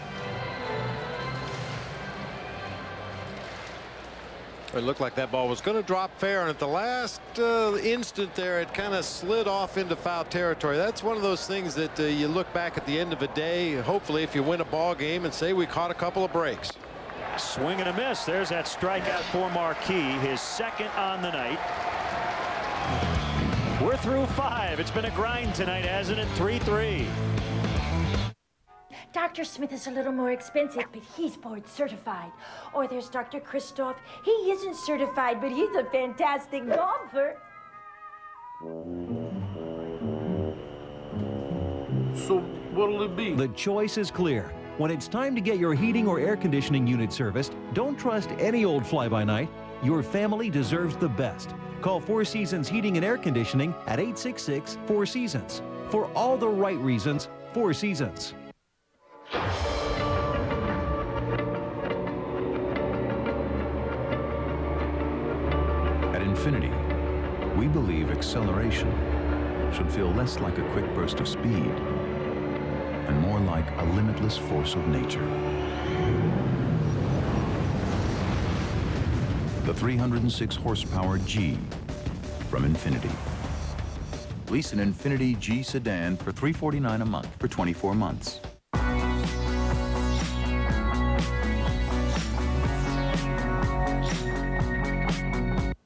It looked like that ball was going to drop fair, and at the last instant there, it kind of slid off into foul territory. That's one of those things that you look back at the end of a day, hopefully if you win a ball game, and say we caught a couple of breaks. Swing and a miss. There's that strikeout for Marquis, his 2nd on the night. We're through 5. It's been a grind tonight, hasn't it? 3-3. Dr. Smith is a little more expensive, but he's board certified. Or there's Dr. Christoph. He isn't certified, but he's a fantastic golfer. So what'll it be? The choice is clear. When it's time to get your heating or air conditioning unit serviced, don't trust any old fly-by-night. Your family deserves the best. Call 4 Seasons Heating and Air Conditioning at 866-4Seasons. For all the right reasons, 4 Seasons. At Infinity, we believe acceleration should feel less like a quick burst of speed and more like a limitless force of nature. The 306 horsepower G from Infinity. Lease an Infinity G sedan for $349 a month for 24 months.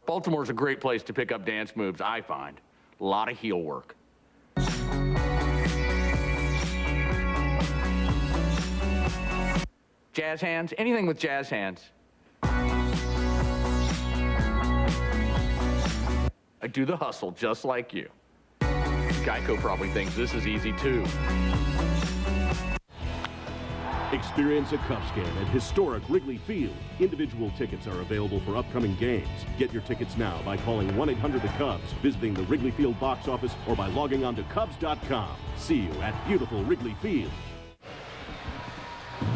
Baltimore's a great place to pick up dance moves, I find. A lot of heel work. Jazz hands, anything with jazz hands. I do the hustle just like you. Geico probably thinks this is easy too. Experience a Cubs game at historic Wrigley Field. Individual tickets are available for upcoming games. Get your tickets now by calling 1-800-THE-CUBS, visiting the Wrigley Field box office, or by logging on to Cubs.com. See you at beautiful Wrigley Field.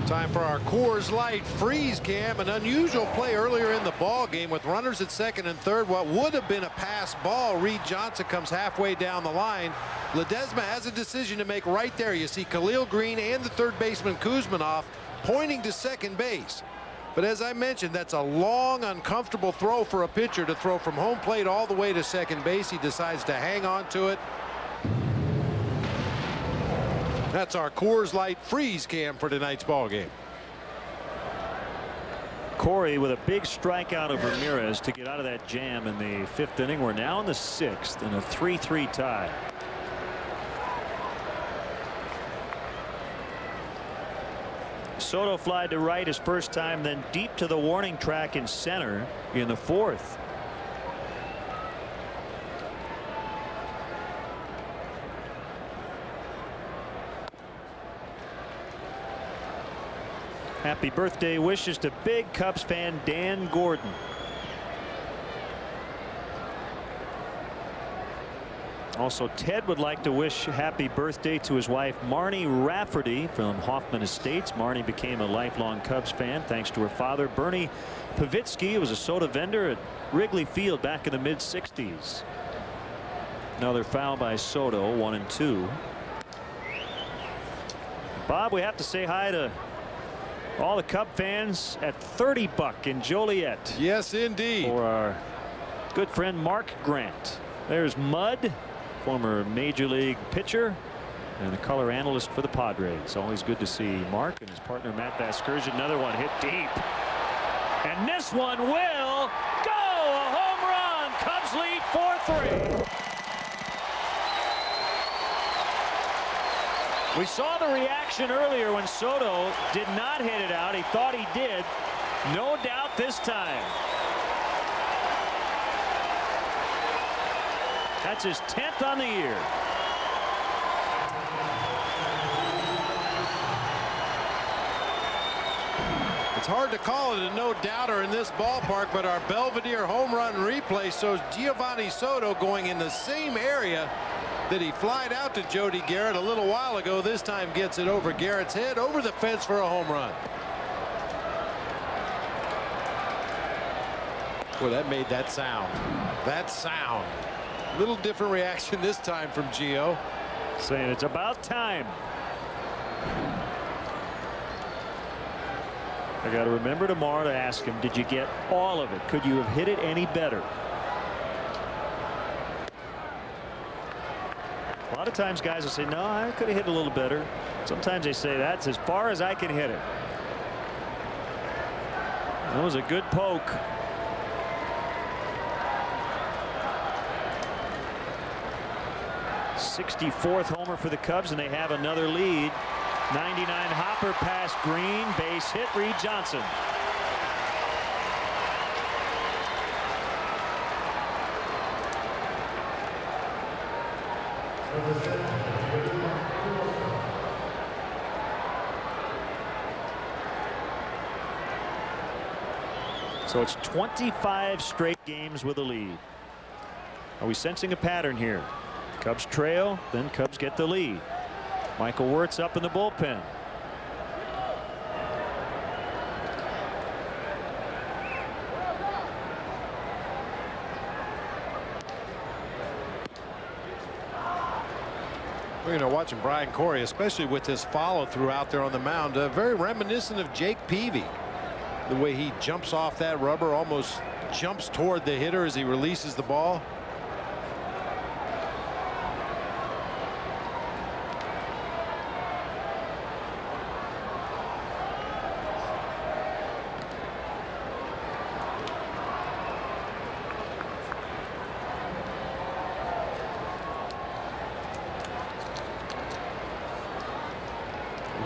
Time for our Coors Light freeze cam. An unusual play earlier in the ball game with runners at second and third. What would have been a pass ball. Reed Johnson comes halfway down the line. Ledesma has a decision to make right there. You see Khalil Green and the third baseman Kuzminov pointing to second base. But as I mentioned, that's a long, uncomfortable throw for a pitcher to throw from home plate all the way to second base. He decides to hang on to it. That's our Coors Light freeze cam for tonight's ball game. Corey with a big strikeout of Ramirez to get out of that jam in the 5th inning. We're now in the 6th in a 3-3 tie. Soto flied to right his first time, then deep to the warning track in center in the 4th. Happy birthday wishes to big Cubs fan Dan Gordon. Also, Ted would like to wish happy birthday to his wife Marnie Rafferty from Hoffman Estates. Marnie became a lifelong Cubs fan thanks to her father Bernie Pavitsky, who was a soda vendor at Wrigley Field back in the mid-60s. Another foul by Soto, 1-2. Bob, we have to say hi to all the Cub fans at 30 Buck in Joliet. Yes, indeed. For our good friend Mark Grant. There's Mud, former Major League pitcher and the color analyst for the Padres. Always good to see Mark and his partner Matt Vasgersian. Another one hit deep. And this one will go. A home run. Cubs lead 4-3. We saw the reaction earlier when Soto did not hit it out. He thought he did. No doubt this time. That's his 10th on the year. It's hard to call it a no-doubter in this ballpark, but our Belvedere home run replay shows Giovanni Soto going in the same area that he flied out to Jody Garrett a little while ago. This time gets it over Garrett's head, over the fence for a home run. Boy, that made that sound. That sound. Little different reaction this time from Gio. Saying it's about time. I got to remember tomorrow to ask him, did you get all of it? Could you have hit it any better? A lot of times guys will say, no, I could have hit a little better. Sometimes they say that's as far as I can hit it. That was a good poke. '64th homer for the Cubs, and they have another lead. 99 hopper past Green, base hit, Reed Johnson. So it's 25 straight games with a lead. Are we sensing a pattern here? Cubs trail, then Cubs get the lead. Michael Wirtz up in the bullpen. You know, watching Brian Corey, especially with his follow through out there on the mound, very reminiscent of Jake Peavy. The way he jumps off that rubber, almost jumps toward the hitter as he releases the ball.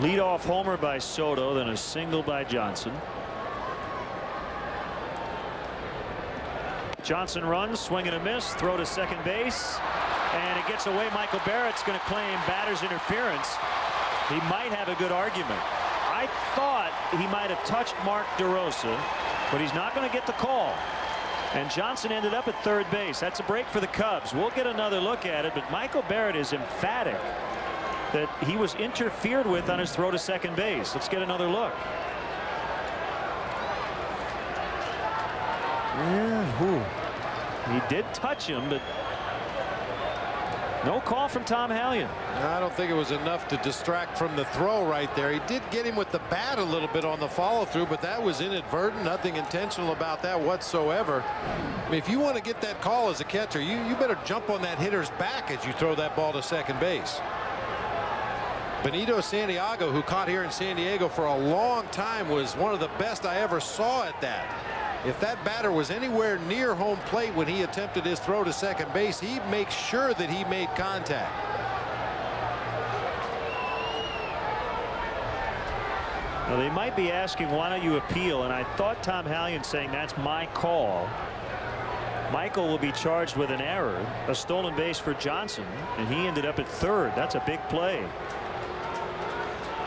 Leadoff homer by Soto, then a single by Johnson. Johnson runs, swing and a miss, throw to second base, and it gets away. Michael Barrett's going to claim batter's interference. He might have a good argument. I thought he might have touched Mark DeRosa, but he's not going to get the call. And Johnson ended up at third base. That's a break for the Cubs. We'll get another look at it, but Michael Barrett is emphatic that he was interfered with on his throw to second base. Let's get another look. Yeah, he did touch him, but No call from Tom Hallion. I don't think it was enough to distract from the throw right there. He did get him with the bat a little bit on the follow through, but that was inadvertent. Nothing intentional about that whatsoever. I mean, if you want to get that call as a catcher, you better jump on that hitter's back as you throw that ball to second base. Benito Santiago, who caught here in San Diego for a long time, was one of the best I ever saw at that. If that batter was anywhere near home plate when he attempted his throw to second base, he'd make sure that he made contact. Now they might be asking, why don't you appeal? And I thought Tom Hallion saying that's my call. Michael will be charged with an error, a stolen base for Johnson, and he ended up at third. That's a big play.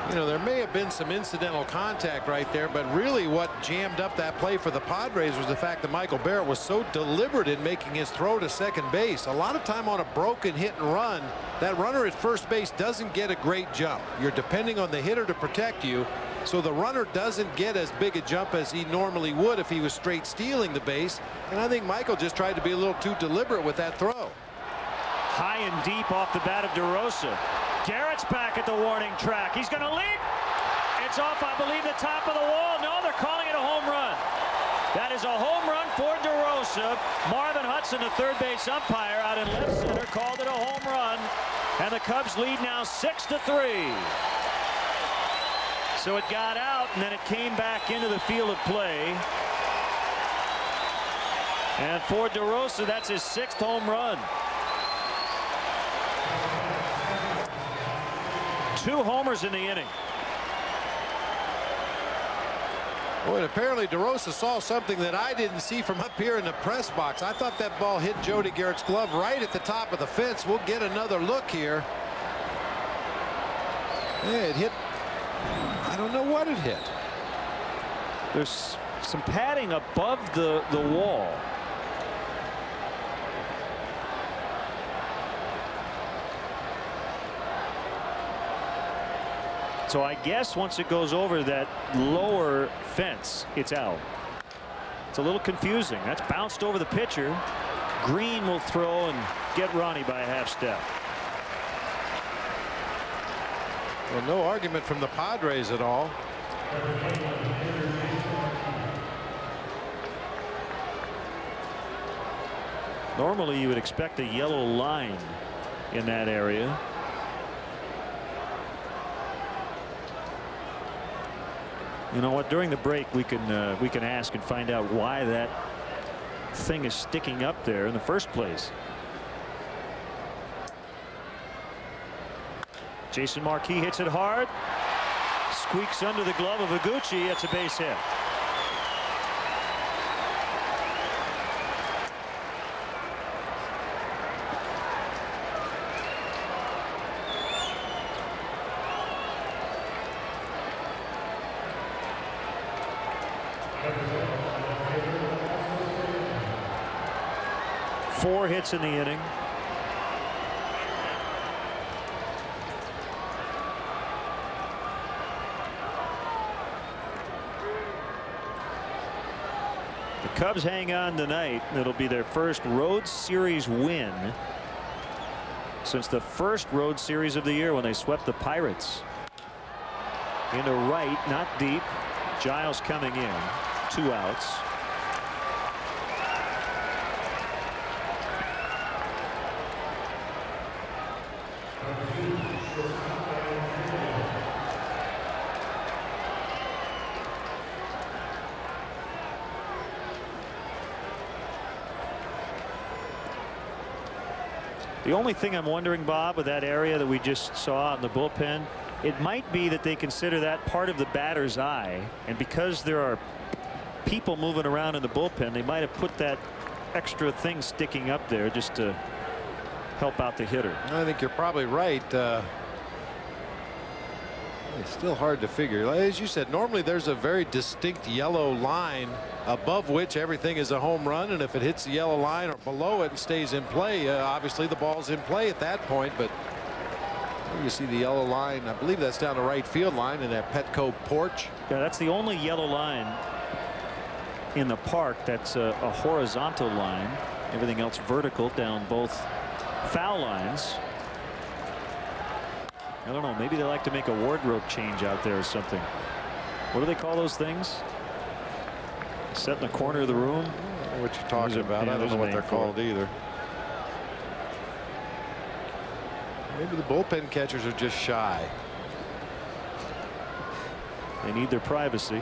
You know, there may have been some incidental contact right there, but really what jammed up that play for the Padres was the fact that Michael Barrett was so deliberate in making his throw to second base. A lot of time on a broken hit and run, that runner at first base doesn't get a great jump. You're depending on the hitter to protect you, so the runner doesn't get as big a jump as he normally would if he was straight stealing the base. And I think Michael just tried to be a little too deliberate with that throw. High and deep off the bat of DeRosa. Garrett's back at the warning track. He's going to leap. It's off, I believe, the top of the wall. No, they're calling it a home run. That is a home run for DeRosa. Marvin Hudson, the third base umpire out in left center, called it a home run. And the Cubs lead now 6-3. So it got out, and then it came back into the field of play. And for DeRosa, that's his 6th home run. 2 homers in the inning. Boy, and apparently DeRosa saw something that I didn't see from up here in the press box. I thought that ball hit Jody Garrett's glove right at the top of the fence. We'll get another look here. Yeah, it hit. I don't know what it hit. There's some padding above the wall. So I guess once it goes over that lower fence, it's out. It's a little confusing. That's bounced over the pitcher. Green will throw and get Ronnie by a half step. Well, no argument from the Padres at all. Normally you would expect a yellow line in that area. You know what, during the break we can ask and find out why that thing is sticking up there in the first place. Jason Marquis hits it hard, squeaks under the glove of Iguchi. It's a base hit. Four hits in the inning. The Cubs hang on tonight. It'll be their first road series win since the first road series of the year when they swept the Pirates. Into right, not deep. Giles coming in. 2 outs. The only thing I'm wondering, Bob, with that area that we just saw in the bullpen, it might be that they consider that part of the batter's eye, and because there are people moving around in the bullpen, they might have put that extra thing sticking up there just to help out the hitter. I think you're probably right. It's still hard to figure. As you said, normally there's a very distinct yellow line above which everything is a home run, and if it hits the yellow line or below it and stays in play, obviously the ball's in play at that point. But you see the yellow line. I believe that's down the right field line in that Petco porch. Yeah, that's the only yellow line in the park that's a horizontal line. Everything else vertical down both foul lines. I don't know. Maybe they like to make a wardrobe change out there or something. What do they call those things? Set in the corner of the room. I don't know what you're talking about. I don't know what they're called either. Maybe the bullpen catchers are just shy. They need their privacy.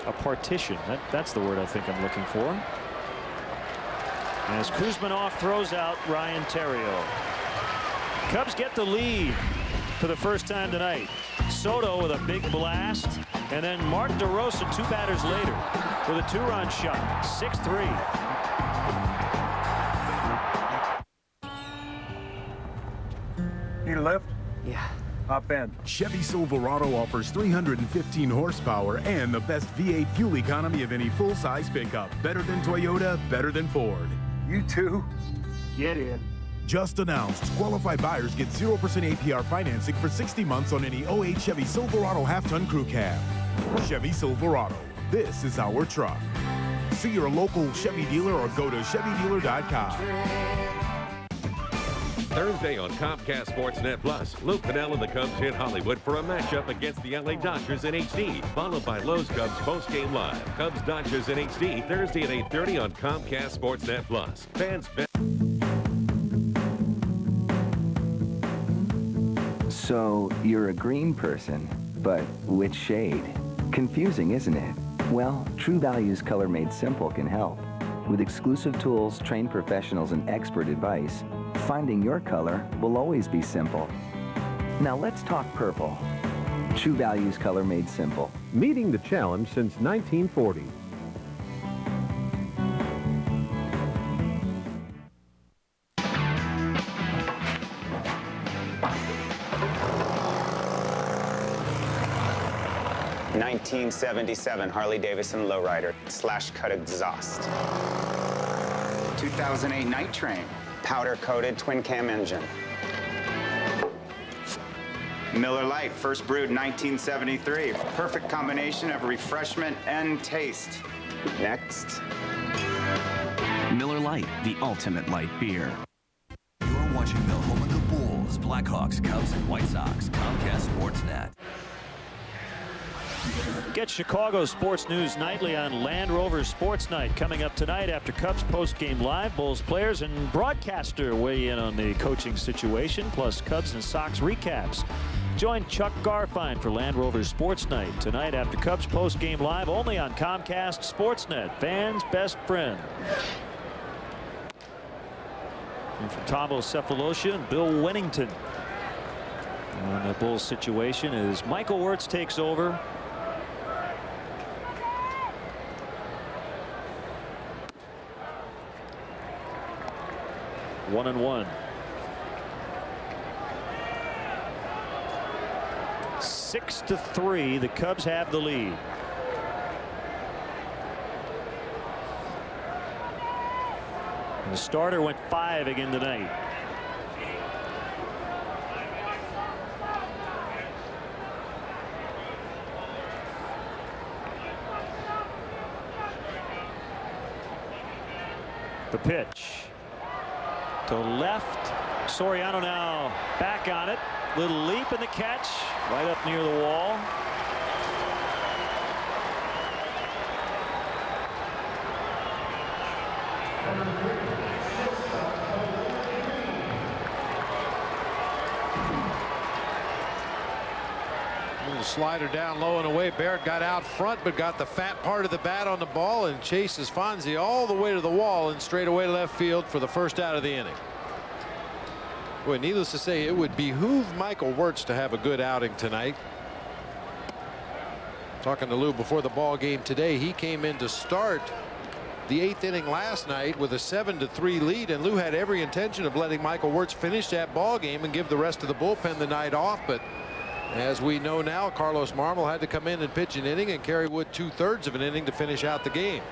A partition. That's the word I think I'm looking for. As Kuzmanov throws out Ryan Theriot. Cubs get the lead for the first time tonight. Soto with a big blast, and then Mark DeRosa 2 batters later with a 2-run shot. 6-3. Need a lift? Yeah. Hop in. Chevy Silverado offers 315 horsepower and the best V8 fuel economy of any full-size pickup. Better than Toyota, better than Ford. You too. Get in. Just announced, qualified buyers get 0% APR financing for 60 months on any 08 Chevy Silverado half-ton crew cab. Chevy Silverado. This is our truck. See your local Chevy dealer or go to ChevyDealer.com. Thursday on Comcast Sportsnet Plus, Luke Pennell and the Cubs hit Hollywood for a matchup against the LA Dodgers in HD, followed by Lowe's Cubs postgame live. Cubs Dodgers in HD Thursday at 8:30 on Comcast Sportsnet Plus. Fans bet. So you're a green person, but which shade? Confusing, isn't it? Well, True Value's Color Made Simple can help. With exclusive tools, trained professionals, and expert advice, finding your color will always be simple. Now let's talk purple. True Value's Color Made Simple. Meeting the challenge since 1940. '77 Harley-Davidson Lowrider /cut exhaust. 2008 Night Train. Powder-coated twin-cam engine. Miller Lite, first brewed 1973. Perfect combination of refreshment and taste. Next. Miller Lite, the ultimate light beer. You're watching the home of the Bulls, Blackhawks, Cubs, and White Sox. Comcast Sportsnet. Get Chicago sports news nightly on Land Rover Sports Night. Coming up tonight after Cubs post-game live, Bulls players and broadcaster weigh in on the coaching situation, plus Cubs and Sox recaps. Join Chuck Garfien for Land Rover Sports Night tonight after Cubs post-game live, only on Comcast Sportsnet, fans' best friend. And from Tavo Cephalosha and Bill Wennington on the Bulls situation as Michael Wirtz takes over. One and one. 6-3. The Cubs have the lead. And the starter went 5 again tonight. The pitch to left. Soriano now back on it. Little leap in the catch right up near the wall. Little slider down low and away. Barrett got out front, but got the fat part of the bat on the ball and chases Fonzie all the way to the wall and straight away left field for the first out of the inning. Boy, needless to say, it would behoove Michael Wirtz to have a good outing tonight. Talking to Lou before the ball game today, he came in to start the 8th inning last night with a 7-3 lead, and Lou had every intention of letting Michael Wirtz finish that ball game and give the rest of the bullpen the night off. But as we know now, Carlos Marmol had to come in and pitch an inning, and Kerry Wood 2/3 of an inning to finish out the game.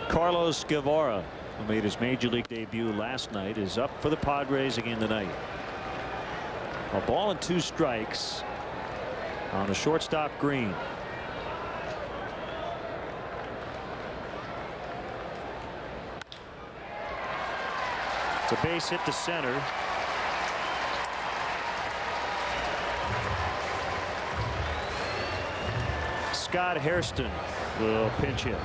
Carlos Guevara, who made his major league debut last night, is up for the Padres again tonight. A ball and 2 strikes on the shortstop Green. It's a base hit to center. Scott Hairston will pinch hit.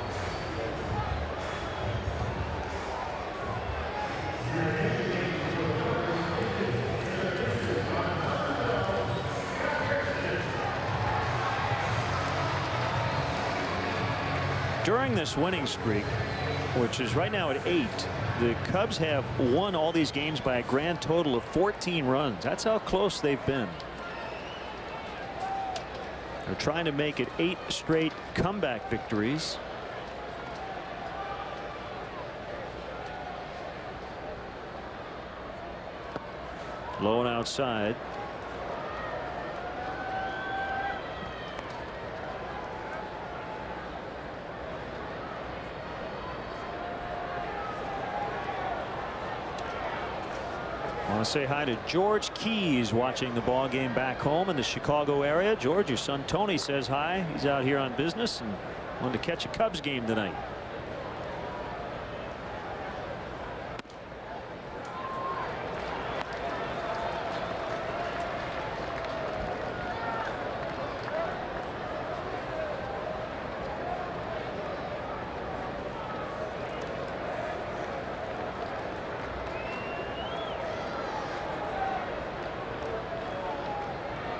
During this winning streak, which is right now at 8, the Cubs have won all these games by a grand total of 14 runs. That's how close they've been. They're trying to make it 8 straight comeback victories. Low and outside. I want to say hi to George Keys watching the ball game back home in the Chicago area. George, your son Tony says hi. He's out here on business and wanted to catch a Cubs game tonight.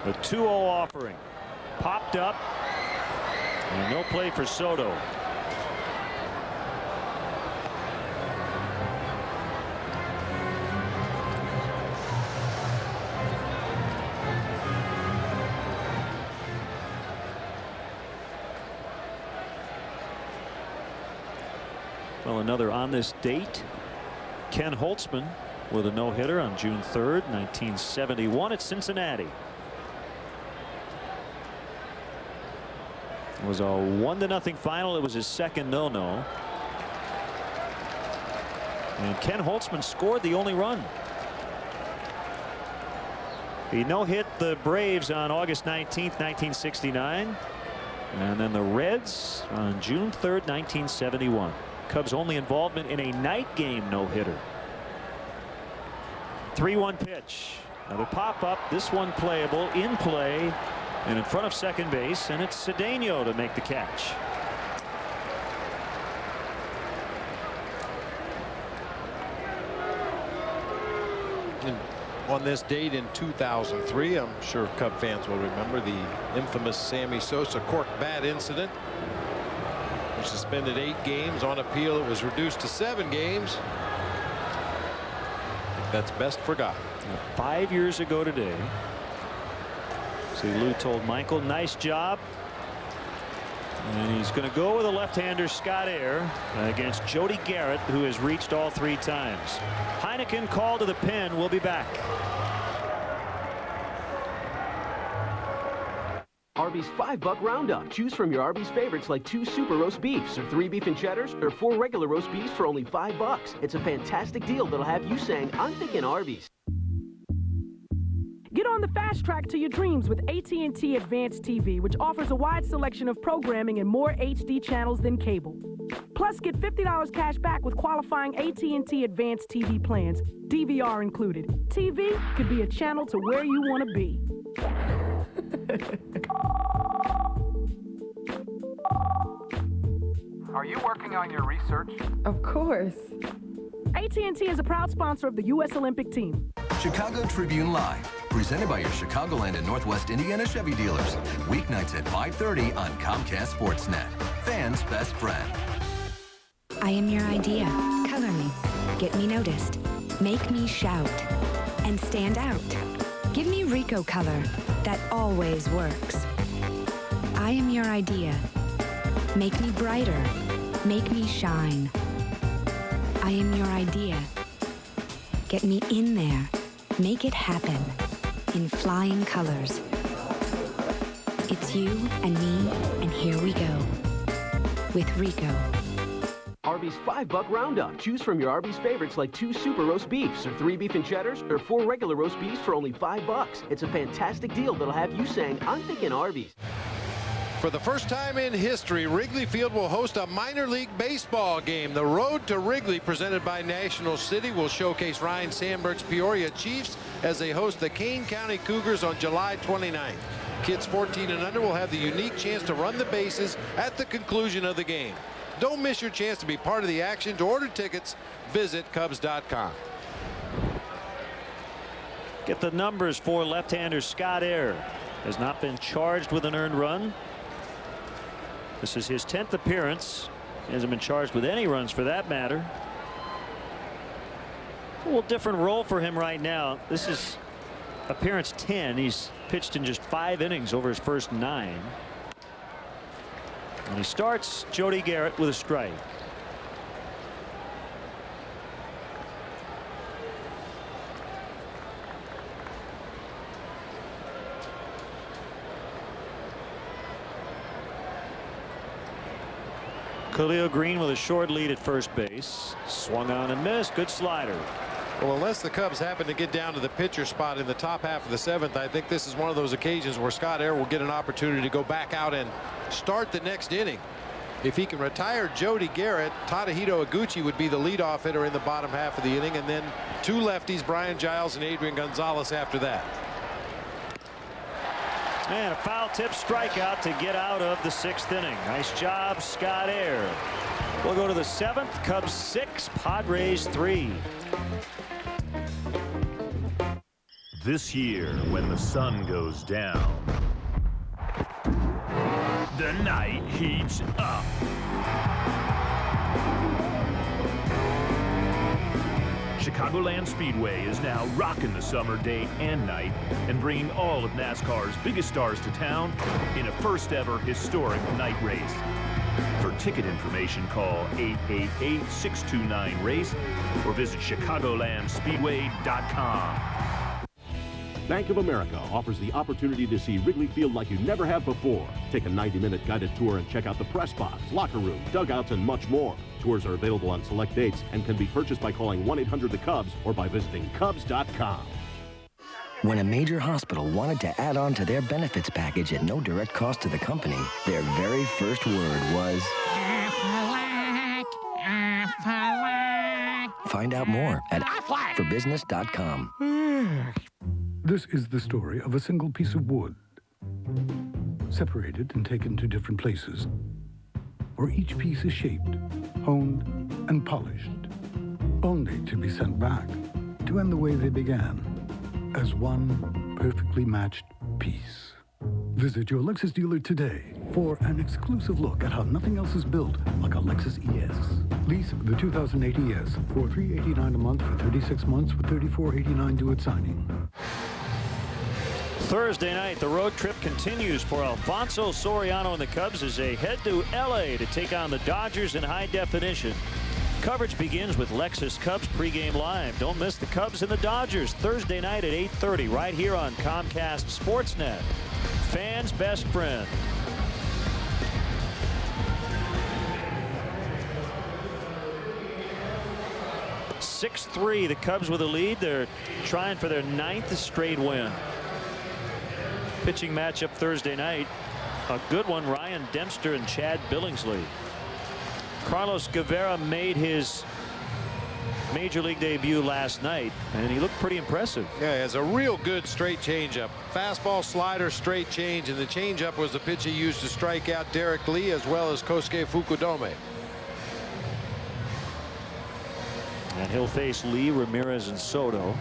The 2-0 offering popped up and no play for Soto. Well, another on this date, Ken Holtzman with a no-hitter on June 3rd, 1971 at Cincinnati. It was a 1-0 final. It was his second no-no. And Ken Holtzman scored the only run. He no-hit the Braves on August 19th, 1969. And then the Reds on June 3rd, 1971. Cubs' only involvement in a night game no-hitter. 3-1 pitch. Another pop-up. This one playable. In play. And in front of second base, and it's Cedeno to make the catch. And on this date in 2003, I'm sure Cub fans will remember the infamous Sammy Sosa cork bat incident. He was suspended 8 games. On appeal, it was reduced to 7 games. I think that's best forgotten. 5 years ago today. See, Lou told Michael, nice job. And he's going to go with a left-hander, Scott Air, against Jody Garrett, who has reached all 3 times. Heineken called to the pen. We'll be back. Arby's $5 Roundup. Choose from your Arby's favorites like 2 super roast beefs, or 3 beef and cheddars, or 4 regular roast beefs for only $5. It's a fantastic deal that'll have you saying, I'm thinking Arby's. Get on the fast track to your dreams with AT&T Advanced TV, which offers a wide selection of programming and more HD channels than cable. Plus, get $50 cash back with qualifying AT&T Advanced TV plans, DVR included. TV could be a channel to where you want to be. Are you working on your research? Of course. AT&T is a proud sponsor of the U.S. Olympic team. Chicago Tribune Live, presented by your Chicagoland and Northwest Indiana Chevy dealers. Weeknights at 5:30 on Comcast Sportsnet. Fans' best friend. I am your idea. Color me. Get me noticed. Make me shout. And stand out. Give me Rico color that always works. I am your idea. Make me brighter. Make me shine. I am your idea. Get me in there. Make it happen. In flying colors. It's you and me, and here we go. With Rico. Arby's $5 Roundup. Choose from your Arby's favorites like 2 super roast beefs or 3 beef and cheddars or 4 regular roast beefs for only $5. It's a fantastic deal that'll have you saying, I'm thinking Arby's. For the first time in history, Wrigley Field will host a minor league baseball game. The Road to Wrigley, presented by National City, will showcase Ryan Sandberg's Peoria Chiefs as they host the Kane County Cougars on July 29th. Kids 14 and under will have the unique chance to run the bases at the conclusion of the game. Don't miss your chance to be part of the action. To order tickets, visit Cubs.com. Get the numbers for left-hander Scott Eyre. Has not been charged with an earned run. This is his 10th appearance. He hasn't been charged with any runs for that matter. A little different role for him right now. This is appearance 10. He's pitched in just 5 innings over his first 9. And he starts Jody Garrett with a strike. Khalil Green with a short lead at first base. Swung on and missed. Good slider. Well, unless the Cubs happen to get down to the pitcher spot in the top half of the 7th, I think this is one of those occasions where Scott Eyre will get an opportunity to go back out and start the next inning. If he can retire Jody Garrett, Tadahito Iguchi would be the leadoff hitter in the bottom half of the inning, and then 2 lefties, Brian Giles and Adrian Gonzalez after that. And a foul tip strikeout to get out of the 6th inning. Nice job, Scott Eyre. We'll go to the 7th. Cubs 6, Padres 3. This year, when the sun goes down, the night heats up. Chicagoland Speedway is now rocking the summer day and night and bringing all of NASCAR's biggest stars to town in a first ever historic night race. For ticket information, call 888-629-RACE or visit chicagolandspeedway.com. Bank of America offers the opportunity to see Wrigley Field like you never have before. Take a 90-minute guided tour and check out the press box, locker room, dugouts, and much more. Tours are available on select dates and can be purchased by calling 1-800-THE-CUBS or by visiting Cubs.com. When a major hospital wanted to add on to their benefits package at no direct cost to the company, their very first word was... Find out more at forbusiness.com. This is the story of a single piece of wood, separated and taken to different places, where each piece is shaped, honed, and polished, only to be sent back to end the way they began, as one perfectly matched piece. Visit your Lexus dealer today for an exclusive look at how nothing else is built like a Lexus ES. Lease the 2008 ES for $389 a month for 36 months with $34.89 due at signing. Thursday night, the road trip continues for Alfonso Soriano and the Cubs as they head to L.A. to take on the Dodgers in high definition. Coverage begins with Lexus Cubs pregame live. Don't miss the Cubs and the Dodgers Thursday night at 8:30 right here on Comcast Sportsnet. Fans' best friend. (6-3) the Cubs with a lead. They're trying for their 9th straight win. Pitching matchup Thursday night, a good one. Ryan Dempster and Chad Billingsley. Carlos Guevara made his major league debut last night, and he looked pretty impressive. Yeah, he has a real good straight changeup. Fastball, slider, straight change, and the changeup was the pitch he used to strike out Derek Lee as well as Kosuke Fukudome. And he'll face Lee, Ramirez, and Soto.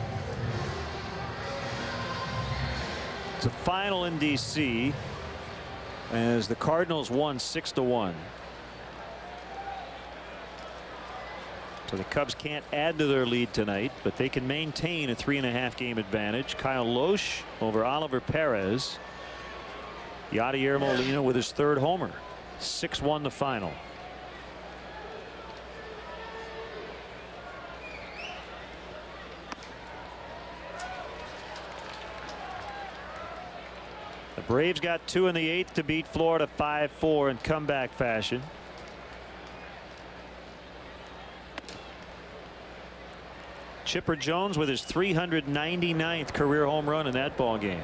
It's a final in D.C. as the Cardinals won 6-1. So the Cubs can't add to their lead tonight, but they can maintain a 3.5 game advantage. Kyle Loesch over Oliver Perez. Yadier Molina with his 3rd homer. 6-1 the final. The Braves got 2 in the 8th to beat Florida 5-4 in comeback fashion. Chipper Jones with his 399th career home run in that ball game.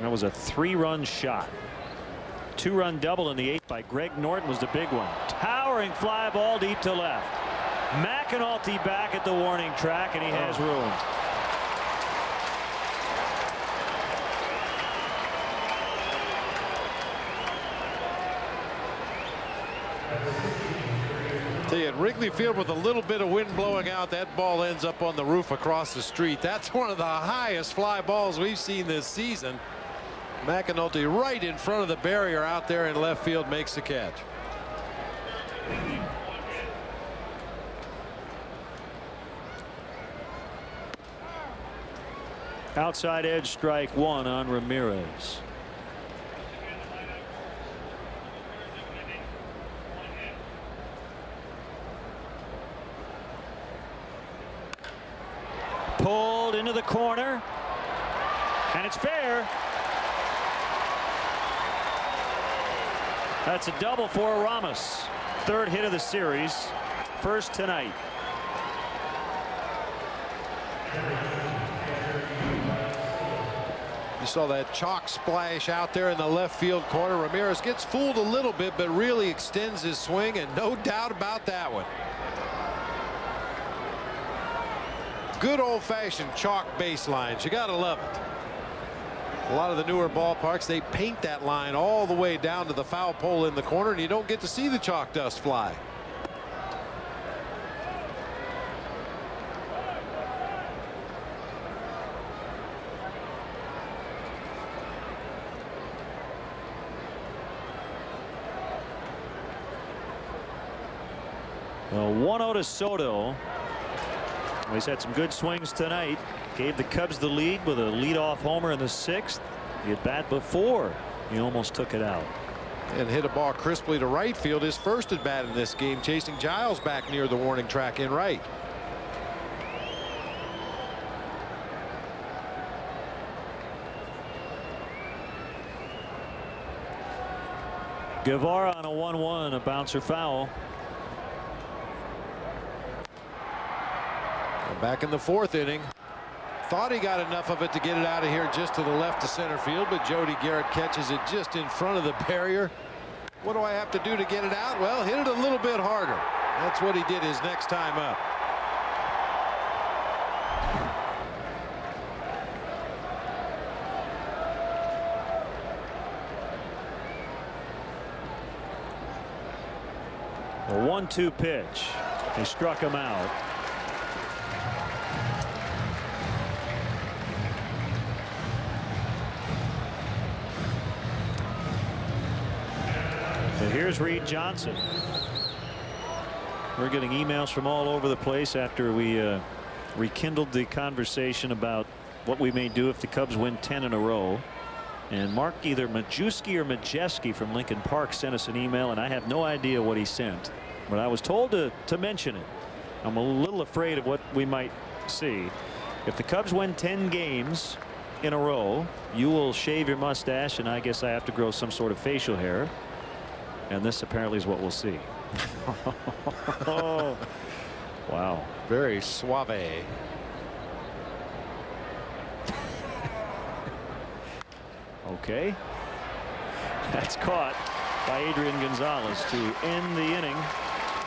That was a 3-run shot. 2-run double in the 8th by Greg Norton was the big one. Towering fly ball deep to left. McAnulty back at the warning track, and he has room. See, at Wrigley Field, with a little bit of wind blowing out, that ball ends up on the roof across the street. That's one of the highest fly balls we've seen this season. McAnulty right in front of the barrier out there in left field makes the catch. Outside edge, strike 1 on Ramirez. Pulled into the corner, and it's fair. That's a double for Ramos. 3rd hit of the series, 1st tonight. You saw that chalk splash out there in the left field corner. Ramirez gets fooled a little bit, but really extends his swing, and no doubt about that one. Good old-fashioned chalk baselines. You gotta love it. A lot of the newer ballparks, they paint that line all the way down to the foul pole in the corner, and you don't get to see the chalk dust fly. Well, 1-0 to Soto. He's had some good swings tonight. Gave the Cubs the lead with a leadoff homer in the 6th. He at bat before he almost took it out. And hit a ball crisply to right field, his first at bat in this game, chasing Giles back near the warning track in right. Guevara on a 1-1, a bouncer foul. Back in the 4th inning. Thought he got enough of it to get it out of here just to the left to center field, but Jody Garrett catches it just in front of the barrier. What do I have to do to get it out? Well, hit it a little bit harder. That's what he did his next time up. A 1-2 pitch. They struck him out. And here's Reed Johnson. We're getting emails from all over the place after we rekindled the conversation about what we may do if the Cubs win 10 in a row. And Mark either Majewski or Majeski from Lincoln Park sent us an email, and I have no idea what he sent, but I was told to mention it. I'm a little afraid of what we might see. If the Cubs win 10 games in a row, you will shave your mustache, and I guess I have to grow some sort of facial hair. And this apparently is what we'll see. Oh, wow. Very suave. Okay. That's caught by Adrian Gonzalez to end the inning.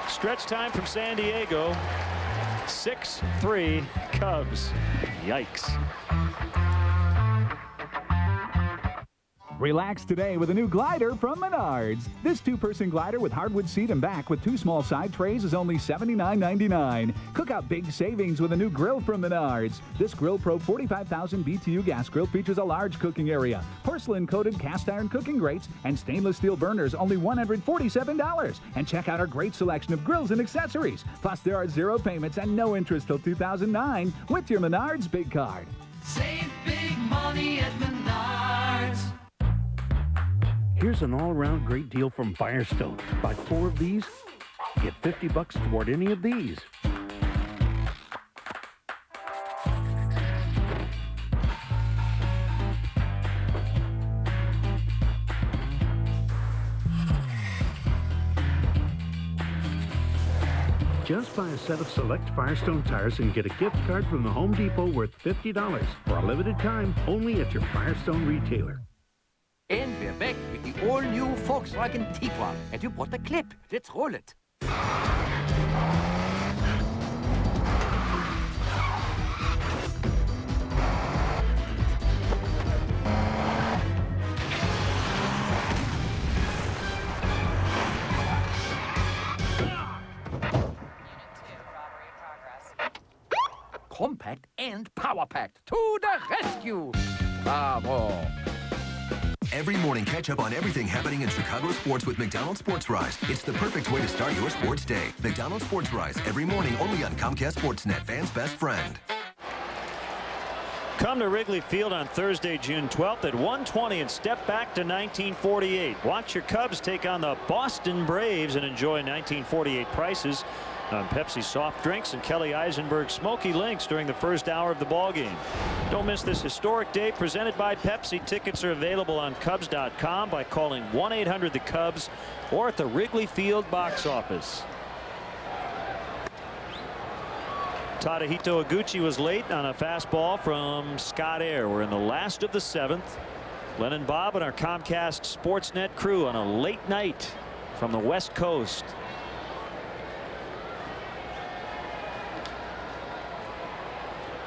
Stretch time from San Diego. 6-3 Cubs. Yikes. Relax today with a new glider from Menards. This 2-person glider with hardwood seat and back with 2 small side trays is only $79.99. Cook out big savings with a new grill from Menards. This Grill Pro 45,000 BTU gas grill features a large cooking area, porcelain-coated cast iron cooking grates, and stainless steel burners, only $147. And check out our great selection of grills and accessories. Plus, there are 0 payments and no interest till 2009 with your Menards Big Card. Save big money at Menards. Here's an all-around great deal from Firestone. Buy 4 of these, get $50 toward any of these. Just buy a set of select Firestone tires and get a gift card from the Home Depot worth $50 for a limited time only at your Firestone retailer. And we're back with the all-new Volkswagen Tiguan. And you bought the clip. Let's roll it. Compact and power-packed. To the rescue. Bravo. Every morning, catch up on everything happening in Chicago sports with McDonald's Sports Rise. It's the perfect way to start your sports day. McDonald's Sports Rise, every morning only on Comcast Sportsnet, fans' best friend. Come to Wrigley Field on Thursday, June 12th at 1:20 and step back to 1948. Watch your Cubs take on the Boston Braves and enjoy 1948 prices on Pepsi soft drinks and Kelly Eisenberg Smoky Links during the first hour of the ballgame. Don't miss this historic day presented by Pepsi. Tickets are available on Cubs.com by calling 1-800-THE-CUBS or at the Wrigley Field box office. Tadahito Iguchi was late on a fastball from Scott Air. We're in the last of the 7th. Len and Bob and our Comcast Sportsnet crew on a late night from the West Coast.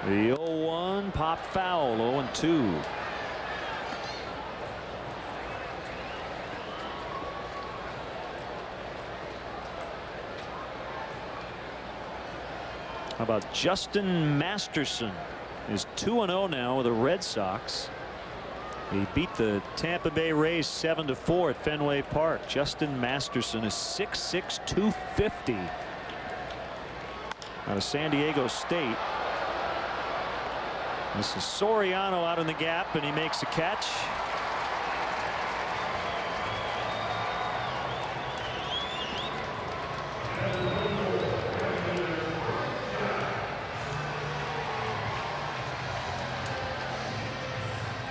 The 0-1 pop foul, 0-2. How about Justin Masterson is 2-0 now with the Red Sox. He beat the Tampa Bay Rays 7-4 at Fenway Park. Justin Masterson is 6'6", 250 out of San Diego State. This is Soriano out in the gap, and he makes a catch.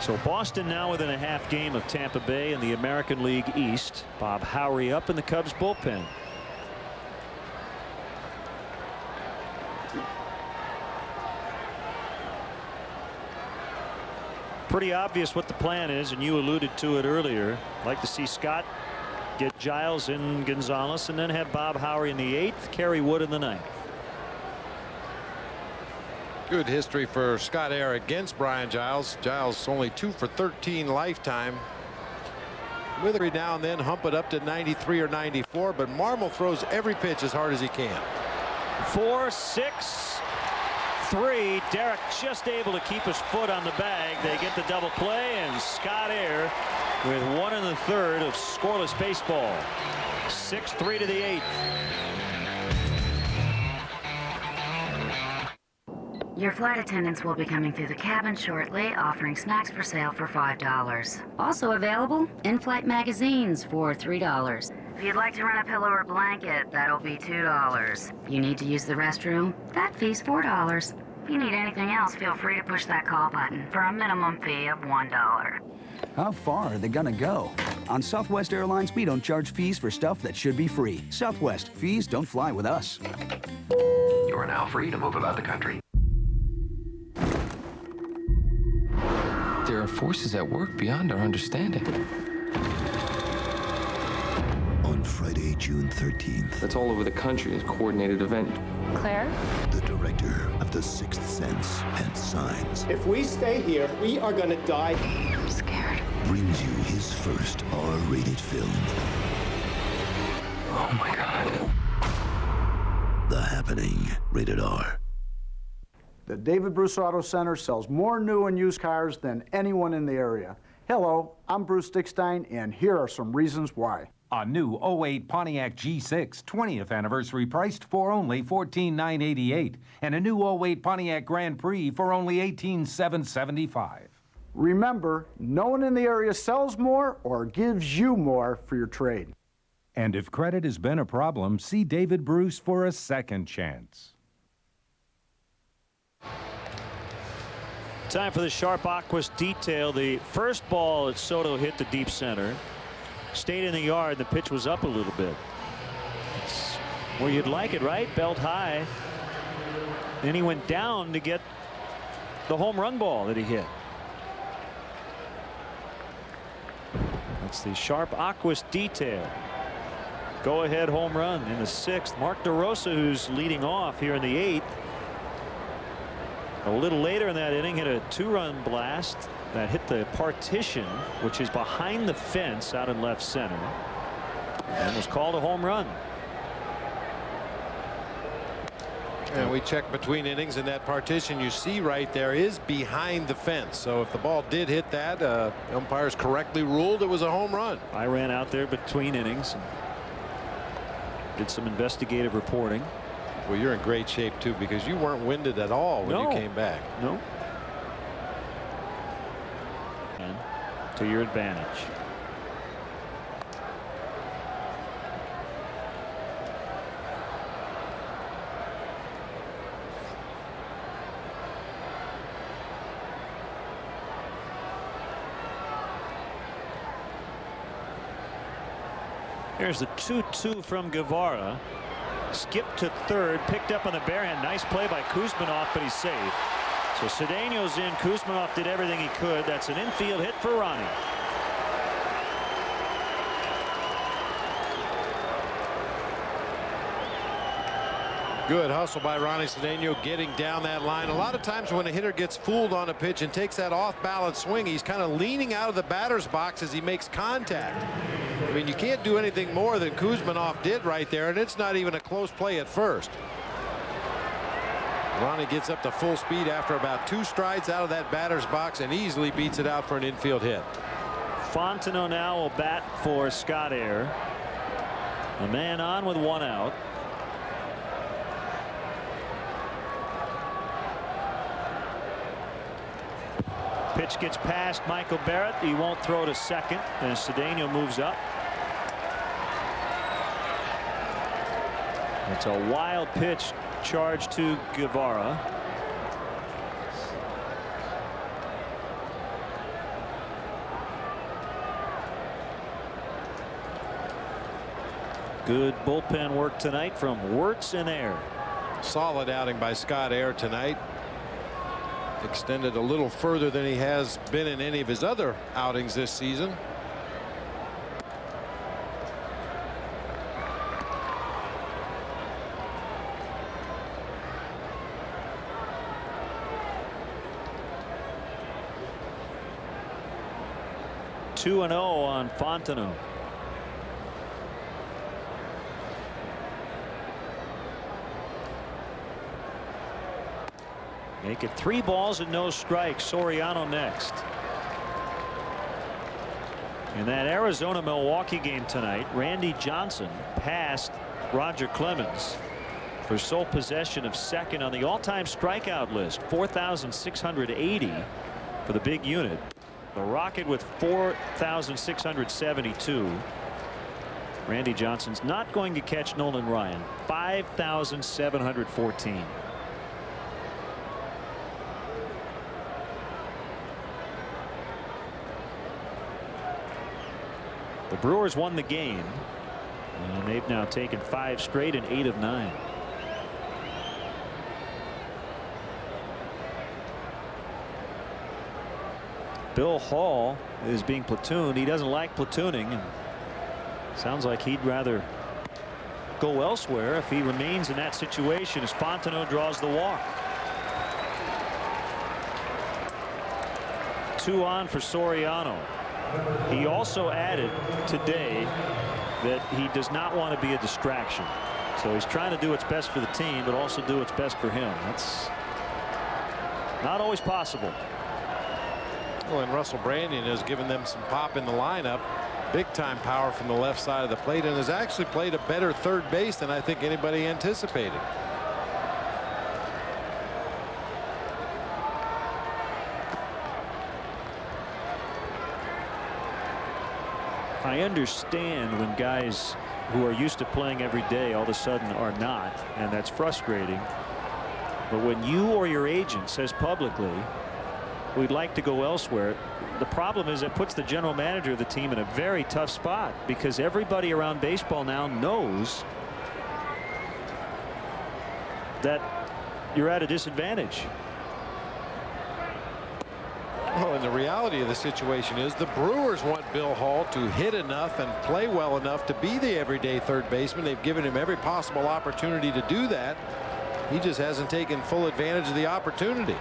So Boston now within a half game of Tampa Bay in the American League East. Bob Howery up in the Cubs bullpen. Pretty obvious what the plan is, and you alluded to it earlier. Like to see Scott get Giles and Gonzalez, and then have Bob Howery in the 8th, Kerry Wood in the 9th. Good history for Scott Air against Brian Giles. Giles only 2 for 13 lifetime. With every now and then hump it up to 93 or 94, but Marmol throws every pitch as hard as he can. 4, 6, 3. Derek just able to keep his foot on the bag. They get the double play, and Scott Air with 1 1/3 of scoreless baseball. 6-3 to the 8th. Your flight attendants will be coming through the cabin shortly, offering snacks for sale for $5. Also available, in-flight magazines for $3. If you'd like to rent a pillow or blanket, that'll be $2. You need to use the restroom? That fee's $4. If you need anything else, feel free to push that call button for a minimum fee of $1. How far are they gonna go? On Southwest Airlines, we don't charge fees for stuff that should be free. Southwest, fees don't fly with us. You are now free to move about the country. There are forces at work beyond our understanding. On Friday, June 13th. That's all over the country, a coordinated event. Claire? The director of The Sixth Sense and Signs. If we stay here, we are gonna die. I'm scared. Brings you his first R-rated film. Oh my God. The Happening, rated R. The David Bruce Auto Center sells more new and used cars than anyone in the area. Hello, I'm Bruce Dickstein, and here are some reasons why. A new 08 Pontiac G6 20th anniversary priced for only $14,988, and a new 08 Pontiac Grand Prix for only $18,775. Remember, no one in the area sells more or gives you more for your trade. And if credit has been a problem, see David Bruce for a second chance. Time for the Sharp Aquas detail. The first ball that Soto hit the deep center stayed in the yard. The pitch was up a little bit. It's where you'd like it, right? Belt high. Then he went down to get the home run ball that he hit. That's the sharp Aquist detail. Go ahead home run in the 6th. Mark DeRosa, who's leading off here in the 8th. A little later in that inning, hit a 2-run blast that hit the partition, which is behind the fence out in left center, and was called a home run. And we checked between innings, and that partition you see right there is behind the fence. So if the ball did hit that, umpires correctly ruled it was a home run. I ran out there between innings and did some investigative reporting. Well, you're in great shape too, because you weren't winded at all when you came back. No. And to your advantage. Here's the 2-2 from Guevara. Skipped to third, picked up on the bare hand. Nice play by Kuzmanov, but he's safe. So Cedeno's in. Kuzmanov did everything he could. That's an infield hit for Ronnie. Good hustle by Ronnie Cedeno, getting down that line. A lot of times when a hitter gets fooled on a pitch and takes that off balance swing, he's kind of leaning out of the batter's box as he makes contact. I mean, you can't do anything more than Kuzmanov did right there, and it's not even a close play at first. Ronnie gets up to full speed after about 2 strides out of that batter's box and easily beats it out for an infield hit. Fontenot now will bat for Scott Air. A man on with 1 out. Pitch gets past Michael Barrett. He won't throw to second, and Cedeno moves up. It's a wild pitch charged to Guevara. Good bullpen work tonight from Wirtz and Air. Solid outing by Scott Air tonight. Extended a little further than he has been in any of his other outings this season. Two 2-0 on Fontenot. Make it 3 balls and no strikes. Soriano next. In that Arizona-Milwaukee game tonight, Randy Johnson passed Roger Clemens for sole possession of second on the all-time strikeout list, 4,680 for the big unit. The Rocket with 4,672. Randy Johnson's not going to catch Nolan Ryan. 5,714. The Brewers won the game, and they've now taken 5 straight and 8 of 9. Bill Hall is being platooned. He doesn't like platooning, and sounds like he'd rather go elsewhere if he remains in that situation as Fontenot draws the walk. 2 on for Soriano. He also added today that he does not want to be a distraction. So he's trying to do what's best for the team, but also do what's best for him. That's not always possible. Well, and Russell Brandon has given them some pop in the lineup. Big time power from the left side of the plate, and has actually played a better third base than I think anybody anticipated. I understand when guys who are used to playing every day all of a sudden are not, and that's frustrating. But when you or your agent says publicly, we'd like to go elsewhere, the problem is it puts the general manager of the team in a very tough spot, because everybody around baseball now knows that you're at a disadvantage. Well, and the reality of the situation is the Brewers want Bill Hall to hit enough and play well enough to be the everyday third baseman. They've given him every possible opportunity to do that. He just hasn't taken full advantage of the opportunity.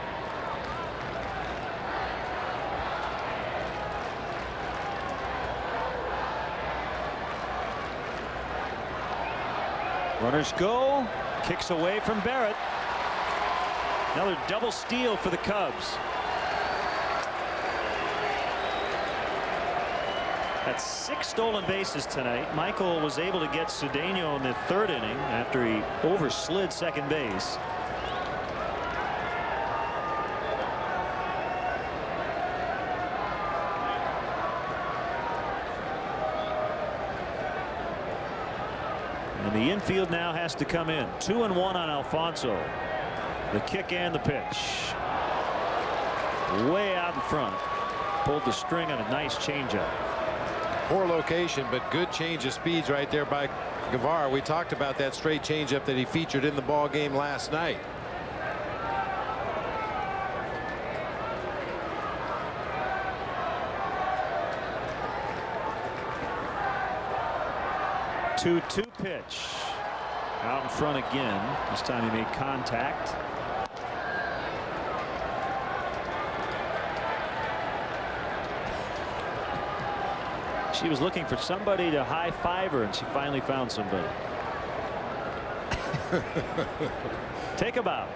Runners go. Kicks away from Barrett. Another double steal for the Cubs. That's 6 stolen bases tonight. Michael was able to get Cedeno in the 3rd inning after he overslid second base. And the infield now has to come in. 2-1 on Alfonso. The kick and the pitch. Way out in front. Pulled the string on a nice changeup. Poor location, but good change of speeds right there by Guevara. We talked about that straight changeup that he featured in the ball game last night. Two pitch. Out in front again. This time he made contact. She was looking for somebody to high-five her, and she finally found somebody. Take a bow.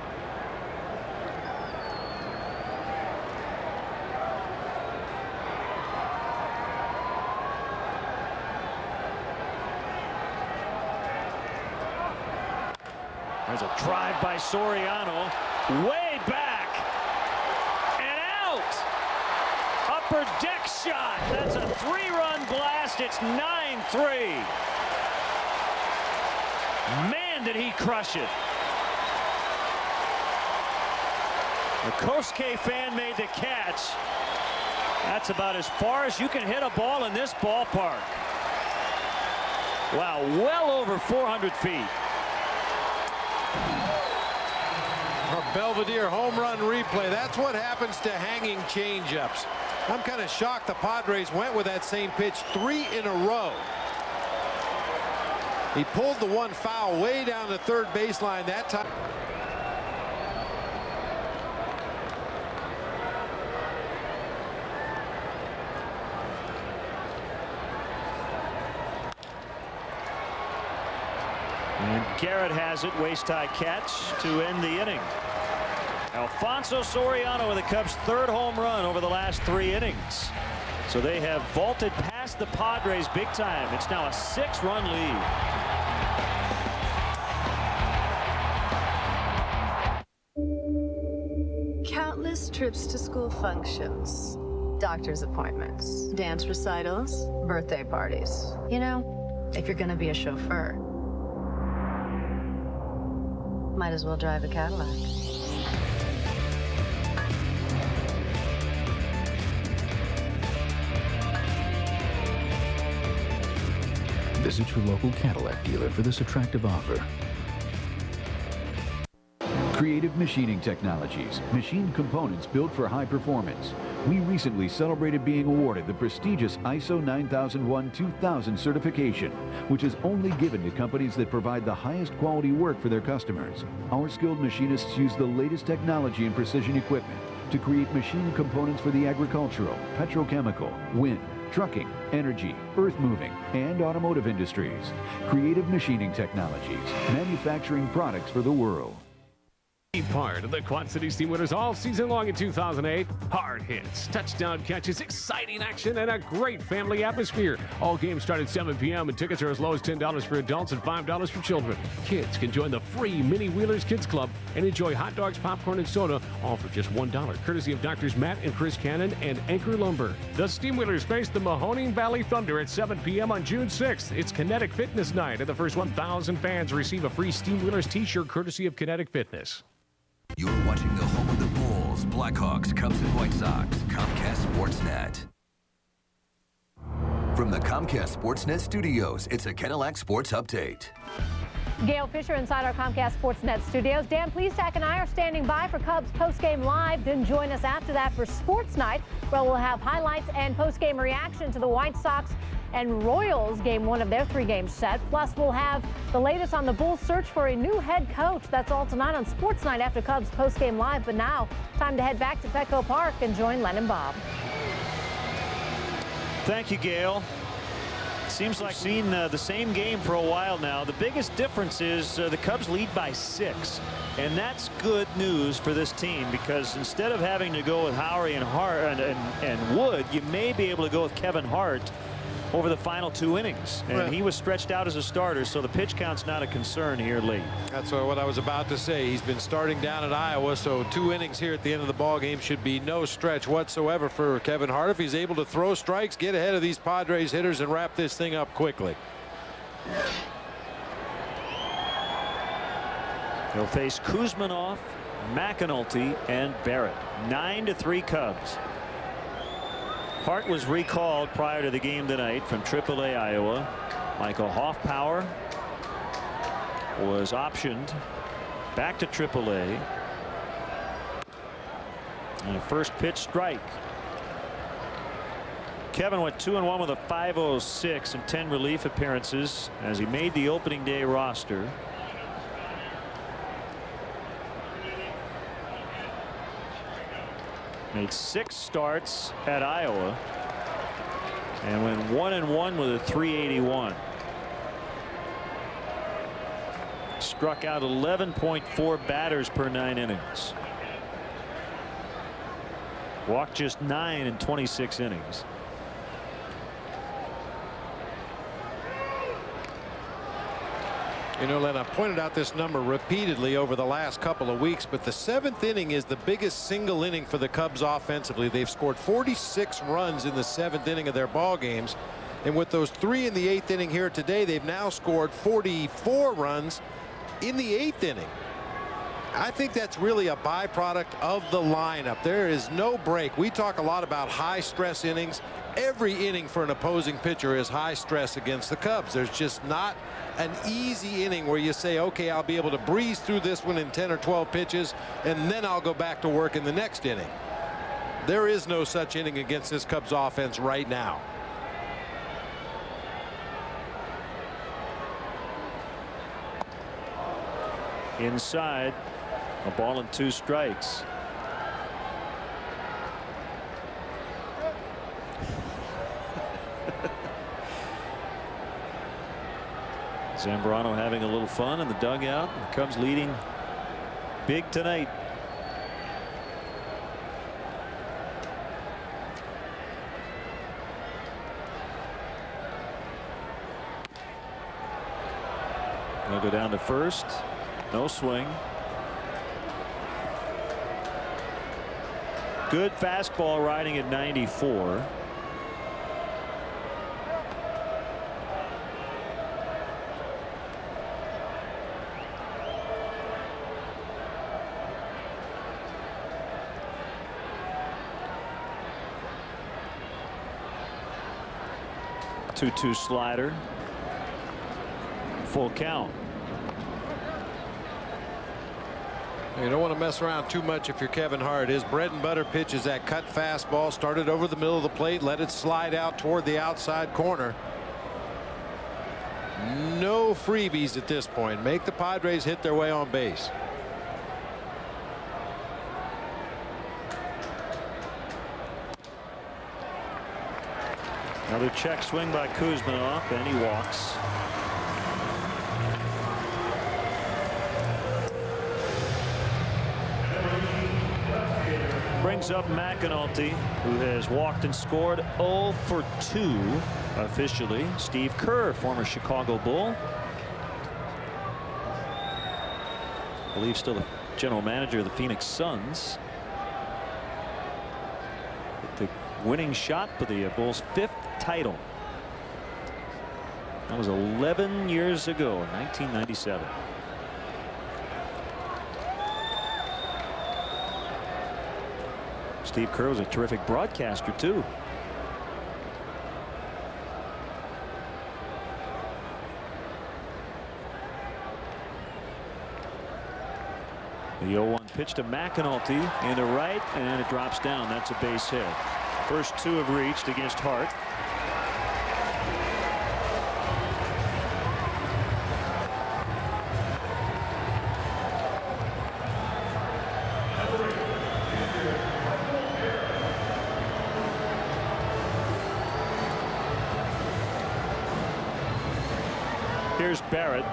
There's a drive by Soriano. Way back. And out. Upper deck shot. That's a 3-run blast. It's 9-3. Man, did he crush it. The Kosuke fan made the catch. That's about as far as you can hit a ball in this ballpark. Wow, well over 400 feet. A Belvedere home run replay. That's what happens to hanging changeups. I'm kind of shocked the Padres went with that same pitch 3 in a row. He pulled the one foul way down the third baseline that time. And Garrett has it. Waist-high catch to end the inning. Alfonso Soriano with the Cubs' 3rd home run over the last 3 innings. So they have vaulted past the Padres big time. It's now a 6-run lead. Countless trips to school functions, doctor's appointments, dance recitals, birthday parties. You know, if you're going to be a chauffeur, might as well drive a Cadillac. Visit your local Cadillac dealer for this attractive offer. Creative Machining Technologies, machine components built for high performance. We recently celebrated being awarded the prestigious ISO 9001-2000 certification, which is only given to companies that provide the highest quality work for their customers. Our skilled machinists use the latest technology and precision equipment to create machine components for the agricultural, petrochemical, wind, trucking, energy, earth-moving, and automotive industries. Creative Machining Technologies, manufacturing products for the world. Part of the Quad City Steamwinners all season long in 2008. Hard hits, touchdown catches, exciting action, and a great family atmosphere. All games start at 7 p.m. and tickets are as low as $10 for adults and $5 for children. Kids can join the free Mini Wheelers Kids Club and enjoy hot dogs, popcorn, and soda, all for just $1, courtesy of Doctors Matt and Chris Cannon and Anchor Lumber. The Steamwheelers face the Mahoning Valley Thunder at 7 p.m. on June 6th. It's Kinetic Fitness Night, and the first 1,000 fans receive a free Steamwheelers t-shirt courtesy of Kinetic Fitness. You're watching the home of the Bulls, Blackhawks, Cubs, and White Sox, Comcast Sportsnet. From the Comcast Sportsnet studios, it's a Cadillac Sports Update. Gail Fisher inside our Comcast Sportsnet studios. Dan Plesac and I are standing by for Cubs postgame live. Then join us after that for Sports Night, where we'll have highlights and postgame reaction to the White Sox and Royals game 1 of their 3-game set. Plus, we'll have the latest on the Bulls' search for a new head coach. That's all tonight on Sports Night after Cubs postgame live. But now, time to head back to Petco Park and join Len and Bob. Thank you, Gail. Seems like we've seen the same game for a while now. The biggest difference is the Cubs lead by 6. And that's good news for this team, because instead of having to go with Howery and Hart and Wood, you may be able to go with Kevin Hart over the final 2 innings. And he was stretched out as a starter, so the pitch count's not a concern here late. That's what I was about to say. He's been starting down at Iowa, so 2 innings here at the end of the ball game should be no stretch whatsoever for Kevin Hart if he's able to throw strikes, get ahead of these Padres hitters, and wrap this thing up quickly. He'll face Kuzminoff, McAnulty, and Barrett. 9-3 Cubs. Hart was recalled prior to the game tonight from AAA Iowa. Michael Hoffpower was optioned back to AAA. And a first pitch strike. Kevin went 2-1 with a .506 and 10 relief appearances as he made the opening day roster. Made 6 starts at Iowa and went 1-1 with a .381. Struck out 11.4 batters per 9 innings. Walked just 9 in 26 innings. You know, Len, I pointed out this number repeatedly over the last couple of weeks, but the 7th inning is the biggest single inning for the Cubs offensively. They've scored 46 runs in the 7th inning of their ball games. And with those 3 in the 8th inning here today, they've now scored 44 runs in the 8th inning. I think that's really a byproduct of the lineup. There is no break. We talk a lot about high stress innings. Every inning for an opposing pitcher is high stress against the Cubs. There's just not an easy inning where you say, okay, I'll be able to breeze through this one in 10 or 12 pitches, and then I'll go back to work in the next inning. There is no such inning against this Cubs offense right now. Inside, a ball and 2 strikes. Zambrano having a little fun in the dugout. The Cubs leading big tonight. They'll go down to first. No swing. Good fastball riding at 94. Two-2 slider. Full count. You don't want to mess around too much if you're Kevin Hart. His bread and butter pitch is that cut fastball. Started over the middle of the plate, let it slide out toward the outside corner. No freebies at this point. Make the Padres hit their way on base. Another check swing by Kuzminoff, and he walks. Brings up McAnulty, who has walked and scored 0 for 2 officially. Steve Kerr, former Chicago Bull. I believe still the general manager of the Phoenix Suns. The winning shot for the Bulls' 5th title. That was 11 years ago in 1997. Steve Kerr was a terrific broadcaster too. The 0-1 pitch to McAnulty into right, and it drops down. That's a base hit. First two have reached against Hart. Here's Barrett.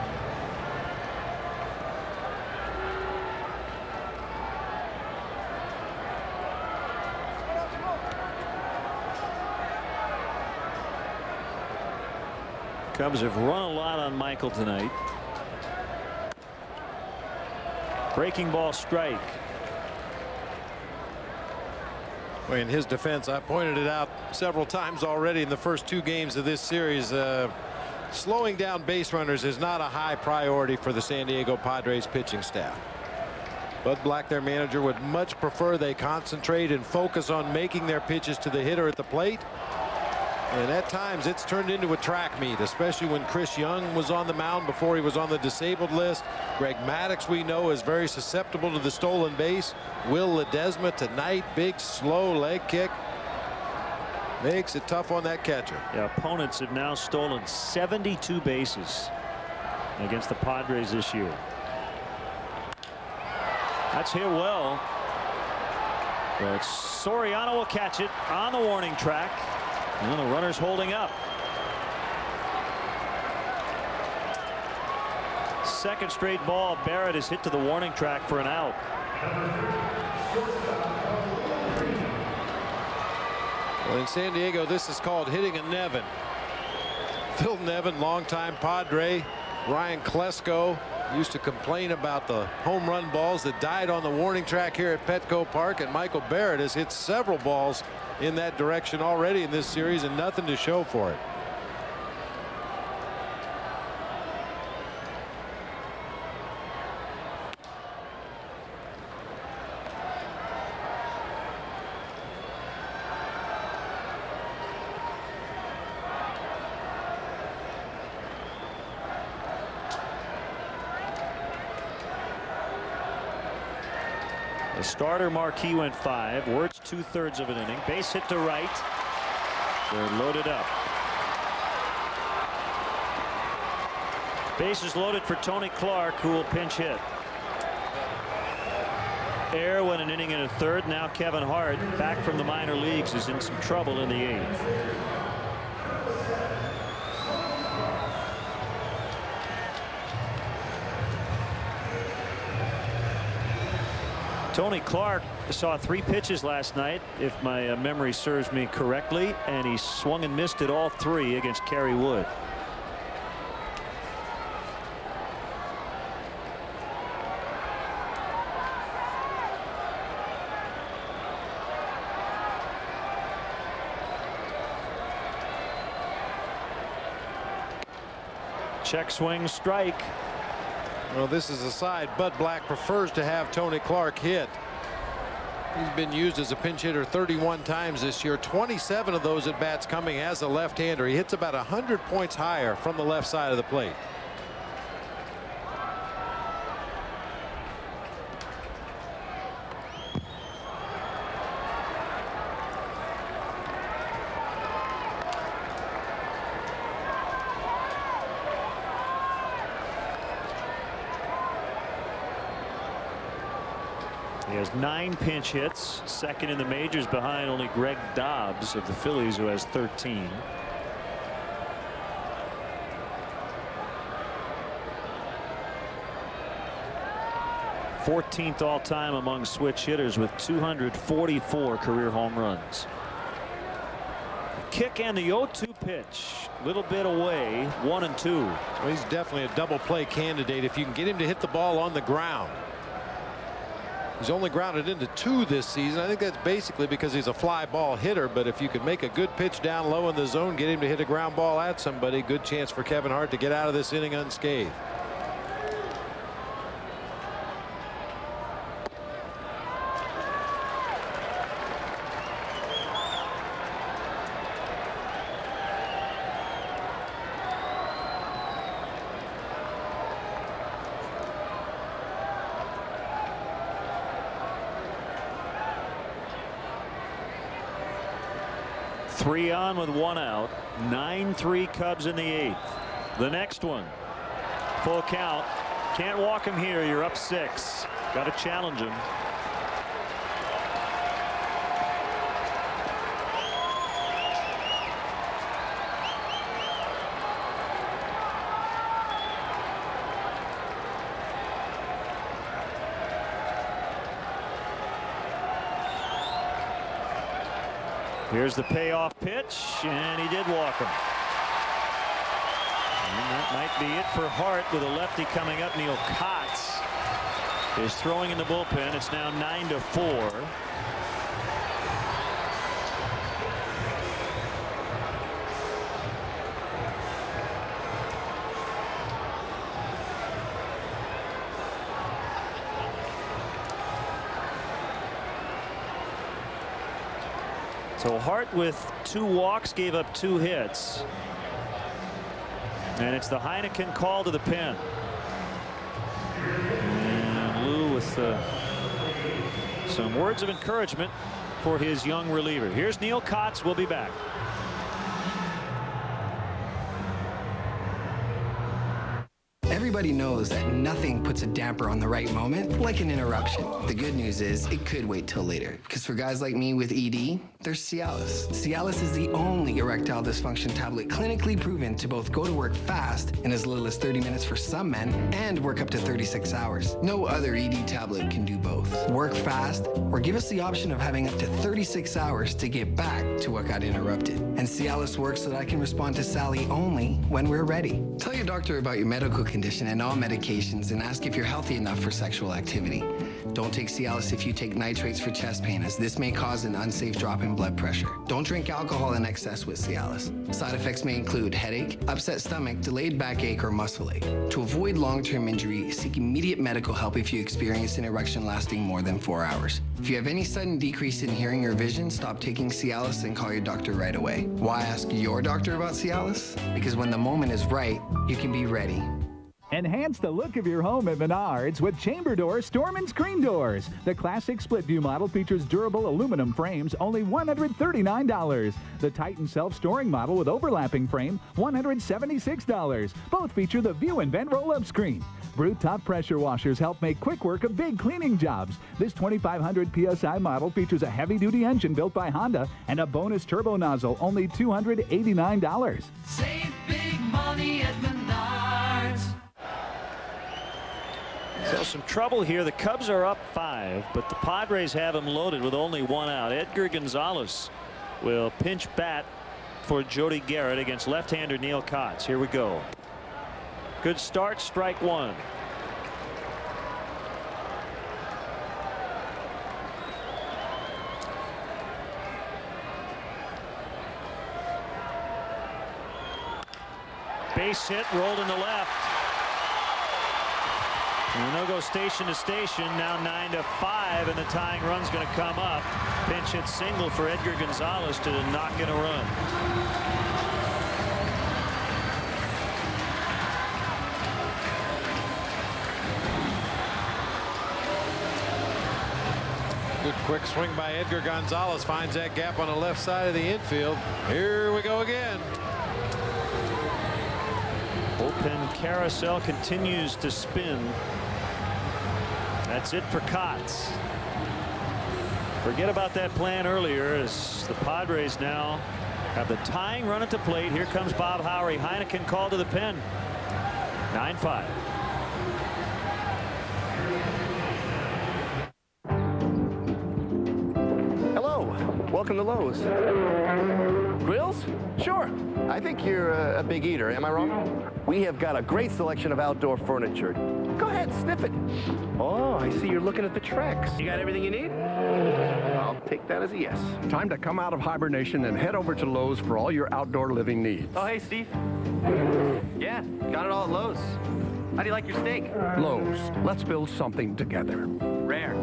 Cubs have run a lot on Michael tonight. Breaking ball strike. Well, in his defense, I pointed it out several times already in the first two games of this series. Slowing down base runners is not a high priority for the San Diego Padres pitching staff. Bud Black, their manager, would much prefer they concentrate and focus on making their pitches to the hitter at the plate. And at times it's turned into a track meet, especially when Chris Young was on the mound before he was on the disabled list. Greg Maddux, we know, is very susceptible to the stolen base. Will Ledesma tonight, big slow leg kick. Makes it tough on that catcher. Yeah, opponents have now stolen 72 bases against the Padres this year. That's hit well. But Soriano will catch it on the warning track. And the runner's holding up. Second straight ball. Barrett is hit to the warning track for an out. Well, in San Diego, this is called hitting a Nevin. Phil Nevin, longtime Padre. Ryan Klesko used to complain about the home run balls that died on the warning track here at Petco Park, and Michael Barrett has hit several balls in that direction already in this series and nothing to show for it. The starter Marquis went 5. Wirtz 2/3 of an inning. Base hit to right. They're loaded up. Bases loaded for Tony Clark, who will pinch hit. Air went an inning and a third. Now Kevin Hart, back from the minor leagues, is in some trouble in the 8th. Tony Clark saw 3 pitches last night, if my memory serves me correctly, and he swung and missed at all 3 against Kerry Wood. Check swing strike. Well, this is a side Bud Black prefers to have Tony Clark hit. He's been used as a pinch hitter 31 times this year. 27 of those at bats coming as a left-hander. He hits about 100 points higher from the left side of the plate. He has 9 pinch hits, second in the majors behind only Greg Dobbs of the Phillies, who has 13. #14th all-time among switch hitters with 244 career home runs. Kick and the 0-2 pitch, little bit away, 1-2. Well, he's definitely a double play candidate if you can get him to hit the ball on the ground. He's only grounded into 2 this season. I think that's basically because he's a fly ball hitter, but if you could make a good pitch down low in the zone, get him to hit a ground ball at somebody, good chance for Kevin Hart to get out of this inning unscathed. 3 on with 1 out. 9-3 Cubs in the 8th. The next one. Full count. Can't walk him here. You're up 6. Got to challenge him. Here's the payoff pitch, and he did walk him. And that might be it for Hart with a lefty coming up. Neil Kotz is throwing in the bullpen. It's now 9-4. So Hart with 2 walks gave up 2 hits. And it's the Heineken call to the pen. And Lou with some words of encouragement for his young reliever. Here's Neil Kotz. We'll be back. Everybody knows that nothing puts a damper on the right moment like an interruption. The good news is it could wait till later, because for guys like me with ED, there's Cialis. Cialis is the only erectile dysfunction tablet clinically proven to both go to work fast in as little as 30 minutes for some men and work up to 36 hours. No other ED tablet can do both. Work fast or give us the option of having up to 36 hours to get back to what got interrupted. And Cialis works so that I can respond to Sally only when we're ready. Tell your doctor about your medical condition and all medications and ask if you're healthy enough for sexual activity. Don't take Cialis if you take nitrates for chest pain, as this may cause an unsafe drop in blood pressure. Don't drink alcohol in excess with Cialis. Side effects may include headache, upset stomach, delayed backache, or muscle ache. To avoid long-term injury, seek immediate medical help if you experience an erection lasting more than 4 hours. If you have any sudden decrease in hearing or vision, stop taking Cialis and call your doctor right away. Why ask your doctor about Cialis? Because when the moment is right, you can be ready. Enhance the look of your home at Menards with Chamber Door Storm and Screen Doors. The classic split view model features durable aluminum frames, only $139. The Titan self-storing model with overlapping frame, $176. Both feature the view and vent roll-up screen. Brute Top pressure washers help make quick work of big cleaning jobs. This 2,500 PSI model features a heavy-duty engine built by Honda and a bonus turbo nozzle, only $289. Save big money at Menards. So some trouble here. The Cubs are up 5, but the Padres have him loaded with only 1 out. Edgar Gonzalez will pinch bat for Jody Garrett against left-hander Neil Kotz. Here we go. Good start, strike 1. Base hit, rolled in the left. And they'll go station to station. Now 9-5, and the tying run's going to come up. Pinch hit single for Edgar Gonzalez to knock in a run. Good quick swing by Edgar Gonzalez. Finds that gap on the left side of the infield. Here we go again. Bullpen carousel continues to spin. That's it for Kotz. Forget about that plan earlier, as the Padres now have the tying run at the plate. Here comes Bob Howery. Heineken called to the pen. 9-5. Hello, welcome to Lowe's. Grills? Sure. I think you're a big eater, am I wrong? We have got a great selection of outdoor furniture. Go ahead, sniff it. Oh, I see you're looking at the Trex. You got everything you need? I'll take that as a yes. Time to come out of hibernation and head over to Lowe's for all your outdoor living needs. Oh, hey, Steve. Yeah, got it all at Lowe's. How do you like your steak? Lowe's. Let's build something together. Rare.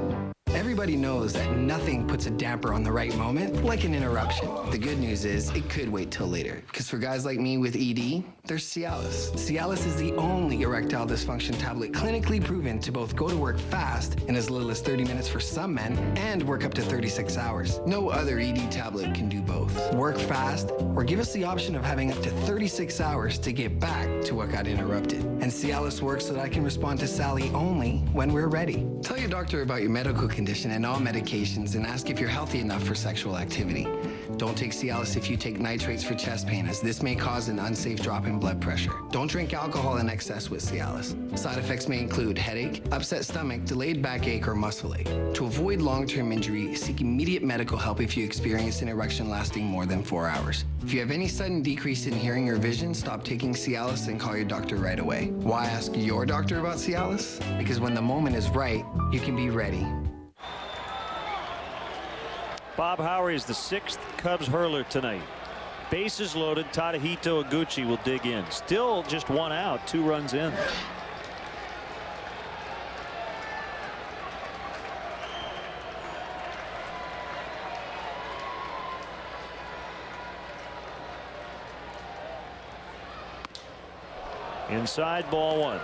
Everybody knows that nothing puts a damper on the right moment like an interruption. The good news is it could wait till later, because for guys like me with ED, there's Cialis. Cialis is the only erectile dysfunction tablet clinically proven to both go to work fast in as little as 30 minutes for some men and work up to 36 hours. No other ED tablet can do both. Work fast or give us the option of having up to 36 hours to get back to what got interrupted. And Cialis works so that I can respond to Sally only when we're ready. Tell your doctor about your medical condition and all medications and ask if you're healthy enough for sexual activity. Don't take Cialis if you take nitrates for chest pain, as this may cause an unsafe drop in blood pressure. Don't drink alcohol in excess with Cialis. Side effects may include headache, upset stomach, delayed backache, or muscle ache. To avoid long-term injury, seek immediate medical help if you experience an erection lasting more than 4 hours. If you have any sudden decrease in hearing or vision, stop taking Cialis and call your doctor right away. Why ask your doctor about Cialis? Because when the moment is right, you can be ready. Bob Howery is the 6th Cubs hurler tonight. Bases loaded. Tadahito Iguchi will dig in. Still just 1 out, 2 runs in. Inside, ball 1.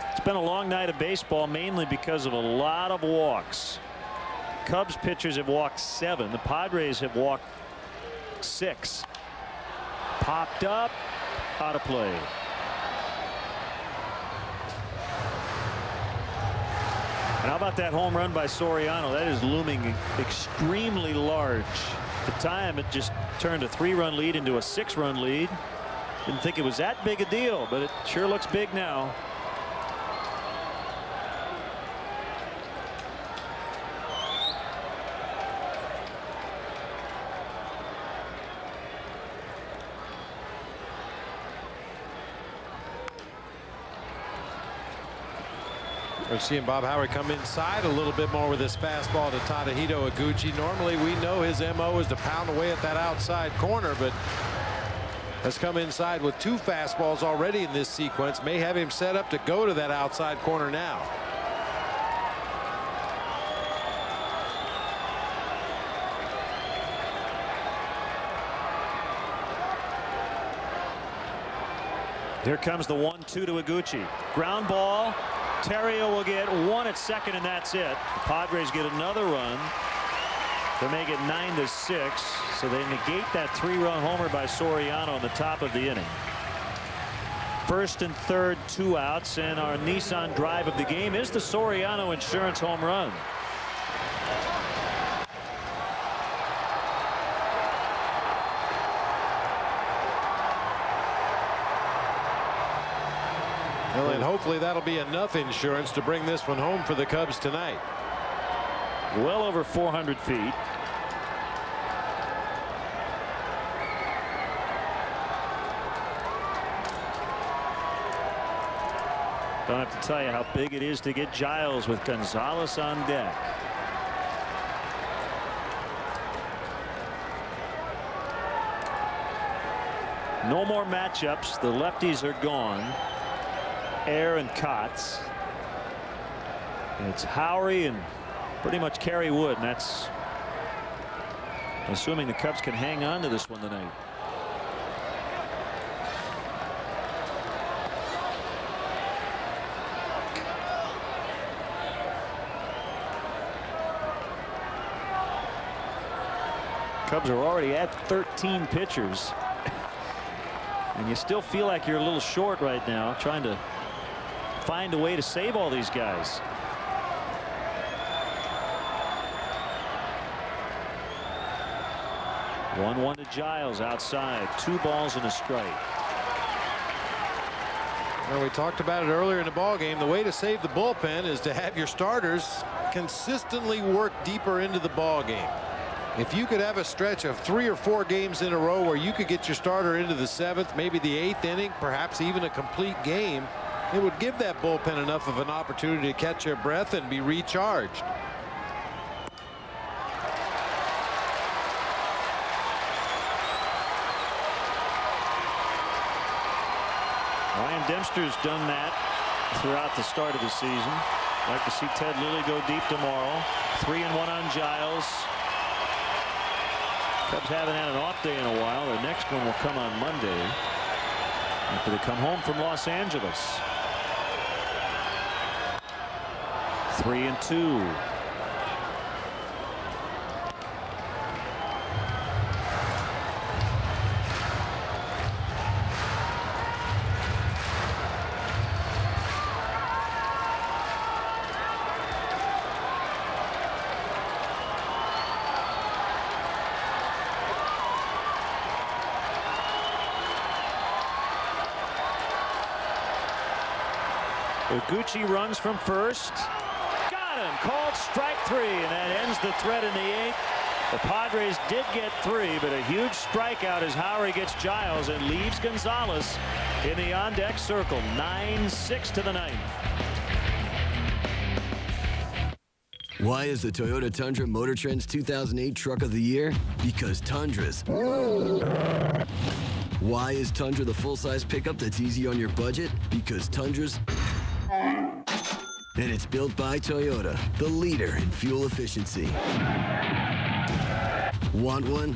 It's been a long night of baseball, mainly because of a lot of walks. Cubs pitchers have walked 7. The Padres have walked 6. Popped up, out of play. And how about that home run by Soriano? That is looming extremely large. At the time, it just turned a 3-run lead into a 6-run lead. Didn't think it was that big a deal, but it sure looks big now. We're seeing Bob Howery come inside a little bit more with his fastball to Tadahito Iguchi. Normally we know his MO is to pound away at that outside corner, but has come inside with 2 fastballs already in this sequence. May have him set up to go to that outside corner now. Here comes the 1-2 to Iguchi. Ground ball. Terrio will get 1 at second, and that's it. The Padres get another run to make it 9-6. So they negate that 3-run homer by Soriano in the top of the inning. 1st and 3rd, 2 outs, and our Nissan drive of the game is the Soriano insurance home run. Well, and hopefully that'll be enough insurance to bring this one home for the Cubs tonight. Well over 400 feet. Don't have to tell you how big it is to get Giles with Gonzalez on deck. No more matchups. The lefties are gone. Air and Kotz. It's Howery and pretty much Kerry Wood, and that's assuming the Cubs can hang on to this one tonight. Cubs are already at 13 pitchers, and you still feel like you're a little short right now, trying to find a way to save all these guys. One to Giles outside. 2 balls and a strike. Well, we talked about it earlier in the ball game. The way to save the bullpen is to have your starters consistently work deeper into the ball game. If you could have a stretch of 3 or 4 games in a row where you could get your starter into the 7th, maybe the 8th inning, perhaps even a complete game, it would give that bullpen enough of an opportunity to catch their breath and be recharged. Ryan Dempster's done that throughout the start of the season. Like to see Ted Lilly go deep tomorrow. 3-1 on Giles. Cubs haven't had an off day in a while. Their next one will come on Monday after they come home from Los Angeles. 3-2. Gucci runs from first. Got him. Called strike 3, and that ends the threat in the 8th. The Padres did get 3, but a huge strikeout as Howry gets Giles and leaves Gonzalez in the on-deck circle. 9-6 to the 9th. Why is the Toyota Tundra Motor Trend's 2008 Truck of the Year? Because Tundras. Why is Tundra the full-size pickup that's easy on your budget? Because Tundras. And it's built by Toyota, the leader in fuel efficiency. Want one?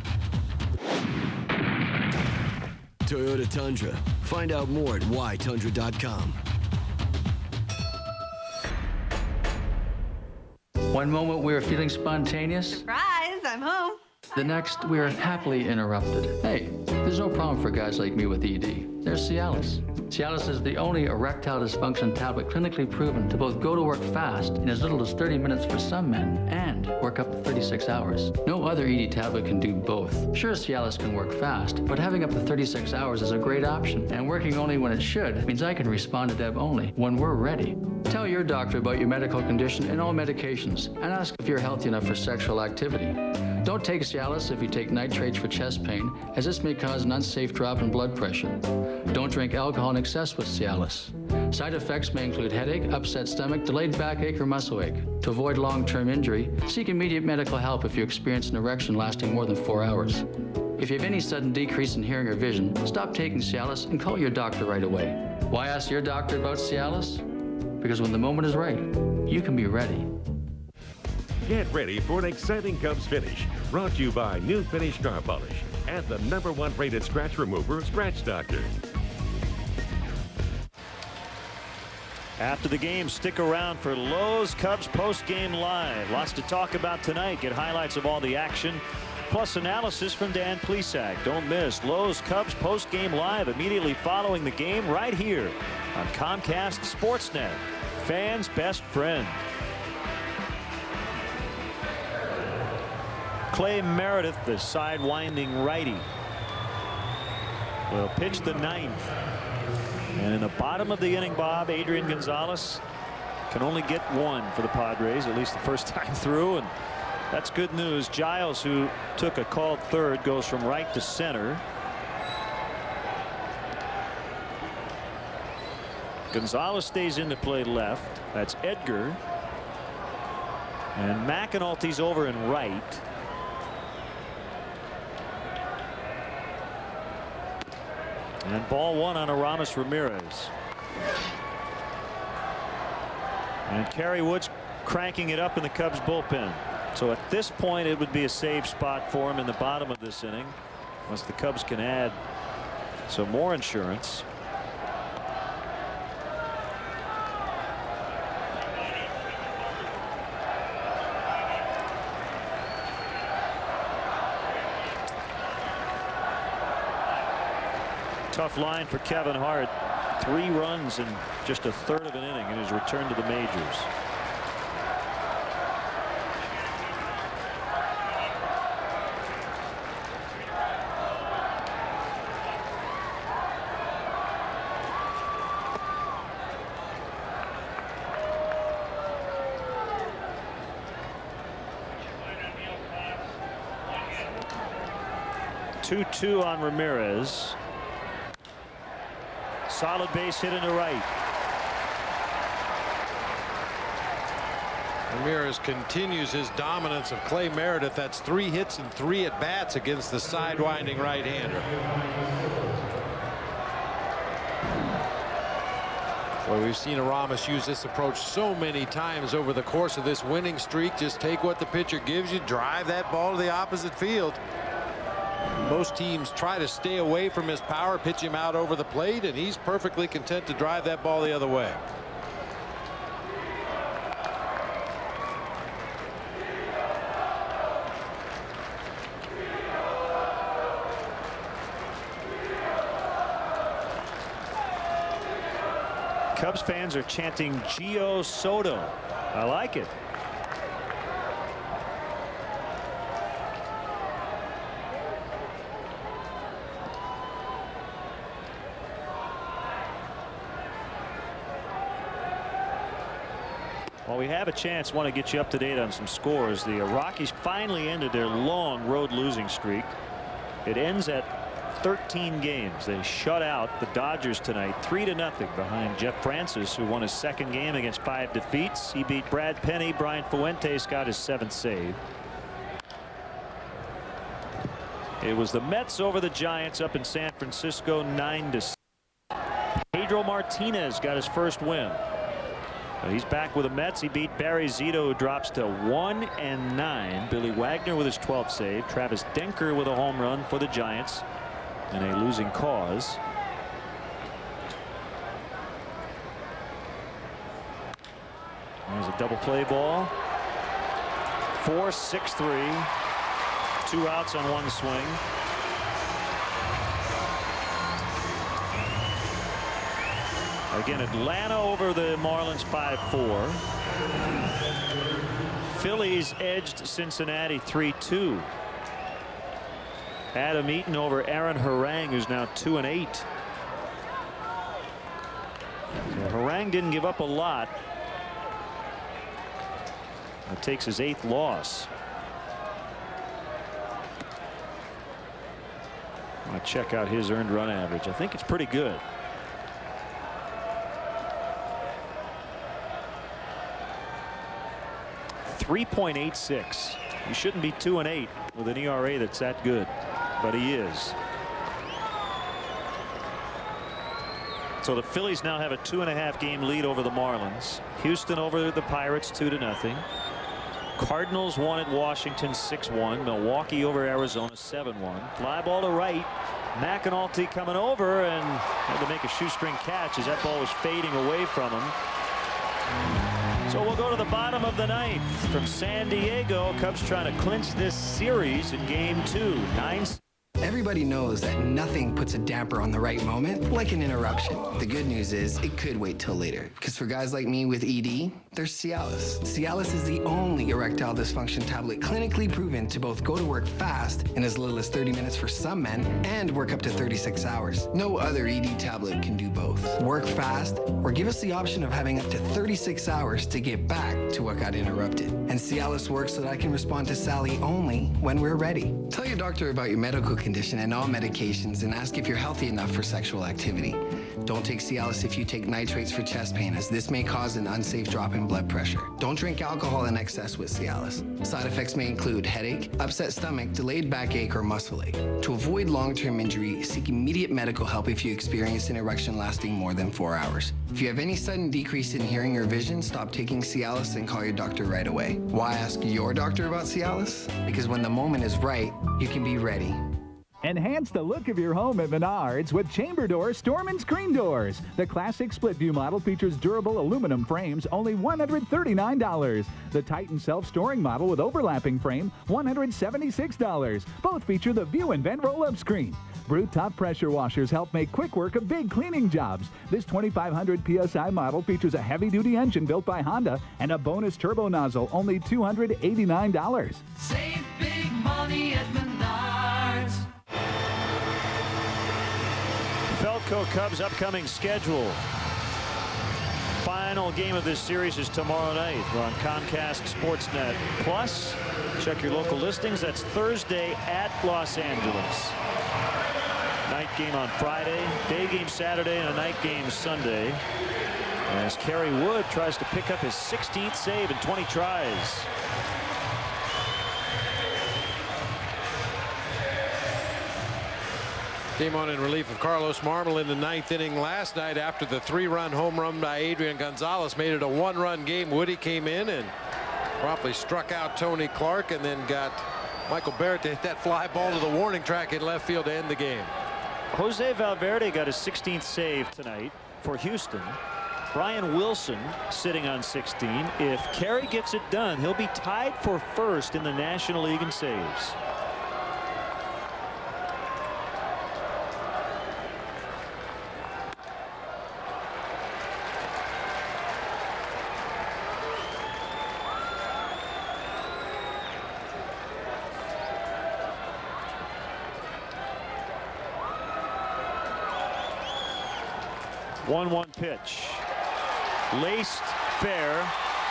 Toyota Tundra. Find out more at whytundra.com. One moment we were feeling spontaneous. Surprise, I'm home. The next, we are happily interrupted. Hey, there's no problem for guys like me with ED. There's Cialis. Cialis is the only erectile dysfunction tablet clinically proven to both go to work fast in as little as 30 minutes for some men and work up to 36 hours. No other ED tablet can do both. Sure, Cialis can work fast, but having up to 36 hours is a great option, and working only when it should means I can respond to Deb only when we're ready. Tell your doctor about your medical condition and all medications, and ask if you're healthy enough for sexual activity. Don't take Cialis if you take nitrates for chest pain, as this may cause an unsafe drop in blood pressure. Don't drink alcohol in excess with Cialis. Side effects may include headache, upset stomach, delayed backache, or muscle ache. To avoid long-term injury, seek immediate medical help if you experience an erection lasting more than 4 hours. If you have any sudden decrease in hearing or vision, stop taking Cialis and call your doctor right away. Why ask your doctor about Cialis? Because when the moment is right, you can be ready. Get ready for an exciting Cubs finish. Brought to you by New Finish Car Polish and the #1 rated scratch remover, Scratch Doctor. After the game, stick around for Lowe's Cubs post-game live. Lots to talk about tonight. Get highlights of all the action, plus analysis from Dan Plesac. Don't miss Lowe's Cubs post-game live immediately following the game right here on Comcast Sportsnet, fans' best friend. Clay Meredith, the side-winding righty, will pitch the 9th. And in the bottom of the inning, Bob, Adrian Gonzalez can only get 1 for the Padres, at least the first time through, and that's good news. Giles, who took a called third, goes from right to center. Gonzalez stays in to play left. That's Edgar. And McAnulty's over in right. And ball 1 on Aramis Ramirez. And Kerry Wood's cranking it up in the Cubs bullpen. So at this point, it would be a safe spot for him in the bottom of this inning, unless the Cubs can add some more insurance. Tough line for Kevin Hart. 3 runs in just a third of an inning in his return to the majors. Two on Ramirez. Solid base hit into right. Ramirez continues his dominance of Clay Meredith. That's 3 hits and 3 at-bats against the sidewinding right-hander. Well, we've seen Aramis use this approach so many times over the course of this winning streak. Just take what the pitcher gives you, drive that ball to the opposite field. Most teams try to stay away from his power, pitch him out over the plate, and he's perfectly content to drive that ball the other way. Cubs fans are chanting Gio Soto. I like it. Well, we have a chance. Want to get you up to date on some scores. The Rockies finally ended their long road losing streak. It ends at 13 games. They shut out the Dodgers tonight 3-0 behind Jeff Francis, who won his second game against 5 defeats. He beat Brad Penny. Brian Fuentes got his 7th save. It was the Mets over the Giants up in San Francisco 9-6. Pedro Martinez got his first win. He's back with the Mets. He beat Barry Zito, who drops to 1-9. Billy Wagner with his 12th save. Travis Denker with a home run for the Giants in a losing cause. There's a double play ball. 4-6-3. 2 outs on 1 swing. Again, Atlanta over the Marlins 5-4. Phillies edged Cincinnati 3-2. Adam Eaton over Aaron Harang, who's now 2-8. So Harang didn't give up a lot. It takes his 8th loss. I'll check out his earned run average. I think it's pretty good. .86. You shouldn't be 2-8 with an ERA that's that good, but he is. So the Phillies now have a 2.5 game lead over the Marlins. Houston over the Pirates 2-0. Cardinals won at Washington 6-1. Milwaukee over Arizona 7-1. Fly ball to right. McAnulty coming over and had to make a shoestring catch as that ball was fading away from him. So we'll go to the bottom of the 9th from San Diego. Cubs trying to clinch this series in game 2. 9. Everybody knows that nothing puts a damper on the right moment like an interruption. The good news is it could wait till later. Because for guys like me with ED, there's Cialis. Cialis is the only erectile dysfunction tablet clinically proven to both go to work fast in as little as 30 minutes for some men and work up to 36 hours. No other ED tablet can do both. Work fast or give us the option of having up to 36 hours to get back to what got interrupted. And Cialis works so that I can respond to Sally only when we're ready. Tell your doctor about your medical condition and all medications and ask if you're healthy enough for sexual activity. Don't take Cialis if you take nitrates for chest pain, as this may cause an unsafe drop in blood pressure. Don't drink alcohol in excess with Cialis. Side effects may include headache, upset stomach, delayed backache, or muscle ache. To avoid long-term injury, seek immediate medical help if you experience an erection lasting more than 4 hours. If you have any sudden decrease in hearing or vision, stop taking Cialis and call your doctor right away. Why ask your doctor about Cialis? Because when the moment is right, you can be ready. Enhance the look of your home at Menards with Chamber Door Storm and Screen Doors. The classic split view model features durable aluminum frames, only $139. The Titan self-storing model with overlapping frame, $176. Both feature the view and vent roll-up screen. Brute Top pressure washers help make quick work of big cleaning jobs. This 2,500 PSI model features a heavy-duty engine built by Honda and a bonus turbo nozzle, only $289. Save big money at Menards. Felco Cubs upcoming schedule. Final game of this series is tomorrow night. We're on Comcast Sportsnet Plus. Check your local listings. That's Thursday at Los Angeles. Night game on Friday, day game Saturday, and a night game Sunday. As Kerry Wood tries to pick up his 16th save in 20 tries. Came on in relief of Carlos Marmol in the 9th inning last night after the 3-run home run by Adrian Gonzalez made it a 1-run game. Woody came in and promptly struck out Tony Clark, and then got Michael Barrett to hit that fly ball to the warning track in left field to end the game. Jose Valverde got his 16th save tonight for Houston. Brian Wilson sitting on 16. If Carey gets it done, he'll be tied for first in the National League in saves. One pitch. Laced fair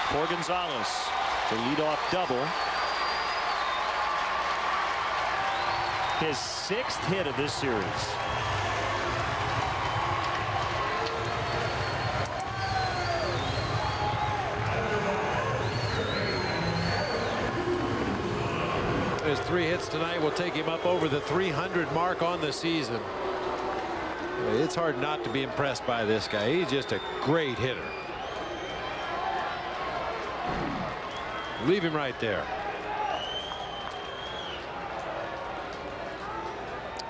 for Gonzalez. The leadoff double. His 6th hit of this series. His 3 hits tonight will take him up over the 300 mark on the season. It's hard not to be impressed by this guy. He's just a great hitter. Leave him right there.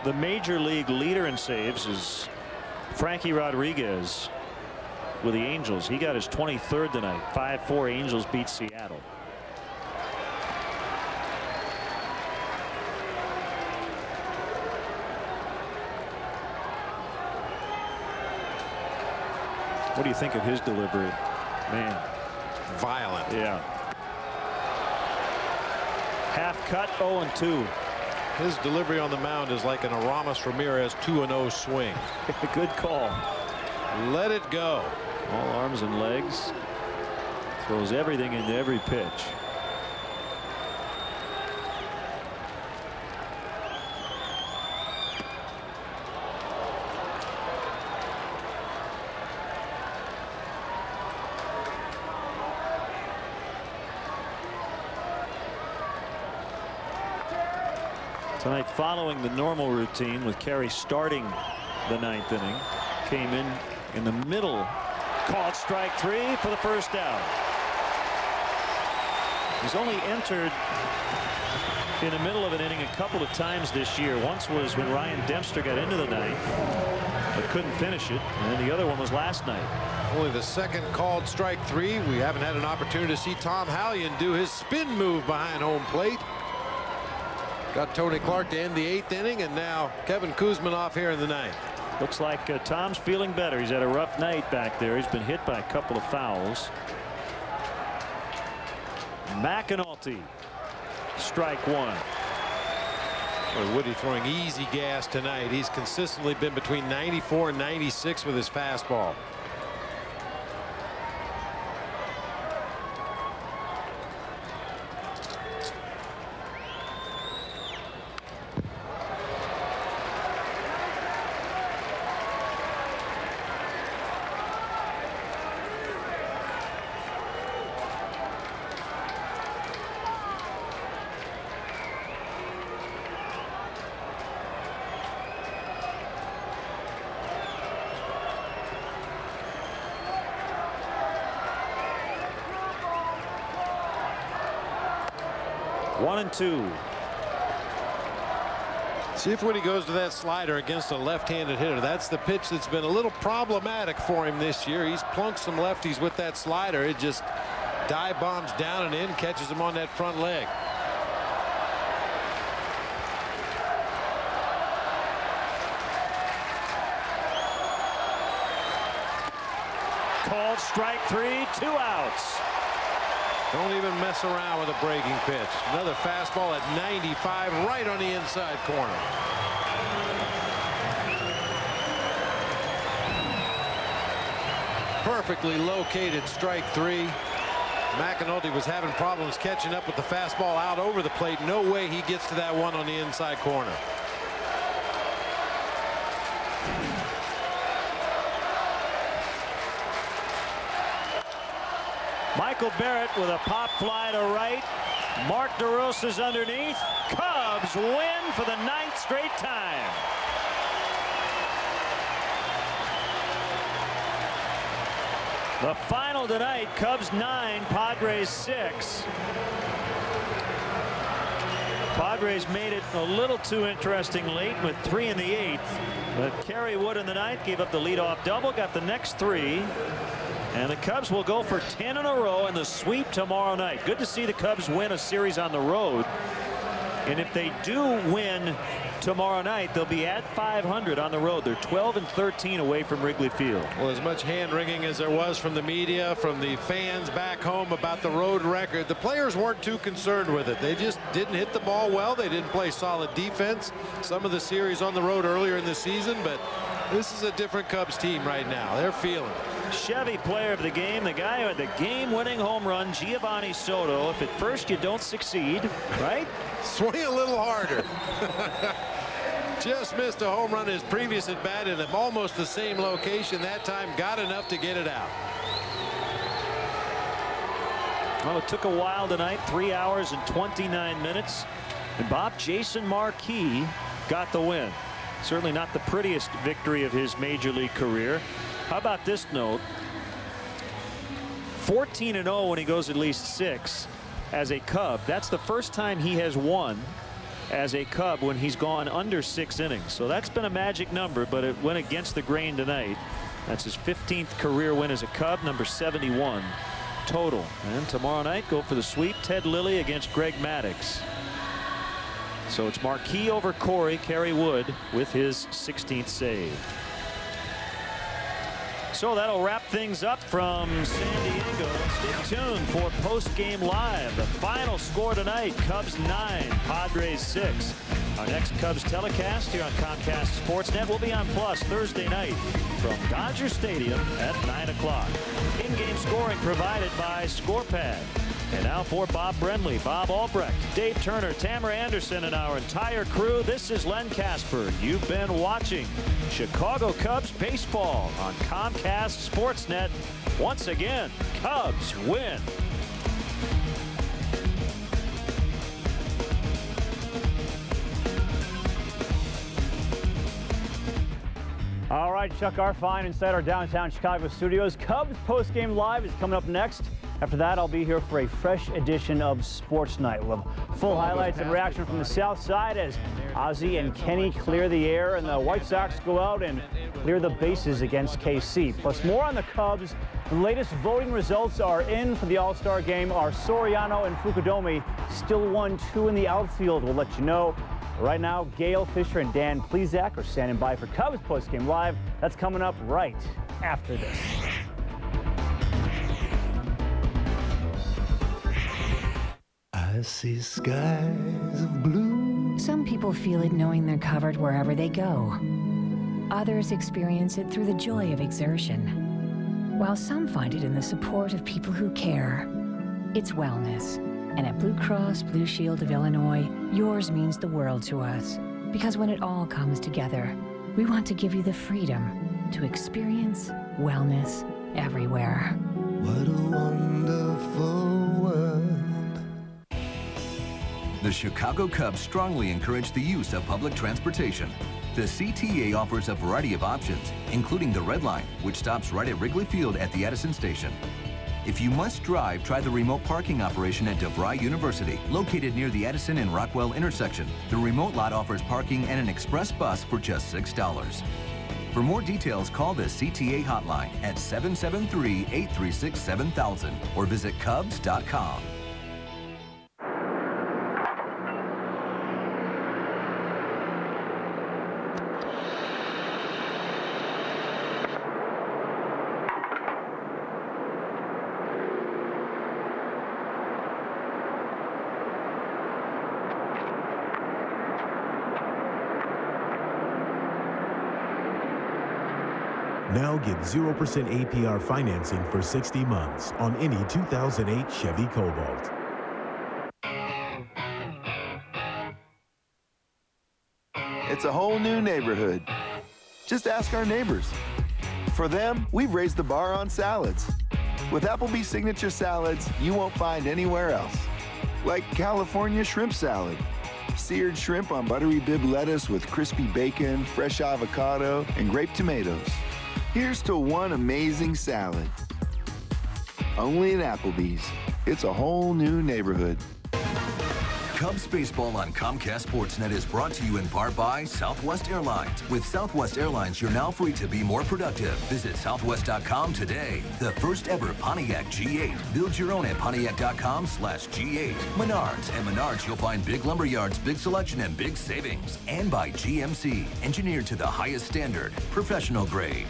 The major league leader in saves is Frankie Rodriguez with the Angels. He got his 23rd tonight. 5-4 Angels beat Seattle. What do you think of his delivery? Man. Violent. Yeah. Half cut, 0-2. His delivery on the mound is like an Aramis Ramirez 2-0 swing. Good call. Let it go. All arms and legs. Throws everything into every pitch. Tonight, following the normal routine with Carey starting the 9th inning, came in the middle, called strike 3 for the first out. He's only entered in the middle of an inning a couple of times this year. Once was when Ryan Dempster got into the 9th but couldn't finish it, and then the other one was last night. Only the 2nd called strike 3. We haven't had an opportunity to see Tom Hallion do his spin move behind home plate. Got Tony Clark to end the 8th inning, and now Kevin Kuzminoff here in the 9th. Looks like Tom's feeling better. He's had a rough night back there. He's been hit by a couple of fouls. McAnulty, strike 1. Boy, Woody throwing easy gas tonight. He's consistently been between 94 and 96 with his fastball. One and two. See if Woody goes to that slider against a left-handed hitter. That's the pitch that's been a little problematic for him this year. He's plunked some lefties with that slider. It just dive bombs down and in, catches him on that front leg. Called strike 3, 2 outs. Don't even mess around with a breaking pitch. Another fastball at 95 right on the inside corner. Perfectly located strike 3. McAnulty was having problems catching up with the fastball out over the plate. No way he gets to that one on the inside corner. Michael Barrett with a pop fly to right. Mark DeRosa's underneath. Cubs win for the 9th straight time. The final tonight, Cubs 9, Padres 6. Padres made it a little too interesting late with 3 in the 8th. But Kerry Wood in the 9th gave up the leadoff double, got the next 3. And the Cubs will go for 10 in a row in the sweep tomorrow night. Good to see the Cubs win a series on the road. And if they do win tomorrow night, they'll be at 500 on the road. They're 12-13 away from Wrigley Field. Well, as much hand-wringing as there was from the media, from the fans back home about the road record, the players weren't too concerned with it. They just didn't hit the ball well. They didn't play solid defense. Some of the series on the road earlier in the season, but this is a different Cubs team right now. They're feeling it. Chevy player of the game, the guy who had the game-winning home run, Giovanni Soto. If at first you don't succeed, right? Swing a little harder. Just missed a home run his previous at bat in almost the same location. That time got enough to get it out. Well, it took a while tonight, 3 hours and 29 minutes. And Bob, Jason Marquis got the win. Certainly not the prettiest victory of his major league career. How about this note? 14-0 when he goes at least 6 as a Cub. That's the first time he has won as a Cub when he's gone under 6 innings. So that's been a magic number, but it went against the grain tonight. That's his 15th career win as a Cub, number 71 total. And tomorrow night, go for the sweep. Ted Lilly against Greg Maddux. So it's Marquis over Corey, Kerry Wood with his 16th save. So that'll wrap things up from San Diego. Stay tuned for post-game live. The final score tonight, Cubs 9, Padres 6. Our next Cubs telecast here on Comcast Sportsnet will be on Plus Thursday night from Dodger Stadium at 9 o'clock. In-game scoring provided by ScorePad. And now for Bob Brenly, Bob Albrecht, Dave Turner, Tamara Anderson, and our entire crew, this is Len Casper. You've been watching Chicago Cubs baseball on Comcast Sportsnet. Once again, Cubs win. All right, Chuck Arfine inside our downtown Chicago studios. Cubs postgame live is coming up next. After that, I'll be here for a fresh edition of Sports Night. We'll have full highlights and reaction from the South Side as Ozzie and Kenny clear the air and the White Sox go out and clear the bases against KC. Plus more on the Cubs. The latest voting results are in for the All-Star game. Are Soriano and Fukudomi still 1-2 in the outfield? We'll let you know. Right now, Gail Fisher and Dan Plesac are standing by for Cubs postgame live. That's coming up right after this. I see skies of blue. Some people feel it knowing they're covered wherever they go. Others experience it through the joy of exertion. While some find it in the support of people who care. It's wellness. And at Blue Cross Blue Shield of Illinois, yours means the world to us. Because when it all comes together, we want to give you the freedom to experience wellness everywhere. What a wonderful world. The Chicago Cubs strongly encourage the use of public transportation. The CTA offers a variety of options, including the Red Line, which stops right at Wrigley Field at the Edison Station. If you must drive, try the remote parking operation at DeVry University, located near the Edison and Rockwell intersection. The remote lot offers parking and an express bus for just $6. For more details, call the CTA hotline at 773-836-7000 or visit Cubs.com. Now get 0% APR financing for 60 months on any 2008 Chevy Cobalt. It's a whole new neighborhood. Just ask our neighbors. For them, we've raised the bar on salads. With Applebee's signature salads you won't find anywhere else. Like California shrimp salad. Seared shrimp on buttery bib lettuce with crispy bacon, fresh avocado, and grape tomatoes. Here's to one amazing salad. only at Applebee's. It's a whole new neighborhood. Cubs baseball on Comcast Sportsnet is brought to you in part by Southwest Airlines. With Southwest Airlines, you're now free to be more productive. Visit southwest.com today. The first ever Pontiac G8. Build your own at pontiac.com/G8. Menards. At Menards, you'll find big lumber yards, big selection, and big savings. And by GMC. Engineered to the highest standard. Professional grade.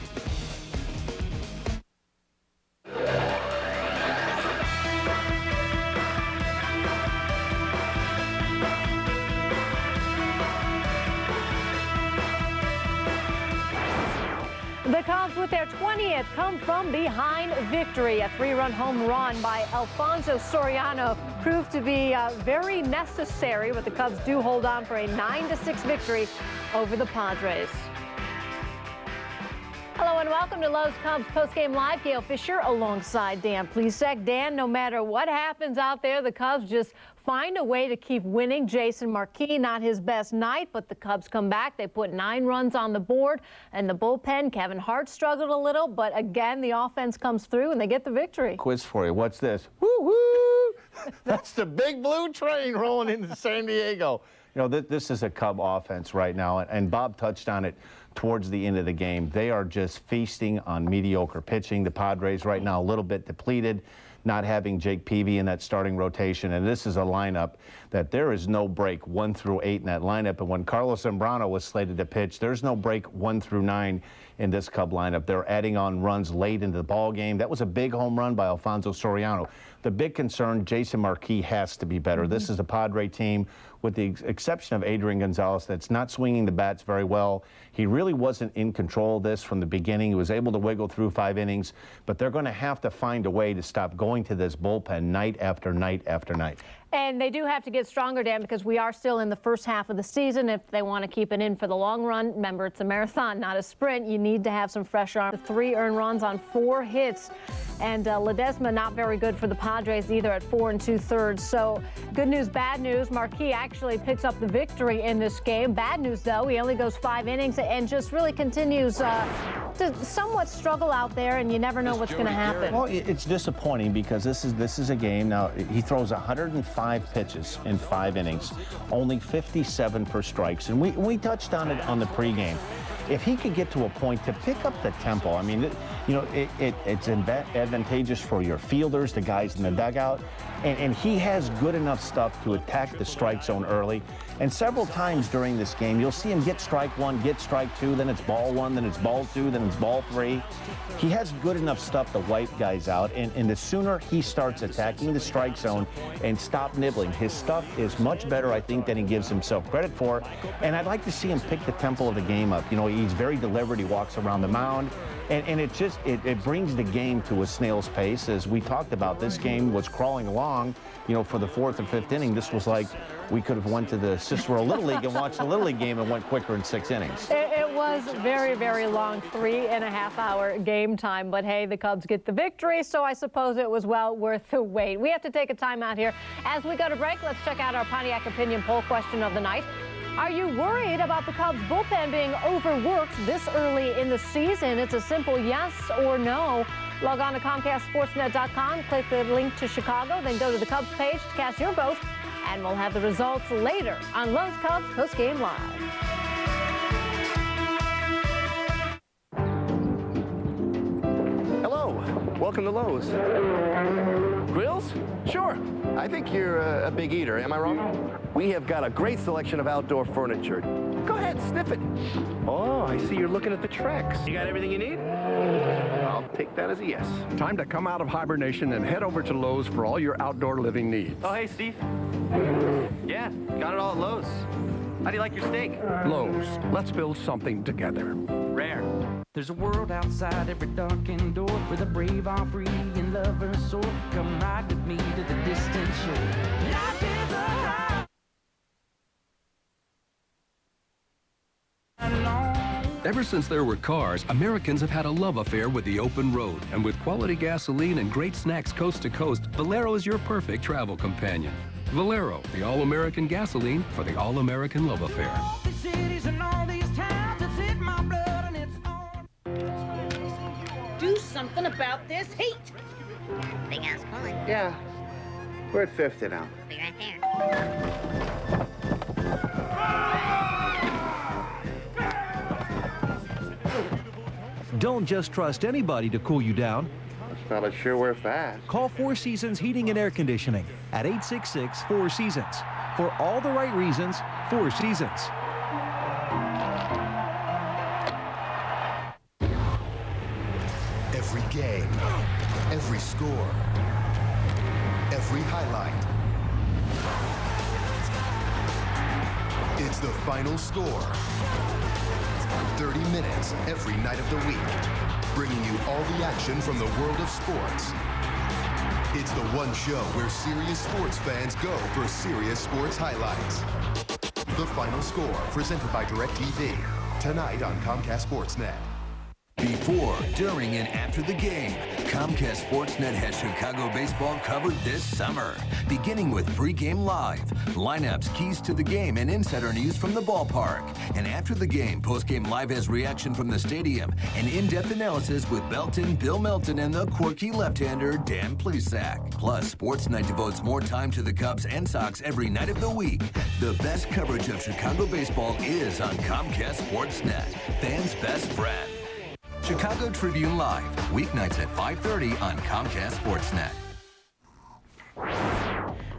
The Cubs with their 20th come from behind victory. A 3-run home run by Alfonso Soriano proved to be very necessary, but the Cubs do hold on for a 9-6 victory over the Padres. Hello and welcome to Lowe's Cubs Postgame Live. Gail Fisher alongside Dan Plesac. Dan, no matter what happens out there, the Cubs just find a way to keep winning. Jason Marquis, not his best night, but the Cubs come back. They put 9 runs on the board, and the bullpen, Kevin Hart struggled a little, but again, the offense comes through and they get the victory. Quiz for you. What's this? Woo-woo! That's the big blue train rolling into San Diego. You know, this is a Cub offense right now, and Bob touched on it towards the end of the game. They are just feasting on mediocre pitching. The Padres right now a little bit depleted, not having Jake Peavy in that starting rotation. And this is a lineup that there is no break 1 through 8 in that lineup. And when Carlos Zambrano was slated to pitch, there's no break 1 through 9 in this Cub lineup. They're adding on runs late into the ball game. That was a big home run by Alfonso Soriano. The big concern, Jason Marquis has to be better. This is a Padre team, with the exception of Adrian Gonzalez, that's not swinging the bats very well. He really wasn't in control of this from the beginning. He was able to wiggle through 5 innings, but they're going to have to find a way to stop going to this bullpen night after night after night. And they do have to get stronger, Dan, because we are still in the first half of the season. If they want to keep it in for the long run, remember, it's a marathon, not a sprint. You need to have some fresh arms. 3 earned runs on 4 hits. And Ledesma not very good for the Padres either at 4 2/3. So good news, bad news. Marquis actually picks up the victory in this game. Bad news, though, he only goes 5 innings and just really continues to somewhat struggle out there, and you never know what's going to happen. Well, it's disappointing because this is a game. Now, he throws 105 pitches in 5 innings, only 57 per strikes. And we touched on it on the pregame. If he could get to a point to pick up the tempo, I mean, you know, it's advantageous for your fielders, the guys in the dugout, and he has good enough stuff to attack the strike zone early. And several times during this game, you'll see him get strike 1, get strike 2, then it's ball 1, then it's ball 2, then it's ball 3. He has good enough stuff to wipe guys out, and the sooner he starts attacking the strike zone and stop nibbling, his stuff is much better, I think, than he gives himself credit for. And I'd like to see him pick the tempo of the game up. You know, he's very deliberate. He walks around the mound. And it brings the game to a snail's pace. As we talked about, this game was crawling along, you know, for the 4th or 5th inning. This was like we could have went to the Cicero Little League and watched the Little League game and went quicker in 6 innings. It was very, very long, 3.5-hour game time. But, hey, the Cubs get the victory, so I suppose it was well worth the wait. We have to take a timeout here. As we go to break, let's check out our Pontiac Opinion Poll question of the night. Are you worried about the Cubs bullpen being overworked this early in the season? It's a simple yes or no. Log on to ComcastSportsnet.com, click the link to Chicago, then go to the Cubs page to cast your vote, and we'll have the results later on Lowe's Cubs Postgame Live. Hello, welcome to Lowe's. Grills? Sure. I think you're a big eater, am I wrong? We have got a great selection of outdoor furniture. Go ahead, sniff it. Oh, I see you're looking at the Trex. You got everything you need? I'll take that as a yes. Time to come out of hibernation and head over to Lowe's for all your outdoor living needs. Oh, hey, Steve. Yeah, got it all at Lowe's. How do you like your steak? Lowe's, let's build something together. Rare. There's a world outside every darkened door where the brave are free and lovers soar. Come ride with me to the distant shore. Life is a high. Ever since there were cars, Americans have had a love affair with the open road. And with quality gasoline and great snacks coast to coast, Valero is your perfect travel companion. Valero, the all-American gasoline for the all-American love affair. Do something about this heat. They Yeah, we're at 50 now. Be right there. Don't just trust anybody to cool you down. This fella sure we're fast. Call Four Seasons Heating and Air Conditioning at 866-4Seasons. For all the right reasons, Four Seasons. Every game, every score, every highlight. It's the final score. 30 minutes every night of the week, bringing you all the action from the world of sports. It's the one show where serious sports fans go for serious sports highlights. The Final Score, presented by DirecTV, tonight on Comcast Sportsnet. Before, during, and after the game, Comcast Sportsnet has Chicago baseball covered this summer. Beginning with pregame live, lineups, keys to the game, and insider news from the ballpark. And after the game, postgame live has reaction from the stadium and in-depth analysis with Belton, Bill Melton, and the quirky left-hander Dan Plesac. Plus, Sportsnet devotes more time to the Cubs and Sox every night of the week. The best coverage of Chicago baseball is on Comcast Sportsnet, fans' best friend. Chicago Tribune Live, weeknights at 5:30 on Comcast Sportsnet.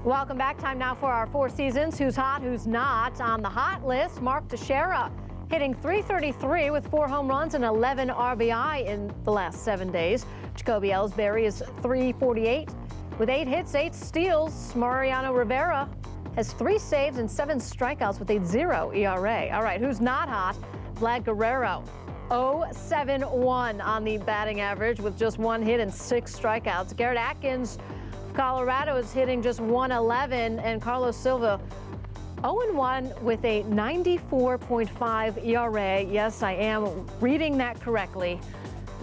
Welcome back. Time now for our Four Seasons. Who's hot, who's not. On the hot list, Mark Teixeira hitting .333 with 4 home runs and 11 RBI in the last 7 days. Jacoby Ellsbury is .348 with 8 hits, 8 steals. Mariano Rivera has 3 saves and 7 strikeouts with a 0 ERA. All right, who's not hot? Vlad Guerrero. 0.71 on the batting average with just 1 hit and 6 strikeouts. Garrett Atkins of Colorado is hitting just .111, and Carlos Silva 0-1 with a 94.5 ERA. Yes, I am reading that correctly.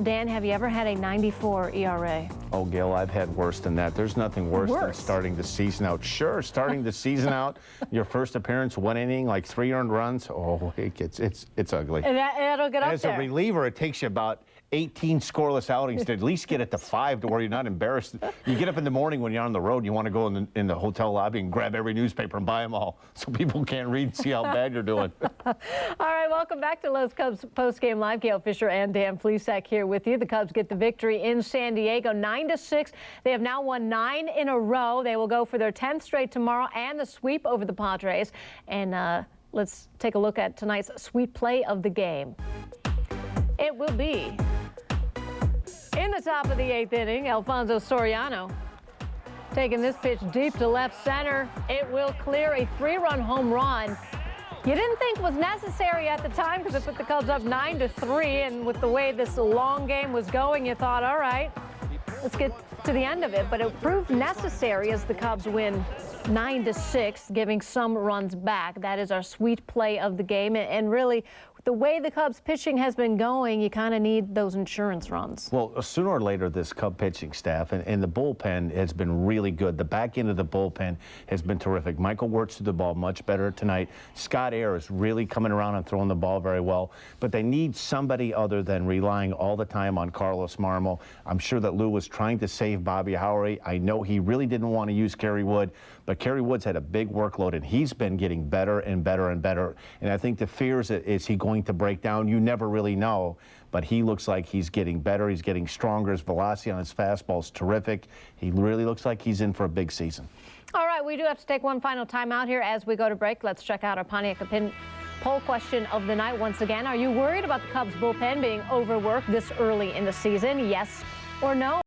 Dan, have you ever had a 94 ERA? Oh, Gil, I've had worse than that. There's nothing worse than starting the season out. Sure, starting the season out, your first appearance, 1 inning, like 3 earned runs. Oh, it's ugly. And that'll get up As there. a reliever, it takes you about 18 scoreless outings to at least get it to 5 to where you're not embarrassed. You get up in the morning when you're on the road, you want to go in the hotel lobby and grab every newspaper and buy them all so people can't read and see how bad you're doing. All right, welcome back to Lowe's Cubs postgame live. Gail Fisher and Dan Plesac here with you. The Cubs get the victory in San Diego, 9-6. They have now won 9 in a row. They will go for their 10th straight tomorrow and the sweep over the Padres. And let's take a look at tonight's sweep play of the game. It will be in the top of the 8th inning, Alfonso Soriano taking this pitch deep to left center. It will clear a 3-run home run. You didn't think was necessary at the time because it put the Cubs up 9-3, and with the way this long game was going, you thought, all right, let's get to the end of it. But it proved necessary as the Cubs win 9-6, giving some runs back. That is our sweet play of the game, and really, the way the Cubs pitching has been going, you kind of need those insurance runs. Well, sooner or later, this Cub pitching staff and the bullpen has been really good. The back end of the bullpen has been terrific. Michael Wirtz threw the ball much better tonight. Scott Air is really coming around and throwing the ball very well. But they need somebody other than relying all the time on Carlos Marmol. I'm sure that Lou was trying to save Bobby Howry. I know he really didn't want to use Kerry Wood, but Kerry Wood's had a big workload, and he's been getting better and better and better. And I think the fear is he going to break down? You never really know, but he looks like he's getting better. He's getting stronger. His velocity on his fastball is terrific. He really looks like he's in for a big season. All right, we do have to take one final time out here as we go to break. Let's check out our Pontiac Opinion poll question of the night once again. Are you worried about the Cubs bullpen being overworked this early in the season? Yes or no?